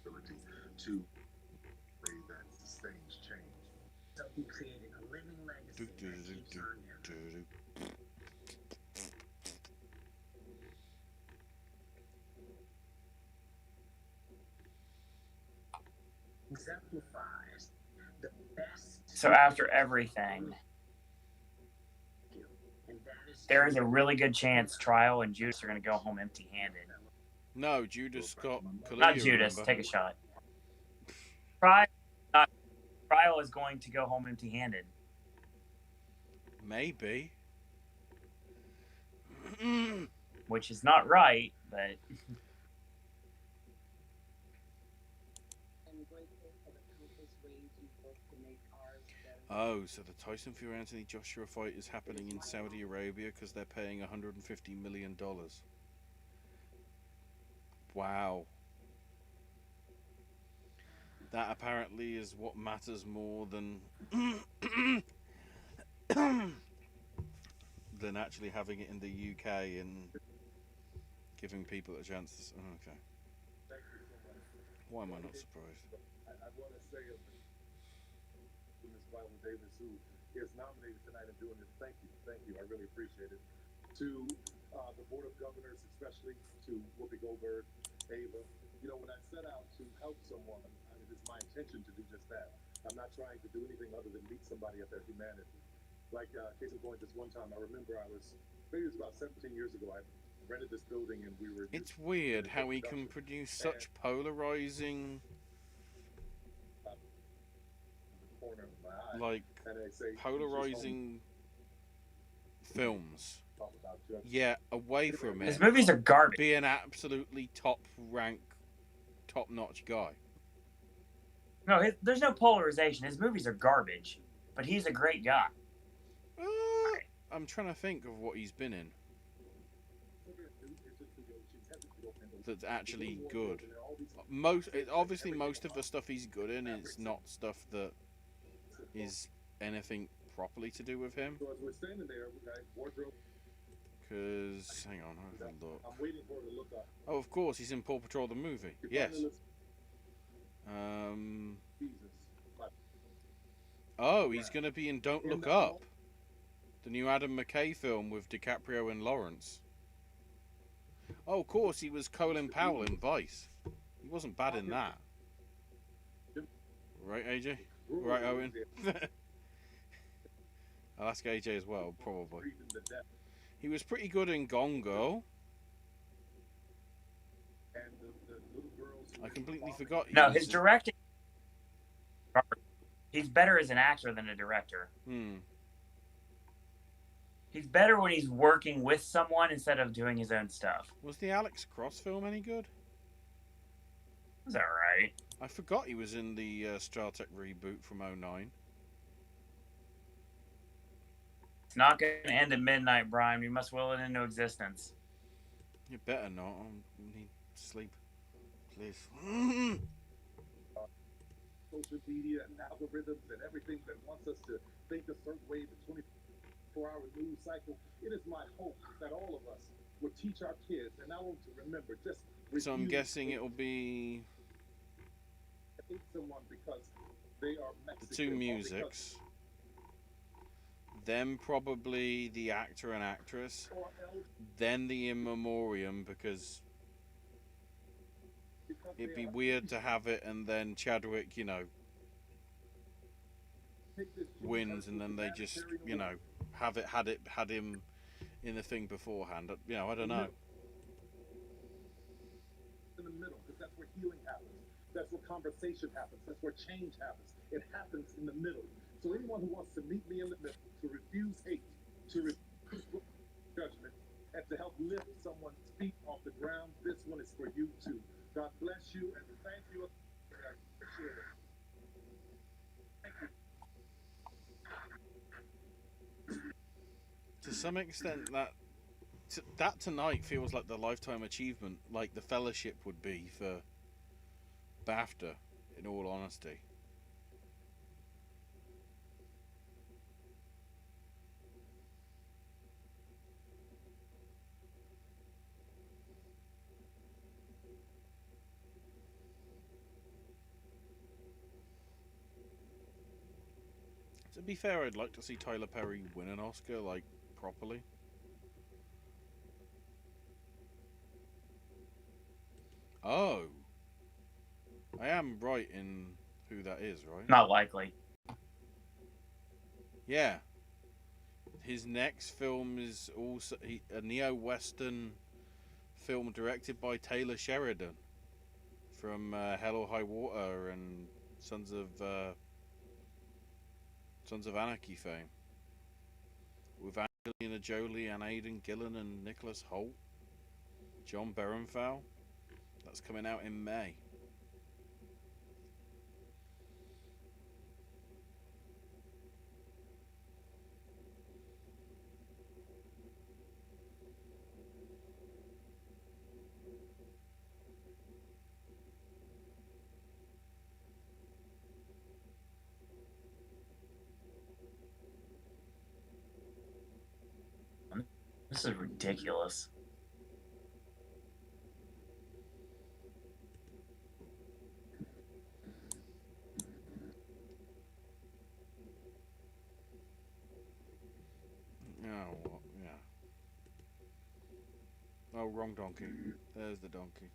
ability to say that sustains change. So he created a living legacy that keeps on giving. Exemplifies the best. So after everything, there is a really good chance Trial and Judas are going to go home empty-handed. No, Judas got Kalia, Not Judas. remember? Take a shot. Trial is going to go home empty-handed. Maybe. Which is not right, but... I'm grateful for the countless ways you work to make ours better. Oh, so the Tyson Fury Anthony Joshua fight is happening in Saudi Arabia because they're paying $150 million. Wow. That apparently is what matters more than than actually having it in the UK and giving people a chance to... Oh, okay. Why am I not surprised? I want to say to Ms. Viola Davis, who is nominated tonight and doing this, thank you, I really appreciate it. To the Board of Governors, especially to Whoopi Goldberg, Ava, you know, when I set out to help someone, it is my intention to do just that. I'm not trying to do anything other than meet somebody at their humanity. Like, case in point, this one time, I remember maybe it was about 17 years ago, I rented this building and we were... It's weird how he can produce such polarizing, corner of my eye, like, and they say, polarizing films. Yeah, away from it. His movies are garbage. Be an absolutely top-notch guy. No, there's no polarization. His movies are garbage, but he's a great guy. I'm trying to think of what he's been in that's actually good. Obviously, most of the stuff he's good in is not stuff that is anything properly to do with him. Because, hang on, I'll have a look. I'm waiting for it to look up. Oh, of course, he's in Paw Patrol the movie. Yes. Oh, he's going to be in Don't Look Up, the new Adam McKay film with DiCaprio and Lawrence. Oh, of course, he was Colin Powell in Vice. He wasn't bad in that. Right, AJ? Right, Owen? I'll ask AJ as well, probably. He was pretty good in Gone Girl. I completely forgot. No, his directing... He's better as an actor than a director. He's better when he's working with someone instead of doing his own stuff. Was the Alex Cross film any good? It was alright. I forgot he was in the Star Trek reboot from 2009. It's not going to end at midnight, Brian. We must will it into existence. You better not. I need sleep. Please. Social media and algorithms and everything that wants us to think a certain way, the 24-hour news cycle. It is my hope that all of us will teach our kids, and I want to remember, just... So I'm guessing it'll be... I hate someone because they are Mexican. The two musics. Then probably the actor and actress. Then the in memoriam, because it'd be weird to have it and then Chadwick, you know, wins and then they just, you know, had him in the thing beforehand. You know, I don't know. In the middle, because that's where healing happens. That's where conversation happens. That's where change happens. It happens in the middle. So anyone who wants to meet me in the middle, to refuse hate, to refuse judgment, and to help lift someone's feet off the ground, this one is for you too. God bless you and thank you. I appreciate it. Thank you. To some extent, that tonight feels like the lifetime achievement, like the Fellowship would be for BAFTA, in all honesty. To be fair, I'd like to see Tyler Perry win an Oscar, like, properly. Oh. I am right in who that is, right? Not likely. Yeah. His next film is also a neo-western film directed by Taylor Sheridan from Hell or High Water and Sons of Anarchy fame, with Angelina Jolie and Aidan Gillen and Nicholas Hoult, John Berenfell. That's coming out in May. This is ridiculous. Oh, well, yeah. Oh, wrong donkey. There's the donkey.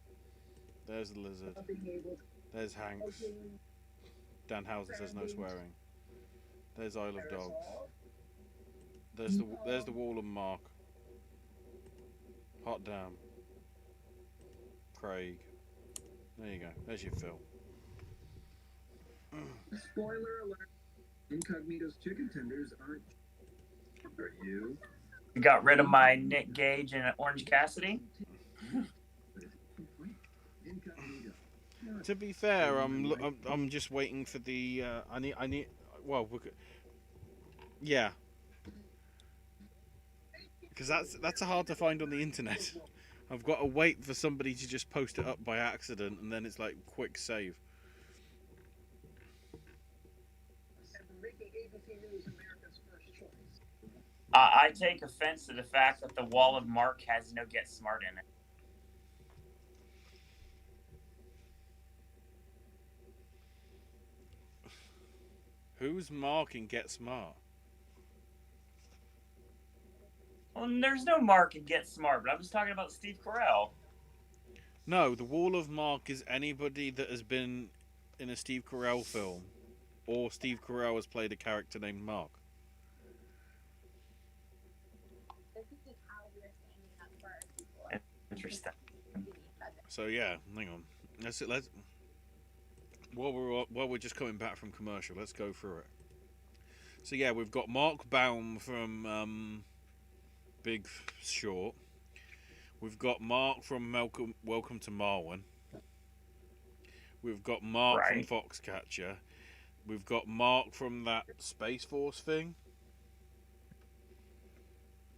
There's the lizard. There's Hanks. Dan Housen says no swearing. There's Isle of Dogs. There's the Wall of Mark. Hot damn. Craig. There you go. There's your Phil. Spoiler alert. Incognito's chicken tenders aren't. Are you? Got rid of my Nick Gage and Orange Cassidy. To be fair, I'm just waiting for the I need well, yeah, because that's hard to find on the internet. I've got to wait for somebody to just post it up by accident, and then it's like quick save. I take offense to the fact that the Wall of Mark has no Get Smart in it. Who's Mark in Get Smart? Well, there's no Mark in Get Smart, but I'm just talking about Steve Carell. No, the Wall of Mark is anybody that has been in a Steve Carell film, or Steve Carell has played a character named Mark. Interesting. So yeah, hang on. Let's while we're just coming back from commercial, let's go through it. So yeah, we've got Mark Baum from Big Short. We've got Mark from Welcome to Marwen. We've got Mark from Foxcatcher. We've got Mark from that Space Force thing.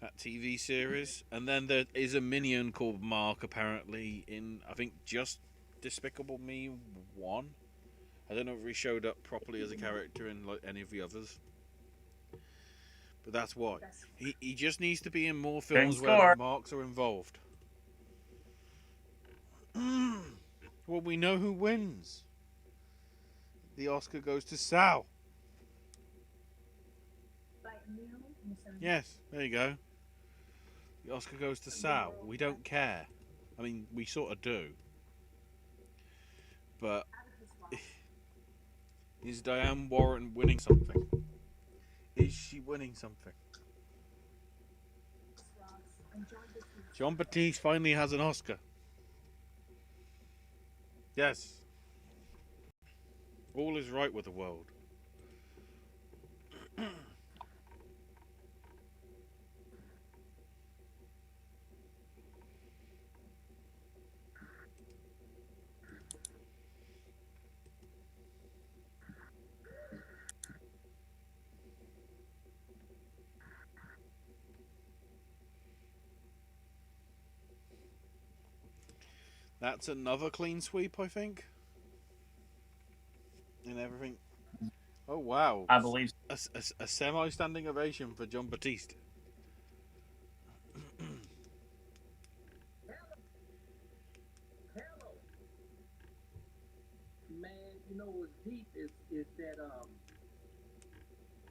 That TV series. And then there is a minion called Mark, apparently, in, I think, just Despicable Me 1. I don't know if he showed up properly as a character in like any of the others. But that's why. He just needs to be in more films where Marks are involved. Well, we know who wins. The Oscar goes to Sal. Yes, there you go. The Oscar goes to Sal. We don't care. I mean, we sort of do. But is Diane Warren winning something? Is she winning something? John Batiste finally has an Oscar. Yes. All is right with the world. That's another clean sweep, I think. and everything. Oh wow! I believe. A semi-standing ovation for John Batiste. Hello, man. You know what's deep is that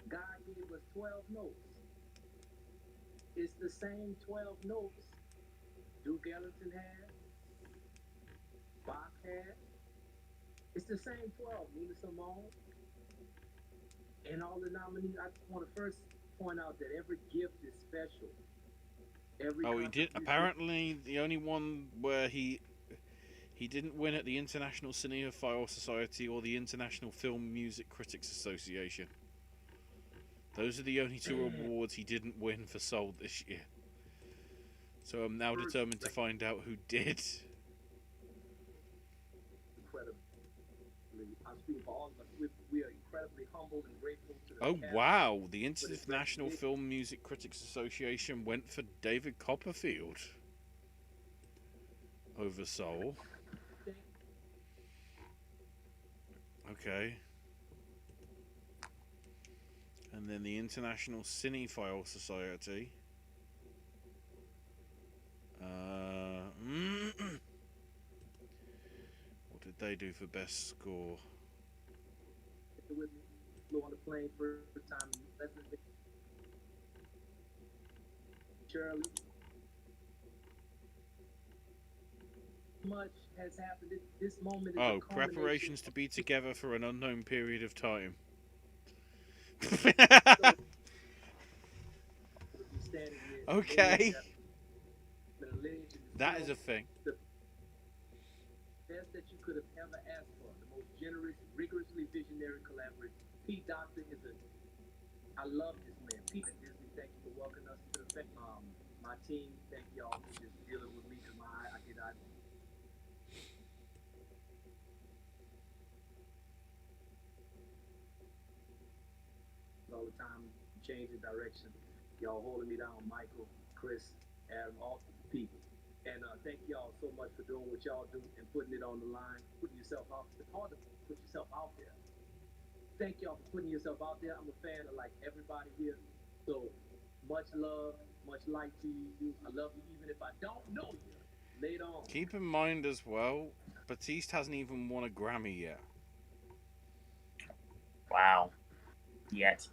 God gave us 12 notes. It's the same 12 notes Duke Ellington had, Bach had. It's the same 12. Nina Simone and all the nominees. I just want to first point out that every gift is special. Every Oh, he did. contribution- Apparently, the only one where he didn't win at the International Cinephile Society or the International Film Music Critics Association. Those are the only two awards he didn't win for Seoul this year. So I'm now determined to find out who did. Incredibly, I speak for all of us. We are incredibly humbled and grateful to the Oh cast. wow! The International Film Music Critics Association went for David Copperfield over Seoul. Okay. And then the International Cinephile Society. What did they do for best score? With me, flew on the plane first time. Shirley. Much has happened. This moment is Oh, a culmination preparations to be together for an unknown period of time. Okay. That is a thing. The best that you could have ever asked for. The most generous, rigorously visionary collaborator. Pete Doctor is I love this man. Pete at Disney, thank you for welcoming us to the fact. My team, thank y'all for just dealing with me because I did not. All the time, change the direction. Y'all holding me down, Michael, Chris, Adam, all the people. And thank y'all so much for doing what y'all do and putting it on the line, putting yourself out. It's hard to put yourself out there. Thank y'all for putting yourself out there. I'm a fan of like everybody here. So much love, much light to you. I love you even if I don't know you. Later on. Keep in mind as well, Batiste hasn't even won a Grammy yet. Wow. Yet.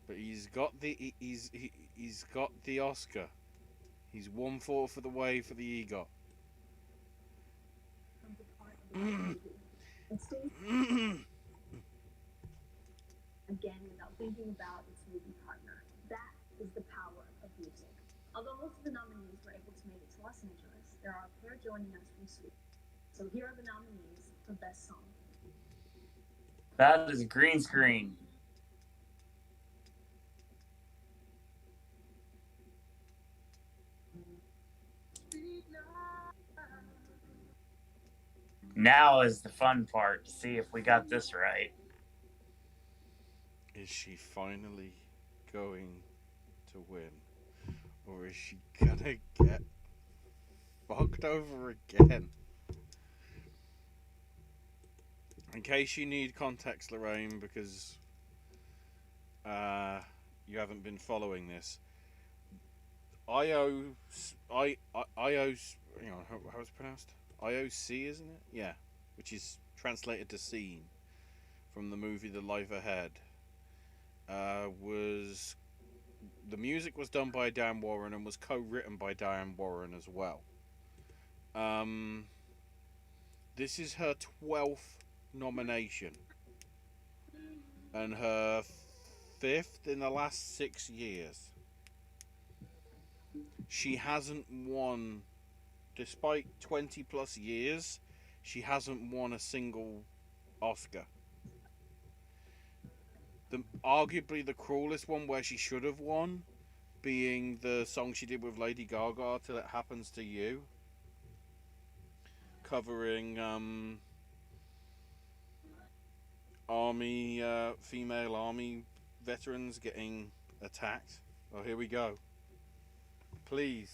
But he's got the Oscar. He's 1/4 of the way for the EGOT. Again, without thinking about its movie partner. That is the power of music. Although most of the nominees were able to make it to Los Angeles, there are a pair joining us from Sweden. So here are the nominees for Best Song. That is a green screen. Now is the fun part to see if we got this right. Is she finally going to win? Or is she gonna get fucked over again? In case you need context, Lorraine, because you haven't been following this, hang on, how it's pronounced? IOC, isn't it? Yeah, which is translated to scene from the movie The Life Ahead. Was the music was done by Diane Warren and was co-written by Diane Warren as well. This is her 12th nomination and her 5th in the last 6 years. She hasn't won, despite 20 plus years, she hasn't won a single Oscar. Arguably the cruelest one where she should have won being the song she did with Lady Gaga, Till It Happens to You, covering female army veterans getting attacked. Oh, here we go. Please.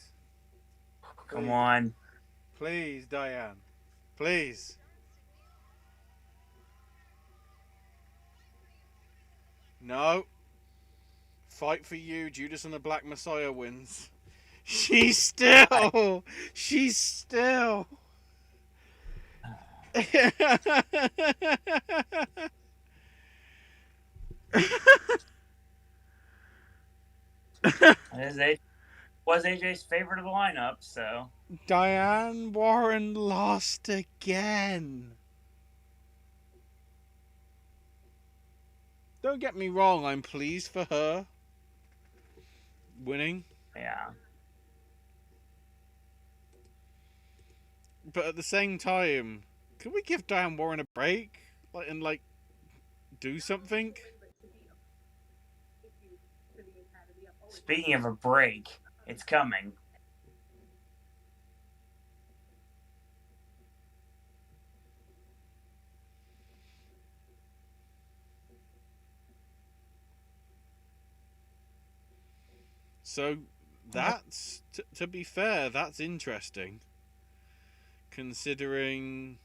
Come on. Please, Diane. Please. No. Fight for you. Judas and the Black Messiah wins. She's still. She's still. Was AJ's favorite of the lineup, so. Diane Warren lost again. Don't get me wrong, I'm pleased for her winning. Yeah. But at the same time, can we give Diane Warren a break? And do something? Speaking of a break, it's coming. So that's, to be fair, that's interesting. Considering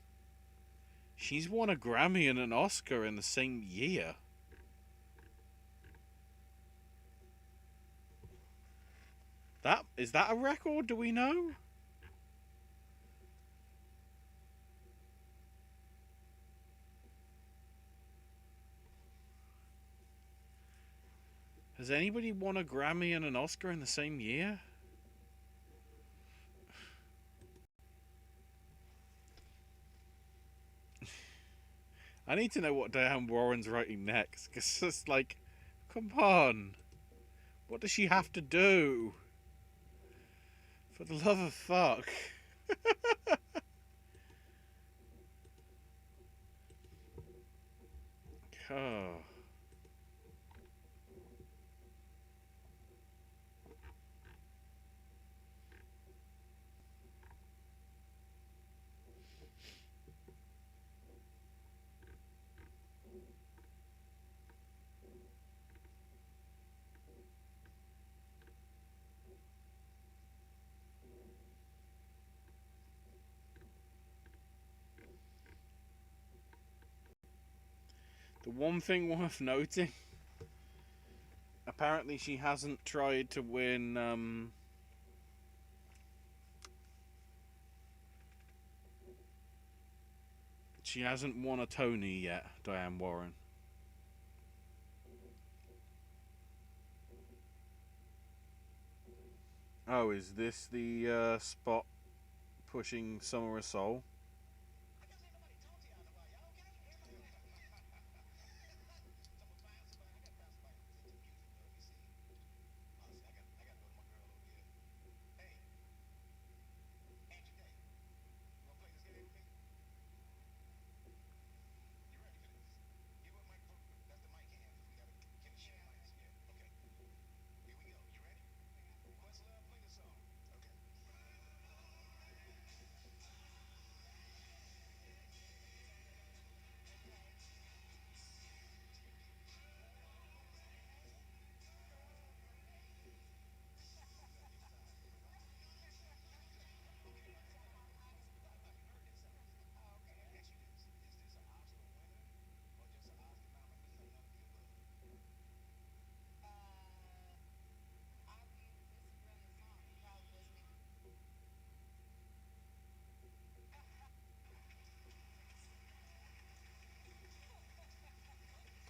she's won a Grammy and an Oscar in the same year. Is that a record? Do we know? Has anybody won a Grammy and an Oscar in the same year? I need to know what Diane Warren's writing next, because it's like, come on. What does she have to do? For the love of fuck. Oh. The one thing worth noting, apparently she hasn't tried to win she hasn't won a Tony yet, Diane Warren. Oh, is this the spot pushing Summer of Soul?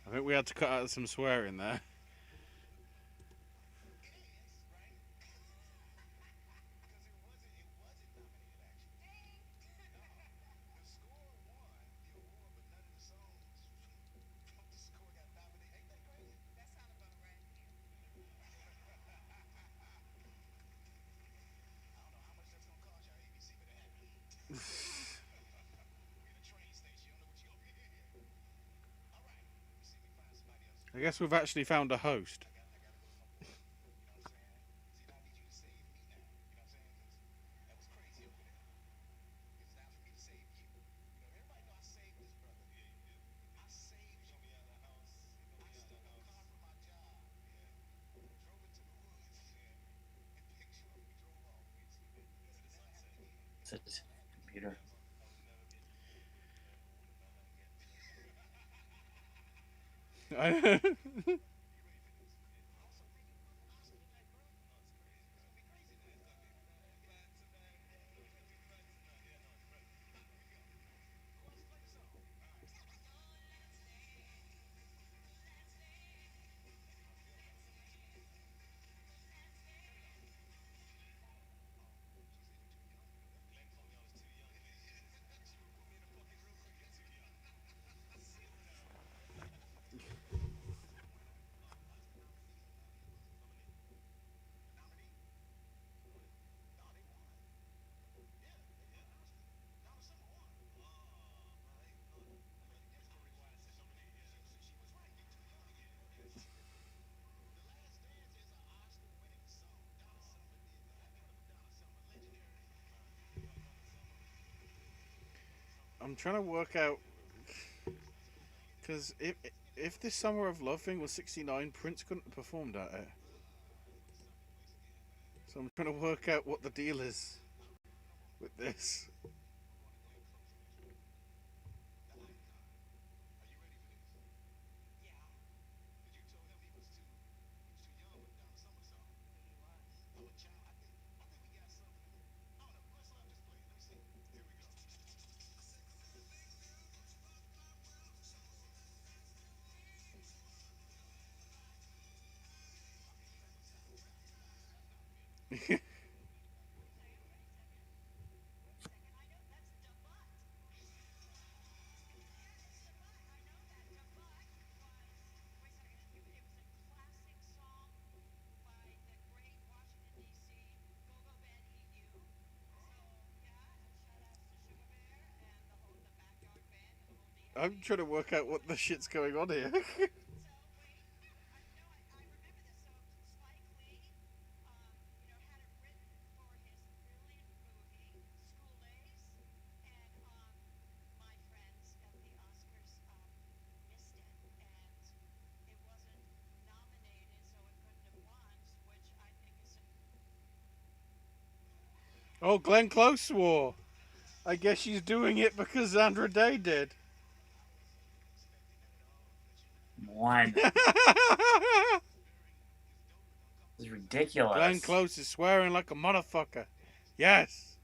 I think we had to cut out some swearing there. I guess we've actually found a host. It's a computer. I'm trying to work out because if this Summer of Love thing was '69, Prince couldn't have performed at it. So I'm trying to work out what the deal is with this. I'm trying to work out what the shit's going on here. Oh, Glenn Close swore. I guess she's doing it because Sandra Day did. One. This is ridiculous. Glenn Close is swearing like a motherfucker. Yes.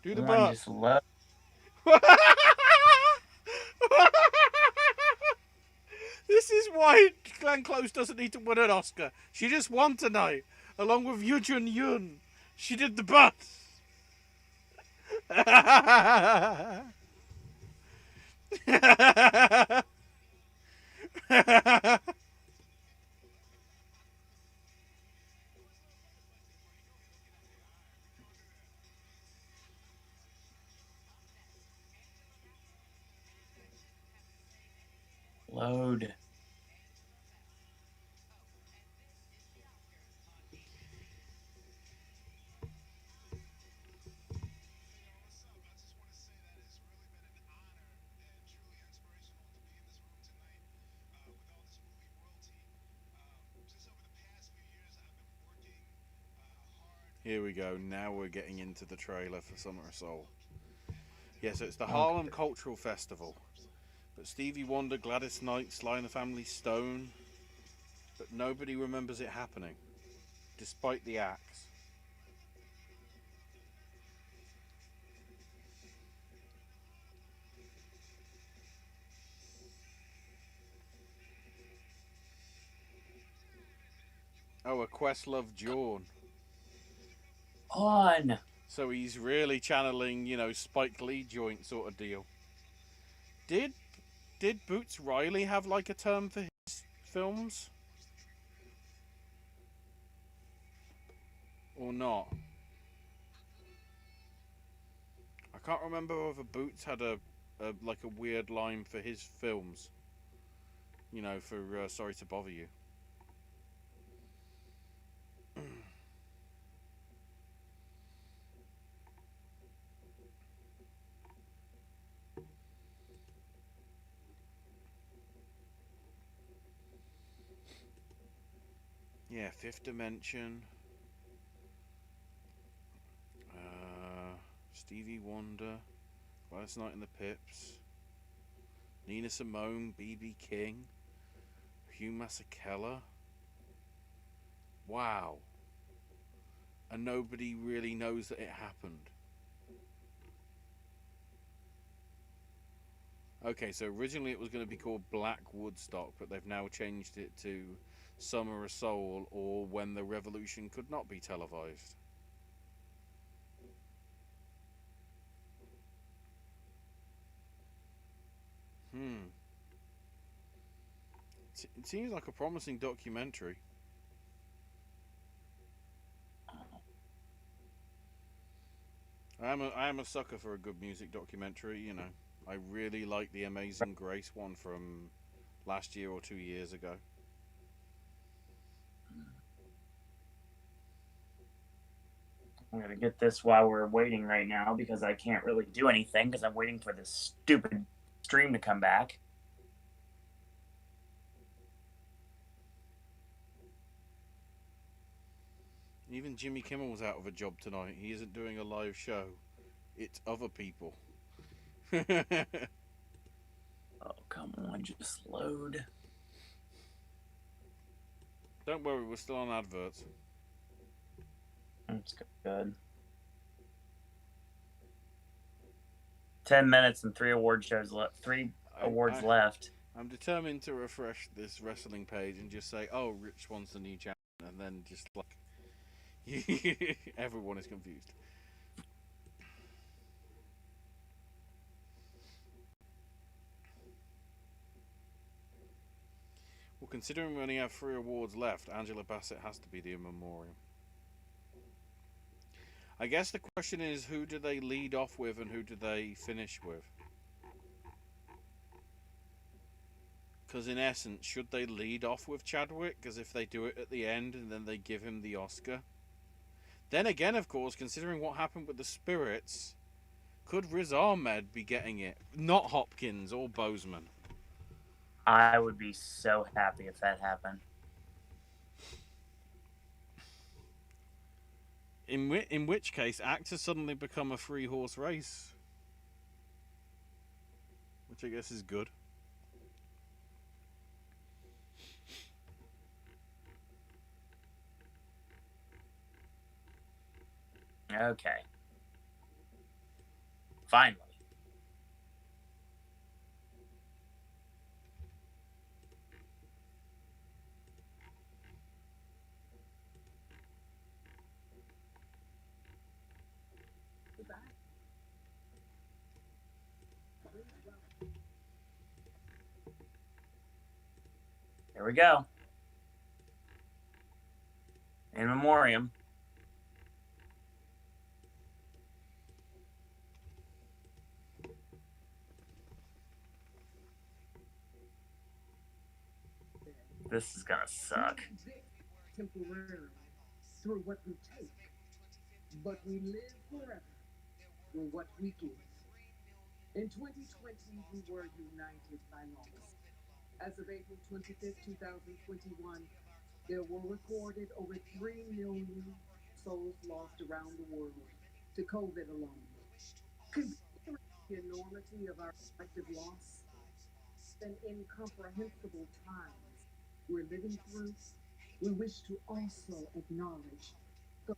Do the butt. Just love. This is why Glenn Close doesn't need to win an Oscar. She just won tonight, along with Yoo Jun Yoon. She did the butt. Load. Here we go. Now we're getting into the trailer for Summer of Soul. Yeah, so it's the Harlem Cultural Festival. But Stevie Wonder, Gladys Knight, Sly and the Family Stone. But nobody remembers it happening, despite the acts. Oh, a Questlove Jawn. On. So he's really channeling, you know, Spike Lee joint sort of deal. Did Boots Riley have like a term for his films? Or not? I can't remember whether Boots had a like a weird line for his films. You know, for Sorry to Bother You. Yeah, Fifth Dimension. Stevie Wonder, Last Night in the Pips, Nina Simone, B.B. King, Hugh Masekela. Wow. And nobody really knows that it happened. Okay, so originally it was going to be called Black Woodstock, but they've now changed it to Summer of Soul, or When the Revolution Could Not Be Televised. It seems like a promising documentary. I am a sucker for a good music documentary, you know. I really like the Amazing Grace one from last year or 2 years ago. I'm going to get this while we're waiting right now because I can't really do anything because I'm waiting for this stupid stream to come back. Even Jimmy Kimmel's out of a job tonight. He isn't doing a live show. It's other people. Oh, come on, just load. Don't worry, we're still on adverts. That's good. 10 minutes and 3 award shows left. 3 awards left. I'm determined to refresh this wrestling page and just say, "Oh, Rich wants a new champion," and then just like everyone is confused. Well, considering we only have 3 awards left, Angela Bassett has to be the in memoriam. I guess the question is, who do they lead off with and who do they finish with? Because in essence, should they lead off with Chadwick? Because if they do it at the end and then they give him the Oscar. Then again, of course, considering what happened with the Spirits, could Riz Ahmed be getting it? Not Hopkins or Boseman. I would be so happy if that happened. In which case, actors suddenly become a 3-horse race. Which I guess is good. Okay. Finally. Here we go. In memoriam. This is gonna suck. Temporarily through what we take, but we live forever through what we give. In 2020, we were united by loss. As of April 25th, 2021, there were recorded over 3 million souls lost around the world to COVID alone. Considering the enormity of our collective loss and incomprehensible times we're living through, we wish to also acknowledge the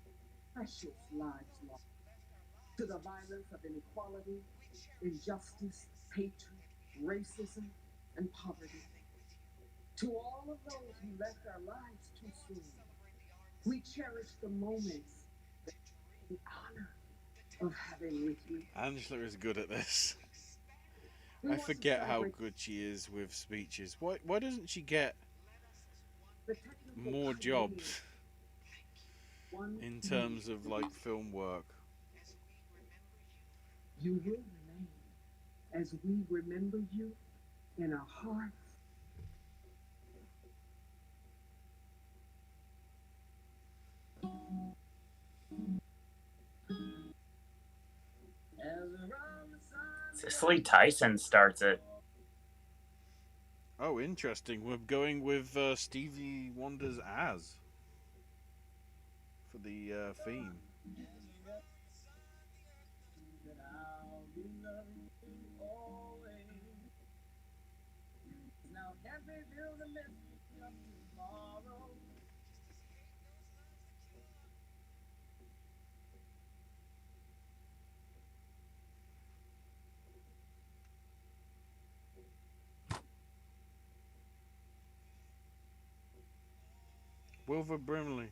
precious lives lost to the violence of inequality, injustice, hatred, racism, and poverty. To all of those who left our lives too soon, we cherish the moments, the honor of having with you. Angela is good at this. I forget how good she is with speeches. Why doesn't she get more jobs in terms of like film work? You will remain as we remember you in our hearts. Cicely Tyson starts it. Oh, interesting. We're going with Stevie Wonder's As for the theme. Now can't reveal the mystery of tomorrow. Wilford Brimley.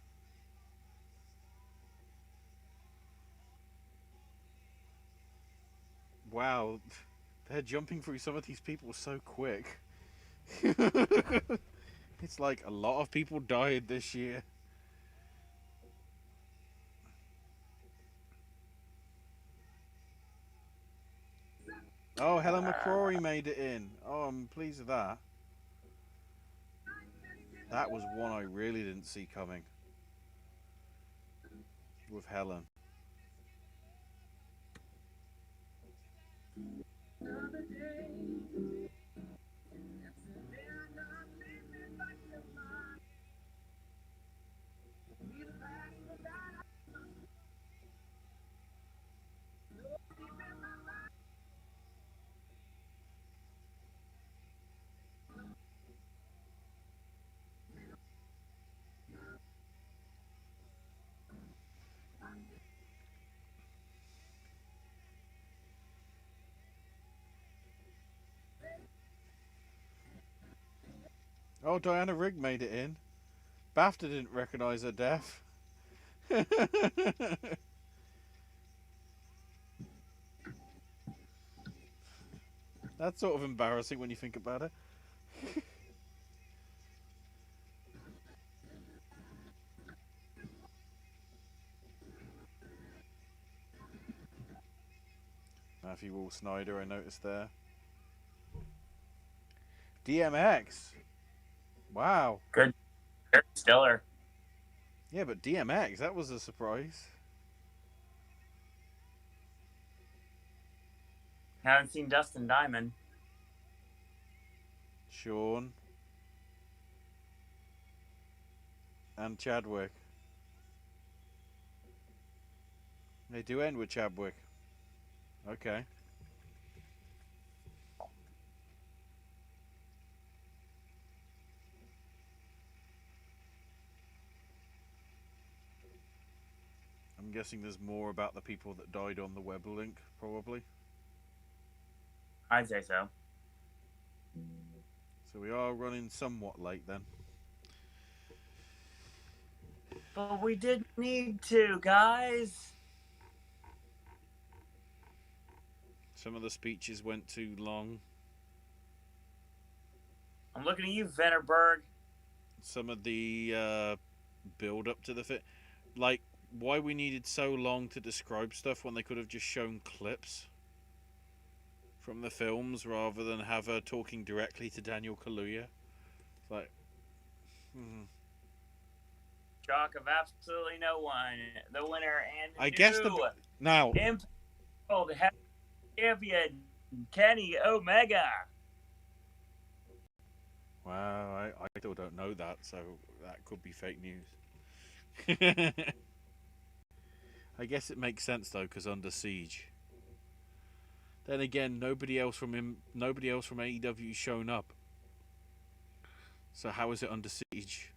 Wow, they're jumping through some of these people so quick. It's like a lot of people died this year. Oh, Helen McCrory made it in. Oh, I'm pleased with that. That was one I really didn't see coming. With Helen. Oh, Diana Rigg made it in. BAFTA didn't recognise her death. That's sort of embarrassing when you think about it. Matthew Wall Snyder, I noticed there. DMX. Wow. Good. Stellar. Yeah, but DMX, that was a surprise. Haven't seen Dustin Diamond. Sean. And Chadwick. They do end with Chadwick. Okay. I'm guessing there's more about the people that died on the web link, probably. I'd say so. So we are running somewhat late then. But we didn't need to, guys. Some of the speeches went too long. I'm looking at you, Vennerberg. Some of the build up to the fit, like why we needed so long to describe stuff when they could have just shown clips from the films rather than have her talking directly to Daniel Kaluuya. It's like, Shock of absolutely no one. The winner and I guess now the heavy champion Kenny Omega. Wow, I still don't know that, so that could be fake news. I guess it makes sense though, because Under Siege. Then again, nobody else from AEW shown up. So how is it Under Siege?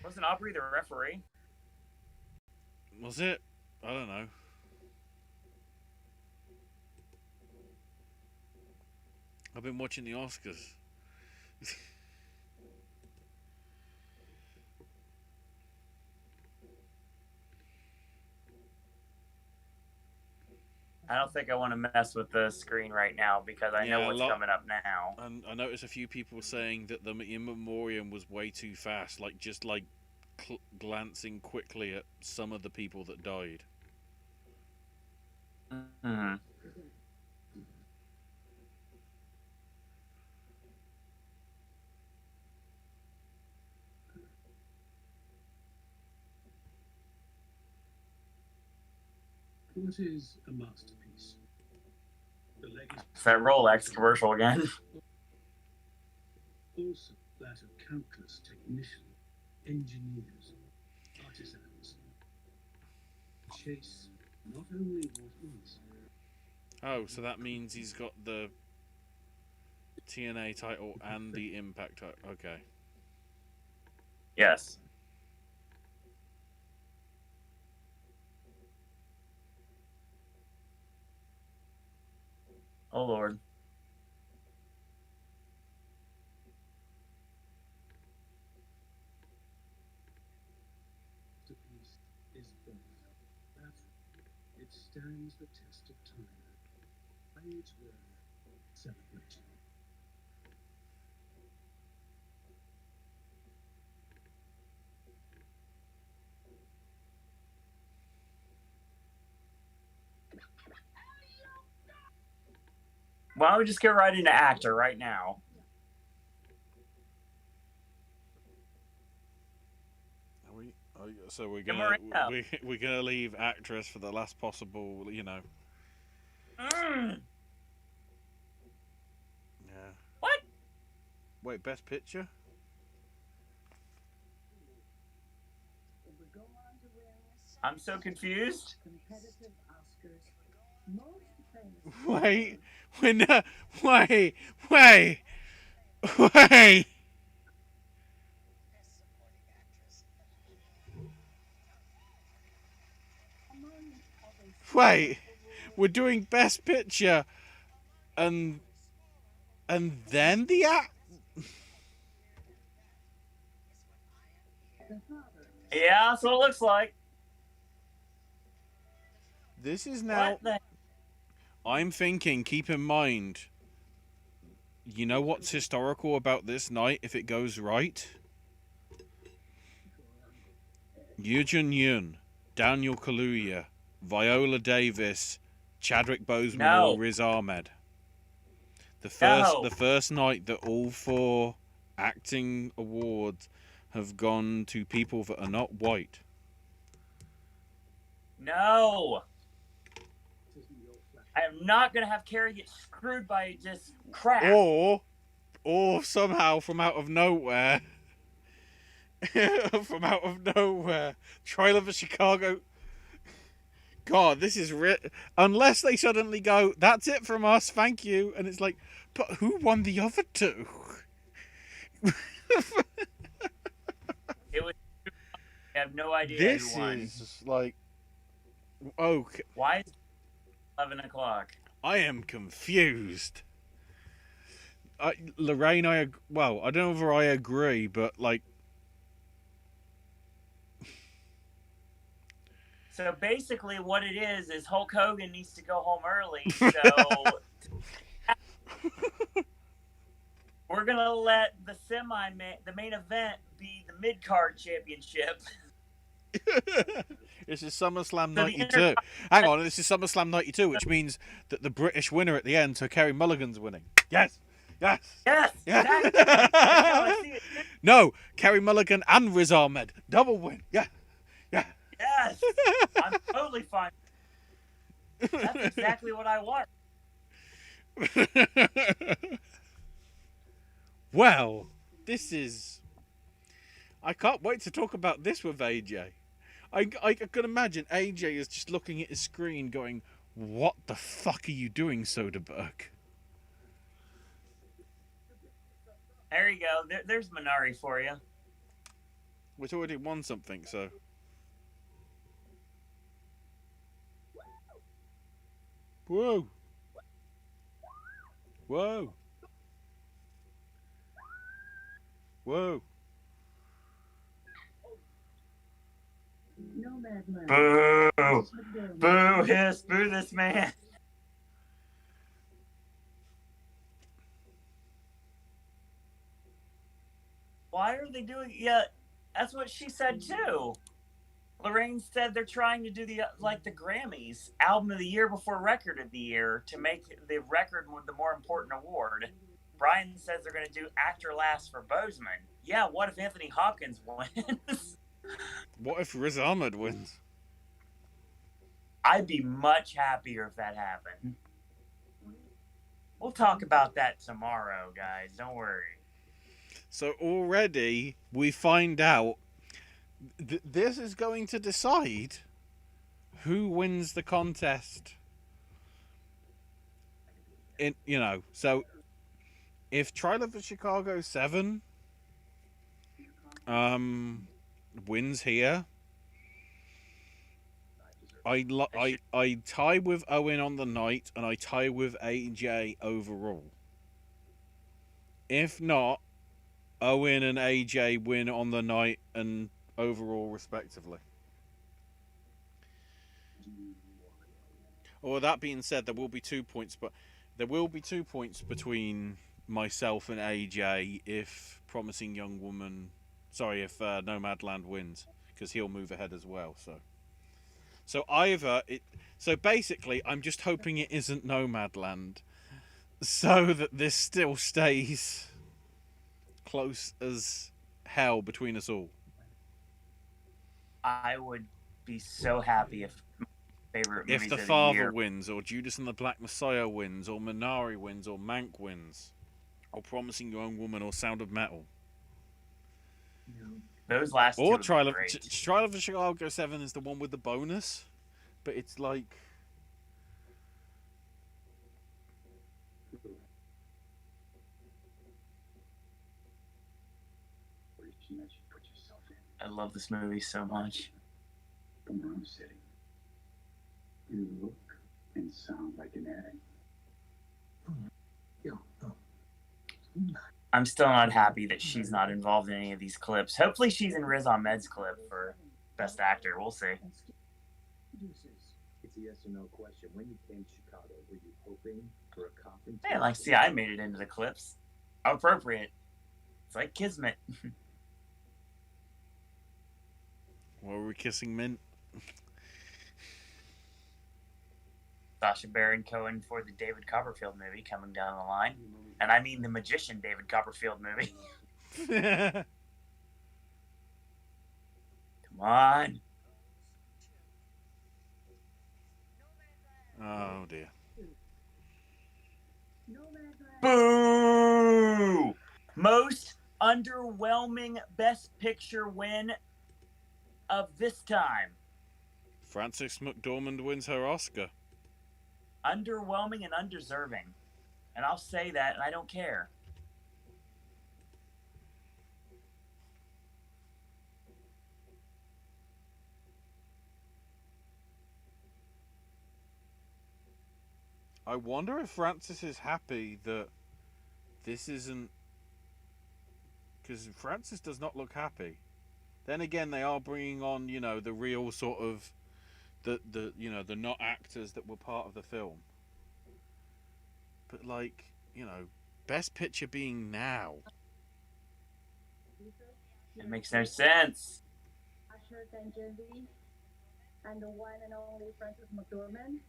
Wasn't Aubrey the referee? Was it? I don't know. I've been watching the Oscars. I don't think I want to mess with the screen right now because I know what's coming up now. And I noticed a few people saying that the In Memoriam was way too fast, just glancing quickly at some of the people that died. Mm-hmm. What is a masterpiece? The legacy. It's that Rolex commercial again. Also that of countless technicians, engineers, artisans. chase not only what is, Oh, so that means he's got the TNA title and the Impact title. Okay. Yes. Oh, Lord. the beast is both. That's it stands the test of time. By its worth, celebrate. Why don't we just get right into actor right now? So we're Give gonna her a- we're gonna leave actress for the last possible, Mm. Yeah. What? Wait, best picture? I'm so confused. Competitive Oscars. Most famous. Wait, wait. Wait, we're doing best picture, and then the act. Yeah, that's what it looks like. This is now. What the? I'm thinking. Keep in mind. You know what's historical about this night if it goes right? Yoo Jun-yoon, Daniel Kaluuya, Viola Davis, Chadwick Boseman, No. or Riz Ahmed. The No. first night that all 4 acting awards have gone to people that are not white. No. I am not going to have Carrie get screwed by this crap. Or somehow from out of nowhere, Trial of Chicago. God, this is unless they suddenly go, that's it from us, thank you, and it's like, but who won the other 2? It was. I have no idea This who won. is like, okay. Why is it 11 o'clock? I am confused. Lorraine, I don't know whether I agree, but like, So basically, what it is Hulk Hogan needs to go home early. So we're gonna let the the main event be the mid card championship. this is SummerSlam So the 92. Hang on, this is SummerSlam 92, which means that the British winner at the end, so Kerry Mulligan's winning. Yes. Yes, Yeah. exactly. That's how I see it. No, Kerry Mulligan and Riz Ahmed. Double win. Yeah. Yes, I'm totally fine. That's exactly what I want. Well, this is... I can't wait to talk about this with AJ. I can imagine AJ is just looking at his screen going, what the fuck are you doing, Soderbergh? There you go. There's Minari for you. We've already won something, so... Whoa! Whoa! Whoa! Nomadland. Boo! Boo! Hiss! Boo this man! Why are they doing? Yeah, that's what she said too. Lorraine said they're trying to do the Grammys, album of the year before record of the year, to make the record the more important award. Brian says they're going to do actor last for Boseman. Yeah, what if Anthony Hopkins wins? What if Riz Ahmed wins? I'd be much happier if that happened. We'll talk about that tomorrow, guys. Don't worry. So already we find out this is going to decide who wins the contest? So if Trial of Chicago 7 wins here, I tie with Owen on the night, and I tie with AJ overall. If not, Owen and AJ win on the night and overall, respectively. Or that being said, there will be 2 points, but there will be 2 points between myself and AJ if Promising Young Woman. Sorry, if Nomadland wins, because he'll move ahead as well. So either it. So basically, I'm just hoping it isn't Nomadland, so that this still stays close as hell between us all. I would be so happy if my favorite movies If The of the Father year wins, or Judas and the Black Messiah wins, or Minari wins, or Mank wins, or Promising Young Woman, or Sound of Metal. Those last two Or would be Trial great. of Chicago 7 is the one with the bonus, but it's like. I love this movie so much. From where I'm sitting, you look and sound like an addict. I'm still not happy that she's not involved in any of these clips. Hopefully she's in Riz Ahmed's clip for Best Actor. We'll see. It's a yes or no question. When you came to Chicago, were you hoping for a confrontation? Hey, like, see, I made it into the clips. How appropriate. It's like Kismet. Were we kissing Mint? Sacha Baron Cohen for the David Copperfield movie coming down the line. And I mean the magician David Copperfield movie. Come on. Oh dear. Boo! Most underwhelming Best Picture win of this time. Frances McDormand wins her Oscar. Underwhelming and undeserving. And I'll say that, and I don't care. I wonder if Frances is happy that this isn't... Because Frances does not look happy. Then again, they are bringing on, the real sort of... The not actors that were part of the film. But, Best Picture being now. It makes no sense. Asher and the one and only Frances McDormand.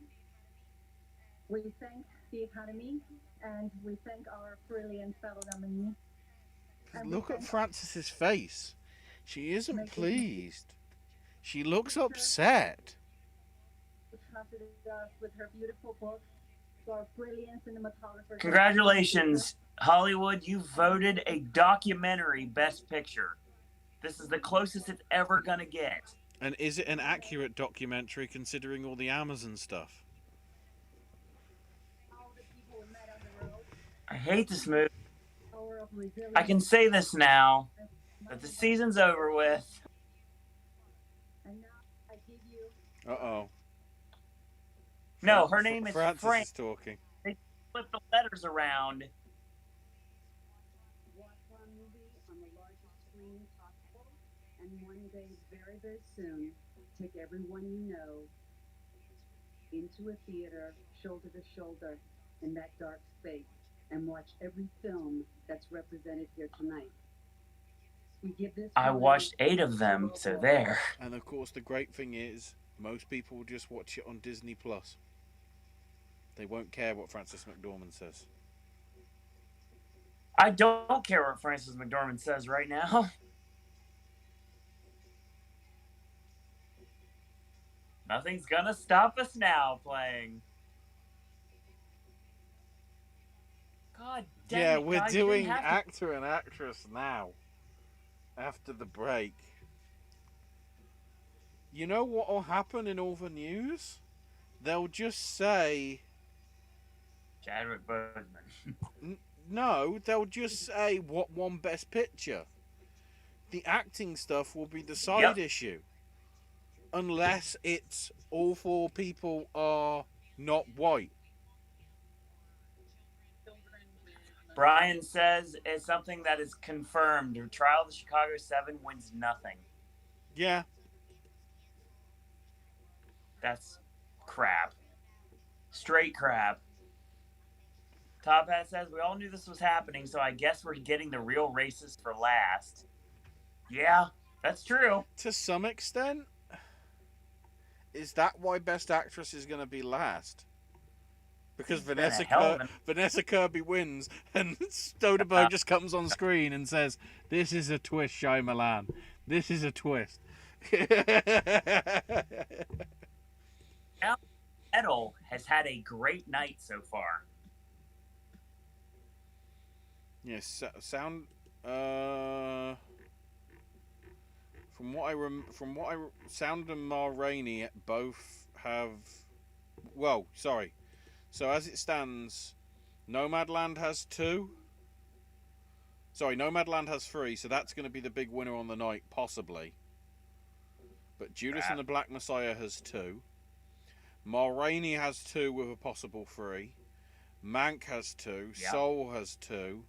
We thank the Academy, and we thank our brilliant fellow nominees. Look at Frances's face. She isn't pleased. She looks upset. Trusted us with her beautiful book, to our brilliant cinematographer. Congratulations, Hollywood. You voted a documentary Best Picture. This is the closest it's ever going to get. And is it an accurate documentary considering all the Amazon stuff? I hate this movie. I can say this now, that the season's over with. Uh-oh. No, her name is Frances Frank. is talking. They flip the letters around. Watch our movie on the largest screen possible, and one day, very, very soon, take everyone you know into a theater, shoulder to shoulder, in that dark space, and watch every film that's represented here tonight. We give this. I watched 8 of them, so there. And of course, the great thing is, most people will just watch it on Disney Plus. They won't care what Frances McDormand says. I don't care what Frances McDormand says right now. Nothing's gonna stop us now playing. God damn Yeah, it, we're guys, doing you didn't have to- actor and actress now. After the break. You know what will happen in all the news? They'll just say... Chadwick Boseman. No, they'll just say what won Best Picture. The acting stuff will be the side issue. Unless it's all four people are not white. Brian says it's something that is confirmed. The Trial of the Chicago 7 wins nothing. Yeah. That's crap. Straight crap. Top Hat says, we all knew this was happening, so I guess we're getting the real races for last. Yeah, that's true. To some extent. Is that why Best Actress is going to be last? Because Vanessa Kirby wins, and Soderbergh just comes on screen and says, "This is a twist, Shyamalan. This is a twist." Metal has had a great night so far. Yes, sound. Sound and Ma Rainey both have. Well, sorry. So as it stands, Nomadland has 2. Sorry, Nomadland has 3, so that's going to be the big winner on the night, possibly. But Judas and the Black Messiah has 2. Ma Rainey has 2 with a possible 3. Mank has 2. Yeah. Soul has 2.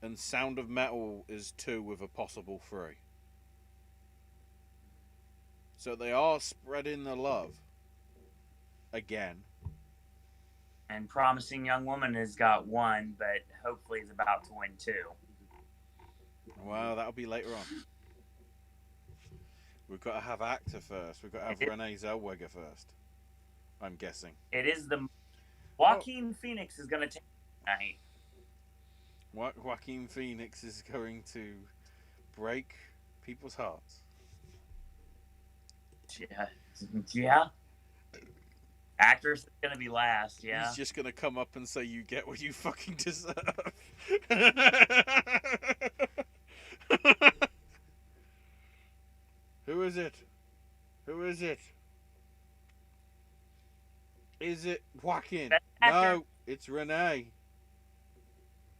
And Sound of Metal is 2 with a possible 3. So they are spreading the love. Again. And Promising Young Woman has got 1, but hopefully is about to win 2. Well, that'll be later on. We've got to have actor first. We've got to have Renee Zellweger first. I'm guessing. It is the... Joaquin Phoenix is going to take tonight. Joaquin Phoenix is going to break people's hearts. Yeah. Actress is going to be last, yeah. He's just going to come up and say, "You get what you fucking deserve." Who is it? Who is it? Is it Joaquin? No, it's Renee.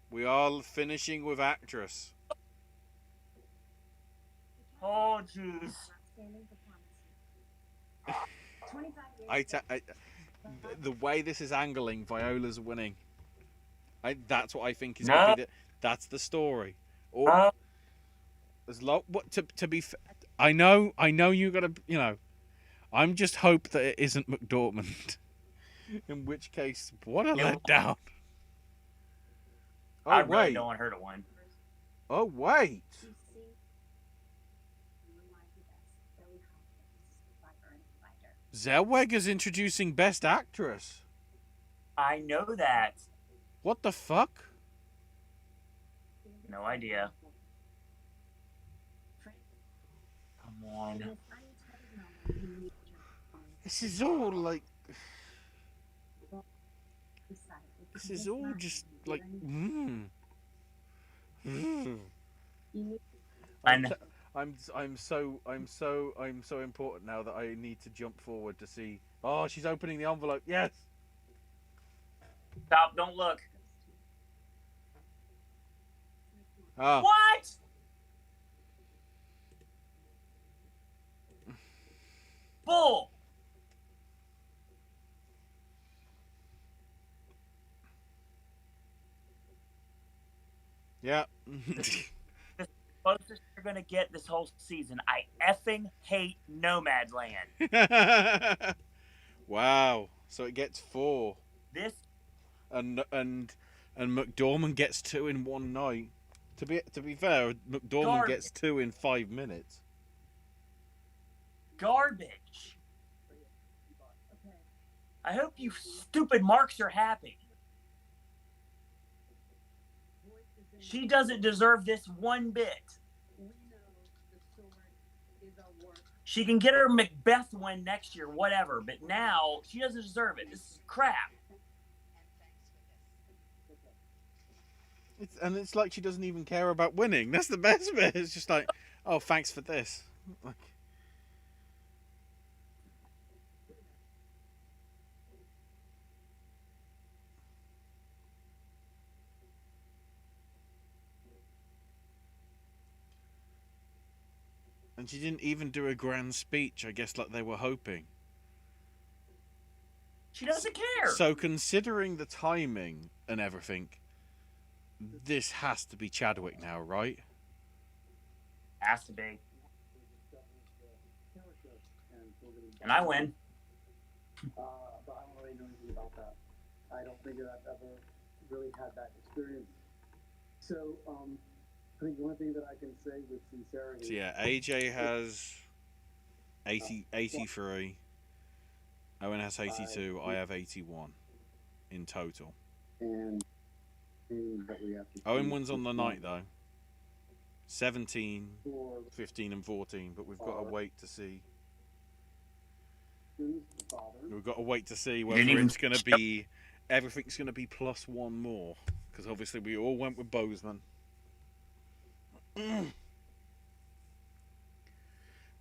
We are finishing with actress. Oh, jeez. The way this is angling, Viola's winning. That's what I think is going to be. That's the story. Or to be. I know you got to. You know, I'm just hope that it isn't McDormand. In which case, what a letdown. Oh, I really don't want her to win. Oh, wait. Zellweger's introducing Best Actress. I know that. What the fuck? No idea. Come on. This is all like... This is all just like... I'm so important now that I need to jump forward to see. Oh, she's opening the envelope. Yes. Stop! Don't look. Oh. What? Bull. Yeah. Closest you're gonna get this whole season. I effing hate Nomadland. Wow. So it gets 4. This and McDormand gets 2 in one night. To be fair, McDormand gets 2 in 5 minutes. Garbage. I hope you stupid marks are happy. She doesn't deserve this one bit. She can get her Macbeth win next year, whatever, but now she doesn't deserve it. This is crap. It's like she doesn't even care about winning. That's the best bit. It's just like, oh, thanks for this. Like, And she didn't even do a grand speech, I guess, like they were hoping. She doesn't care. So considering the timing and everything, this has to be Chadwick now, right? Has to be. And I win. But I don't really know anything about that. I don't think that I've ever really had that experience. So, I think the only thing that I can say with sincerity... So yeah, AJ has 83. Owen has 82. I have 81 in total. And that we have to Owen wins on the night, though. 17, 15, and 14. But we've got to wait to see... We've got to wait to see whether it's going to be... Everything's going to be plus one more. Because obviously we all went with Boseman.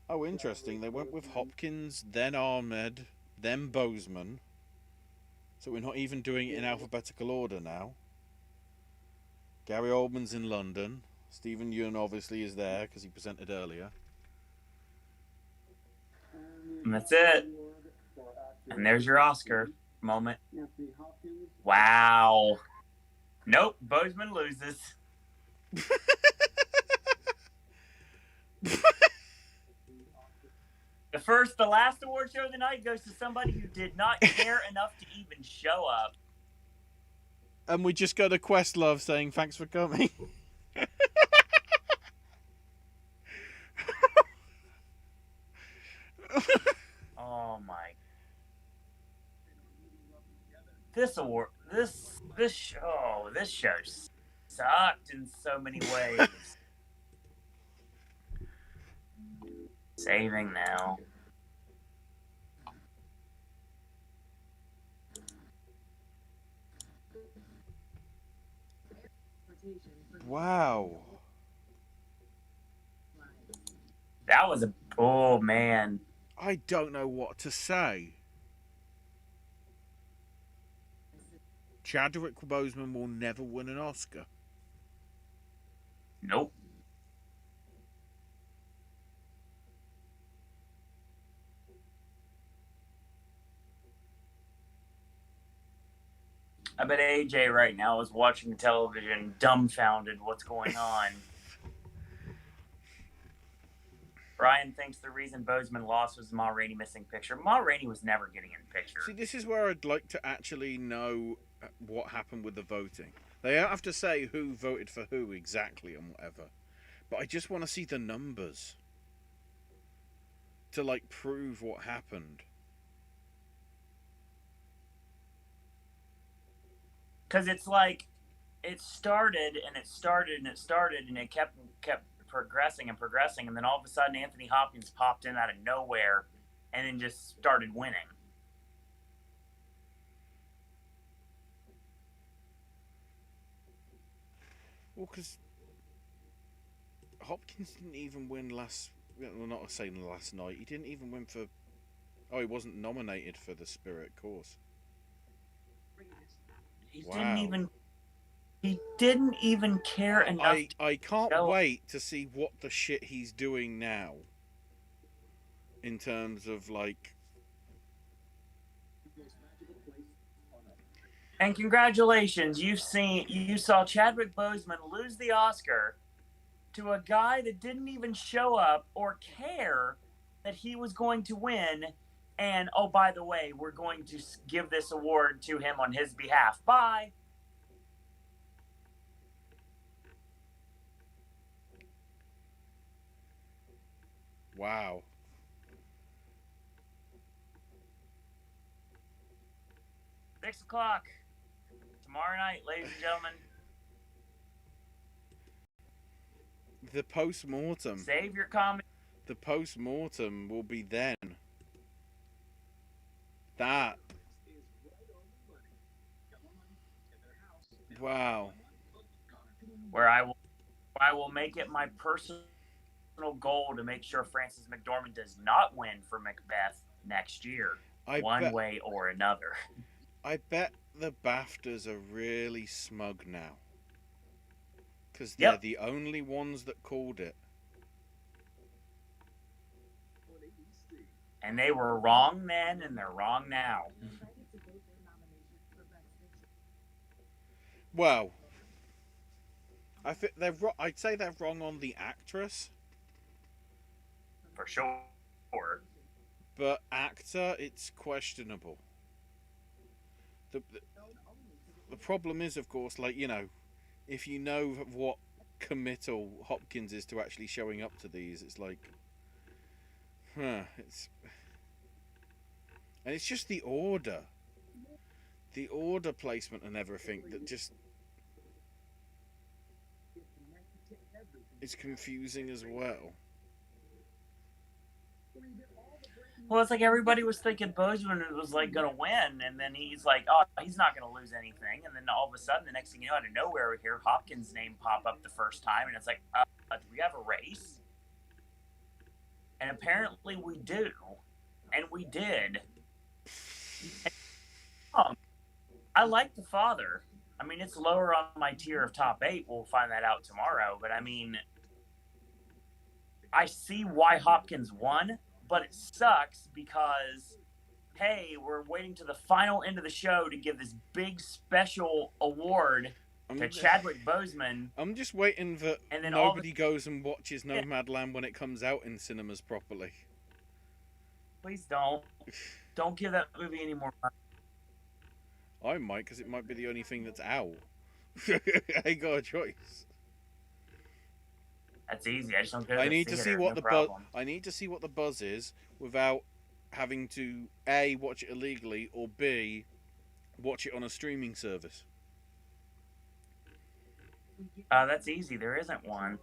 Oh, interesting. They went with Hopkins, then Ahmed, then Boseman. So we're not even doing it in alphabetical order now. Gary Oldman's in London. Stephen Yeun obviously is there because he presented earlier. And that's it. And there's your Oscar moment. Wow. Nope, Boseman loses. The last award show of the night goes to somebody who did not care enough to even show up. And we just got a Questlove saying thanks for coming. Oh my! This award, this show sucked in so many ways. Saving now. Wow. That was oh man. I don't know what to say. Chadwick Boseman will never win an Oscar. Nope. I bet AJ right now is watching the television, dumbfounded what's going on. Brian thinks the reason Boseman lost was Ma Rainey missing picture. Ma Rainey was never getting in the picture. See, this is where I'd like to actually know what happened with the voting. They don't have to say who voted for who exactly and whatever. But I just want to see the numbers. To, like, prove what happened. Because it's like, it started and it started and it started and it kept progressing and progressing, and then all of a sudden Anthony Hopkins popped in out of nowhere and then just started winning. Well, because Hopkins didn't even win last... Well, not saying last night. He didn't even win for... Oh, he wasn't nominated for the Spirit course. He didn't even care enough. I can't wait to see what the shit he's doing now. In terms of, like... And congratulations, you saw Chadwick Boseman lose the Oscar to a guy that didn't even show up or care that he was going to win. And, oh, by the way, we're going to give this award to him on his behalf. Bye. Wow. Six o'clock tomorrow night, ladies and gentlemen. The post-mortem. Save your comment. The post-mortem will be then. That. Wow. Where I will make it my personal goal to make sure Frances McDormand does not win for Macbeth next year, one way or another. I bet the BAFTAs are really smug now. Because they're the only ones that called it. And they were wrong then, and they're wrong now. Well, I think I'd say they're wrong on the actress. For sure. But actor, it's questionable. The problem is, of course, like, you know, if you know what committal Hopkins is to actually showing up to these, it's like, and it's just the order placement and everything that just is confusing as well. Well, it's like everybody was thinking Bozeman was like going to win, and then he's like, oh, he's not going to lose anything. And then all of a sudden, the next thing you know, out of nowhere, we hear Hopkins' name pop up the first time, and it's like, do we have a race? And apparently we do, and we did. I like The Father. I mean, it's lower on my tier of top 8. We'll find that out tomorrow. But I mean, I see why Hopkins won. But it sucks because, hey, we're waiting to the final end of the show to give this big special award to Chadwick Boseman. I'm just waiting that nobody goes and watches Nomadland when it comes out in cinemas properly. Please don't. Don't give that movie any more money. I might, because it might be the only thing that's out. I ain't got a choice. That's easy. I just don't go to I the need to theater, see what no the buzz. I need to see what the buzz is without having to A, watch it illegally, or B, watch it on a streaming service. That's easy. There isn't one.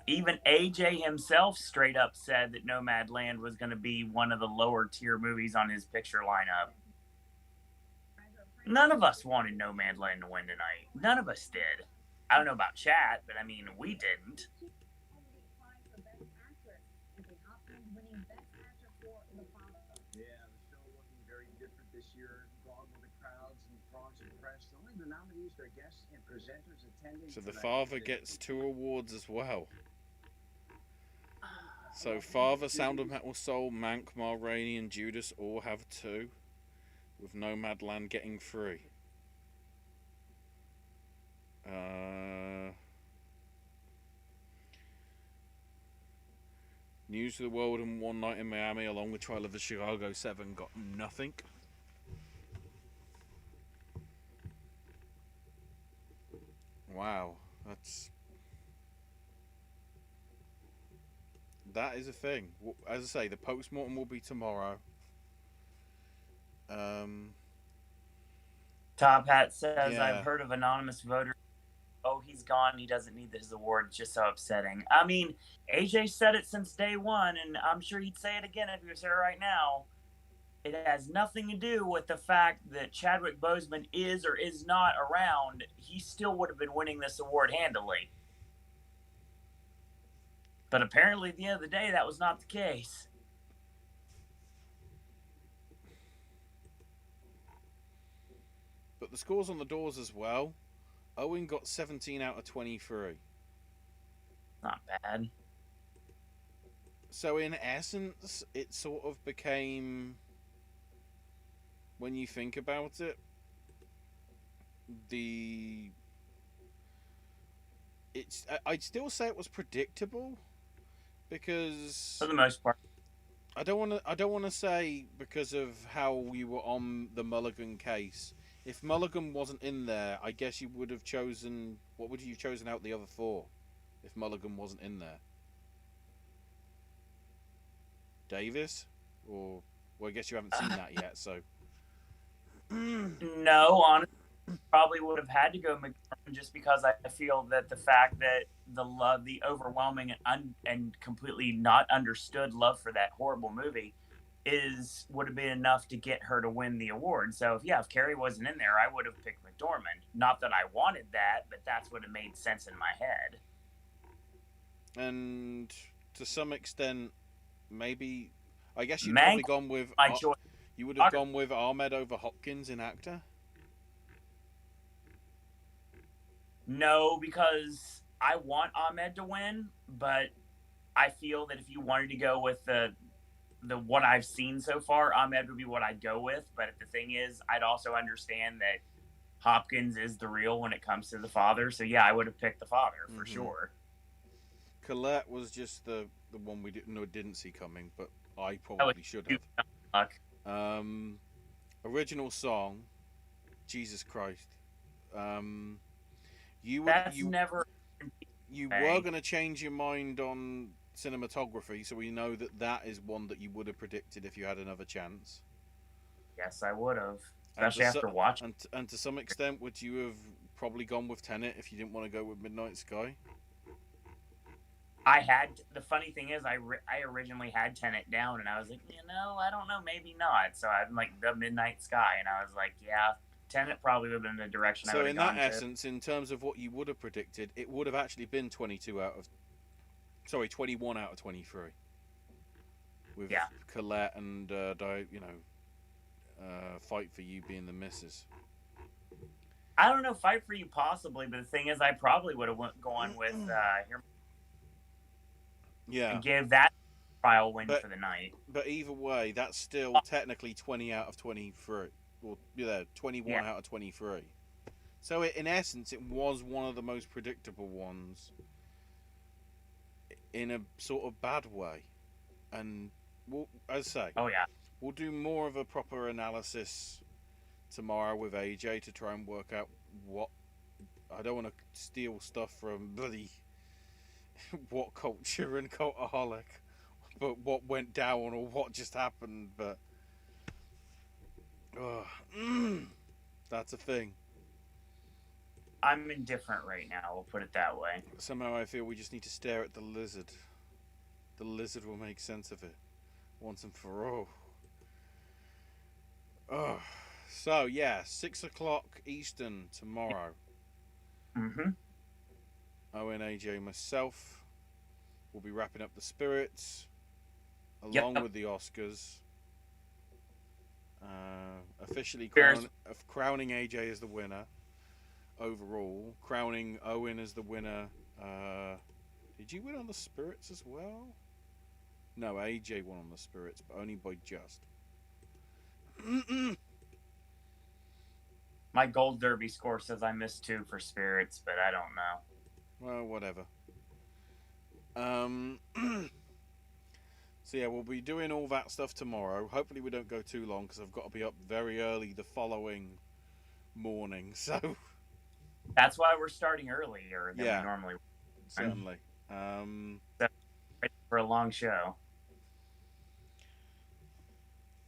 Even AJ himself straight up said that Nomadland was going to be one of the lower tier movies on his picture lineup. None of us wanted Nomadland to win tonight. None of us did. I don't know about chat, but I mean, we didn't. Yeah, the show looking very different this year. Gone with the crowds and throngs of press. Only the nominees, their guests, and presenters attending. So The Father gets 2 awards as well. So Father, Sound of Metal Soul, Mank, Ma Rainey, and Judas all have 2, with Nomadland getting 3. News of the World and One Night in Miami, along with Trial of the Chicago 7, got nothing. Wow, that is a thing. As I say, the postmortem will be tomorrow. Top Hat says, Yeah. I've heard of anonymous voter. Oh, he's gone. He doesn't need his award. It's just so upsetting. I mean, AJ said it since day one, and I'm sure he'd say it again if he was here right now. It has nothing to do with the fact that Chadwick Boseman is or is not around. He still would have been winning this award handily. But apparently, at the end of the day, that was not the case. But the scores on the doors as well. Owen got 17 out of 23. Not bad. So in essence, it sort of became, when you think about it, I'd still say it was predictable, because for the most part, I don't want to say because of how you were on the Mulligan case. If Mulligan wasn't in there, I guess you would have chosen... What would you have chosen out the other 4? If Mulligan wasn't in there? Davis? Or... Well, I guess you haven't seen that yet, so... No, honestly, probably would have had to go McDormand, just because I feel that the fact that the overwhelming and completely not understood love for that horrible movie would have been enough to get her to win the award. So if Carrie wasn't in there, I would have picked McDormand. Not that I wanted that, but that's what it made sense in my head. And to some extent, maybe, I guess you'd probably gone with you would have gone with Ahmed over Hopkins in actor. No, because I want Ahmed to win, but I feel that if you wanted to go with the what I've seen so far, Ahmed would be what I'd go with. But the thing is, I'd also understand that Hopkins is the real when it comes to the father. So yeah, I would have picked the father for sure. Colette was just the one we didn't see coming, but I probably should have. Original song, Jesus Christ. You were going to change your mind on cinematography, so we know that is one that you would have predicted if you had another chance. Yes, I would have, especially after watching. And to some extent, would you have probably gone with Tenet if you didn't want to go with Midnight Sky? The funny thing is, I originally had Tenet down, and I was like, I don't know, maybe not. So I'm like, The Midnight Sky, and I was like, yeah, Tenet probably would have been the direction I would have gone. So in that essence, in terms of what you would have predicted, it would have actually been 21 out of 23. With Colette and Fight for You being the missus. I don't know, Fight for You possibly, but the thing is, I probably would have gone with and give that trial win for the night. But either way, that's still technically 20 out of 23. Well, 21 out of 23. So in essence, it was one of the most predictable ones in a sort of bad way. And as I say, we'll do more of a proper analysis tomorrow with AJ to try and work out what. I don't want to steal stuff from bloody What Culture and Cultaholic, but what went down or what just happened. But that's a thing. I'm indifferent right now, we'll put it that way. Somehow I feel we just need to stare at the lizard. The lizard will make sense of it once and for all. So, 6 o'clock Eastern tomorrow. Owen, AJ, myself will be wrapping up the Spirits along with the Oscars. Officially crowning AJ as the winner overall, crowning Owen as the winner. Did you win on the Spirits as well? No, AJ won on the Spirits, but only by just. My Gold Derby score says I missed 2 for Spirits, but I don't know. Well, whatever. So we'll be doing all that stuff tomorrow. Hopefully we don't go too long because I've got to be up very early the following morning. So that's why we're starting earlier than we normally would. Certainly. For a long show.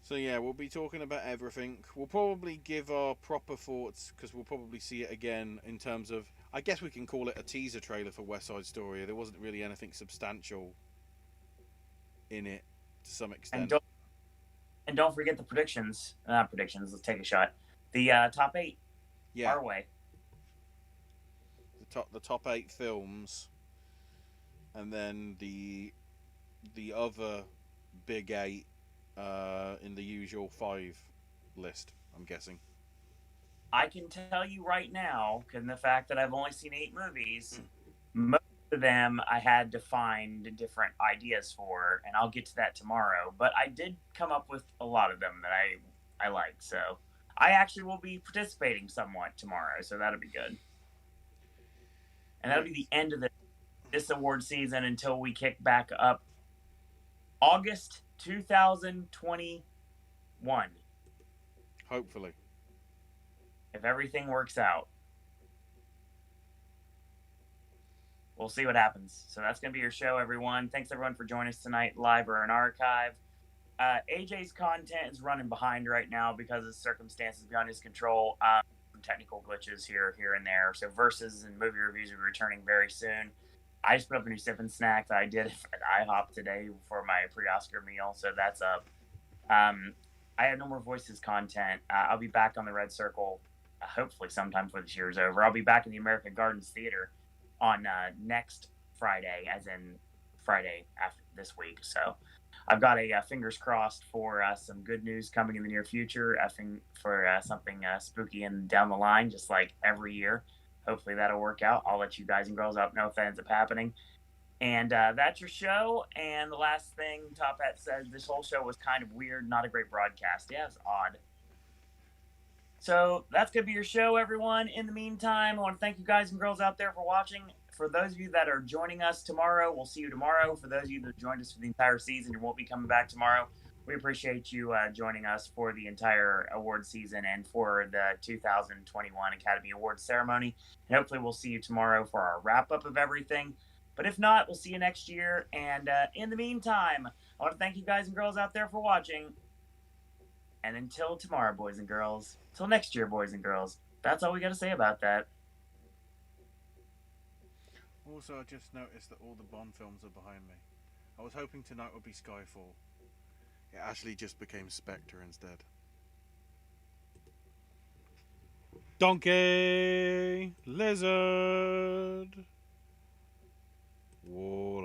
So we'll be talking about everything. We'll probably give our proper thoughts because we'll probably see it again in terms of, I guess we can call it a teaser trailer for West Side Story. There wasn't really anything substantial in it to some extent. And don't forget the predictions. Not predictions, let's take a shot. The top 8. Our way. The top 8 films. And then the other big 8 in the usual 5 list, I'm guessing. I can tell you right now, because the fact that I've only seen 8 movies, most of them I had to find different ideas for, and I'll get to that tomorrow. But I did come up with a lot of them that I like, so I actually will be participating somewhat tomorrow, so that'll be good. And that'll be the end of this award season until we kick back up August 2021. Hopefully. If everything works out. We'll see what happens. So that's going to be your show, everyone. Thanks, everyone, for joining us tonight, live or in archive. AJ's content is running behind right now because of circumstances beyond his control. Some technical glitches here and there. So Versus and movie reviews will be returning very soon. I just put up a new Sippin' Snack that I did at IHOP today for my pre-Oscar meal, so that's up. I have no more Voices content. I'll be back on the Red Circle hopefully sometime before this year is over. I'll be back in the American Gardens Theater on next Friday, as in Friday after this week. So I've got a fingers crossed for some good news coming in the near future, for something spooky and down the line, just like every year. Hopefully that'll work out. I'll let you guys and girls know if that ends up happening. And that's your show. And the last thing Top Hat says, this whole show was kind of weird, not a great broadcast. Yeah, it's odd. So that's going to be your show, everyone. In the meantime, I want to thank you guys and girls out there for watching. For those of you that are joining us tomorrow, we'll see you tomorrow. For those of you that joined us for the entire season, you won't be coming back tomorrow. We appreciate you joining us for the entire award season and for the 2021 Academy Awards ceremony. And hopefully we'll see you tomorrow for our wrap-up of everything. But if not, we'll see you next year. And in the meantime, I want to thank you guys and girls out there for watching. And until tomorrow, boys and girls. Till next year, boys and girls. That's all we got to say about that. Also, I just noticed that all the Bond films are behind me. I was hoping tonight would be Skyfall. It actually just became Spectre instead. Donkey! Lizard! Whoa.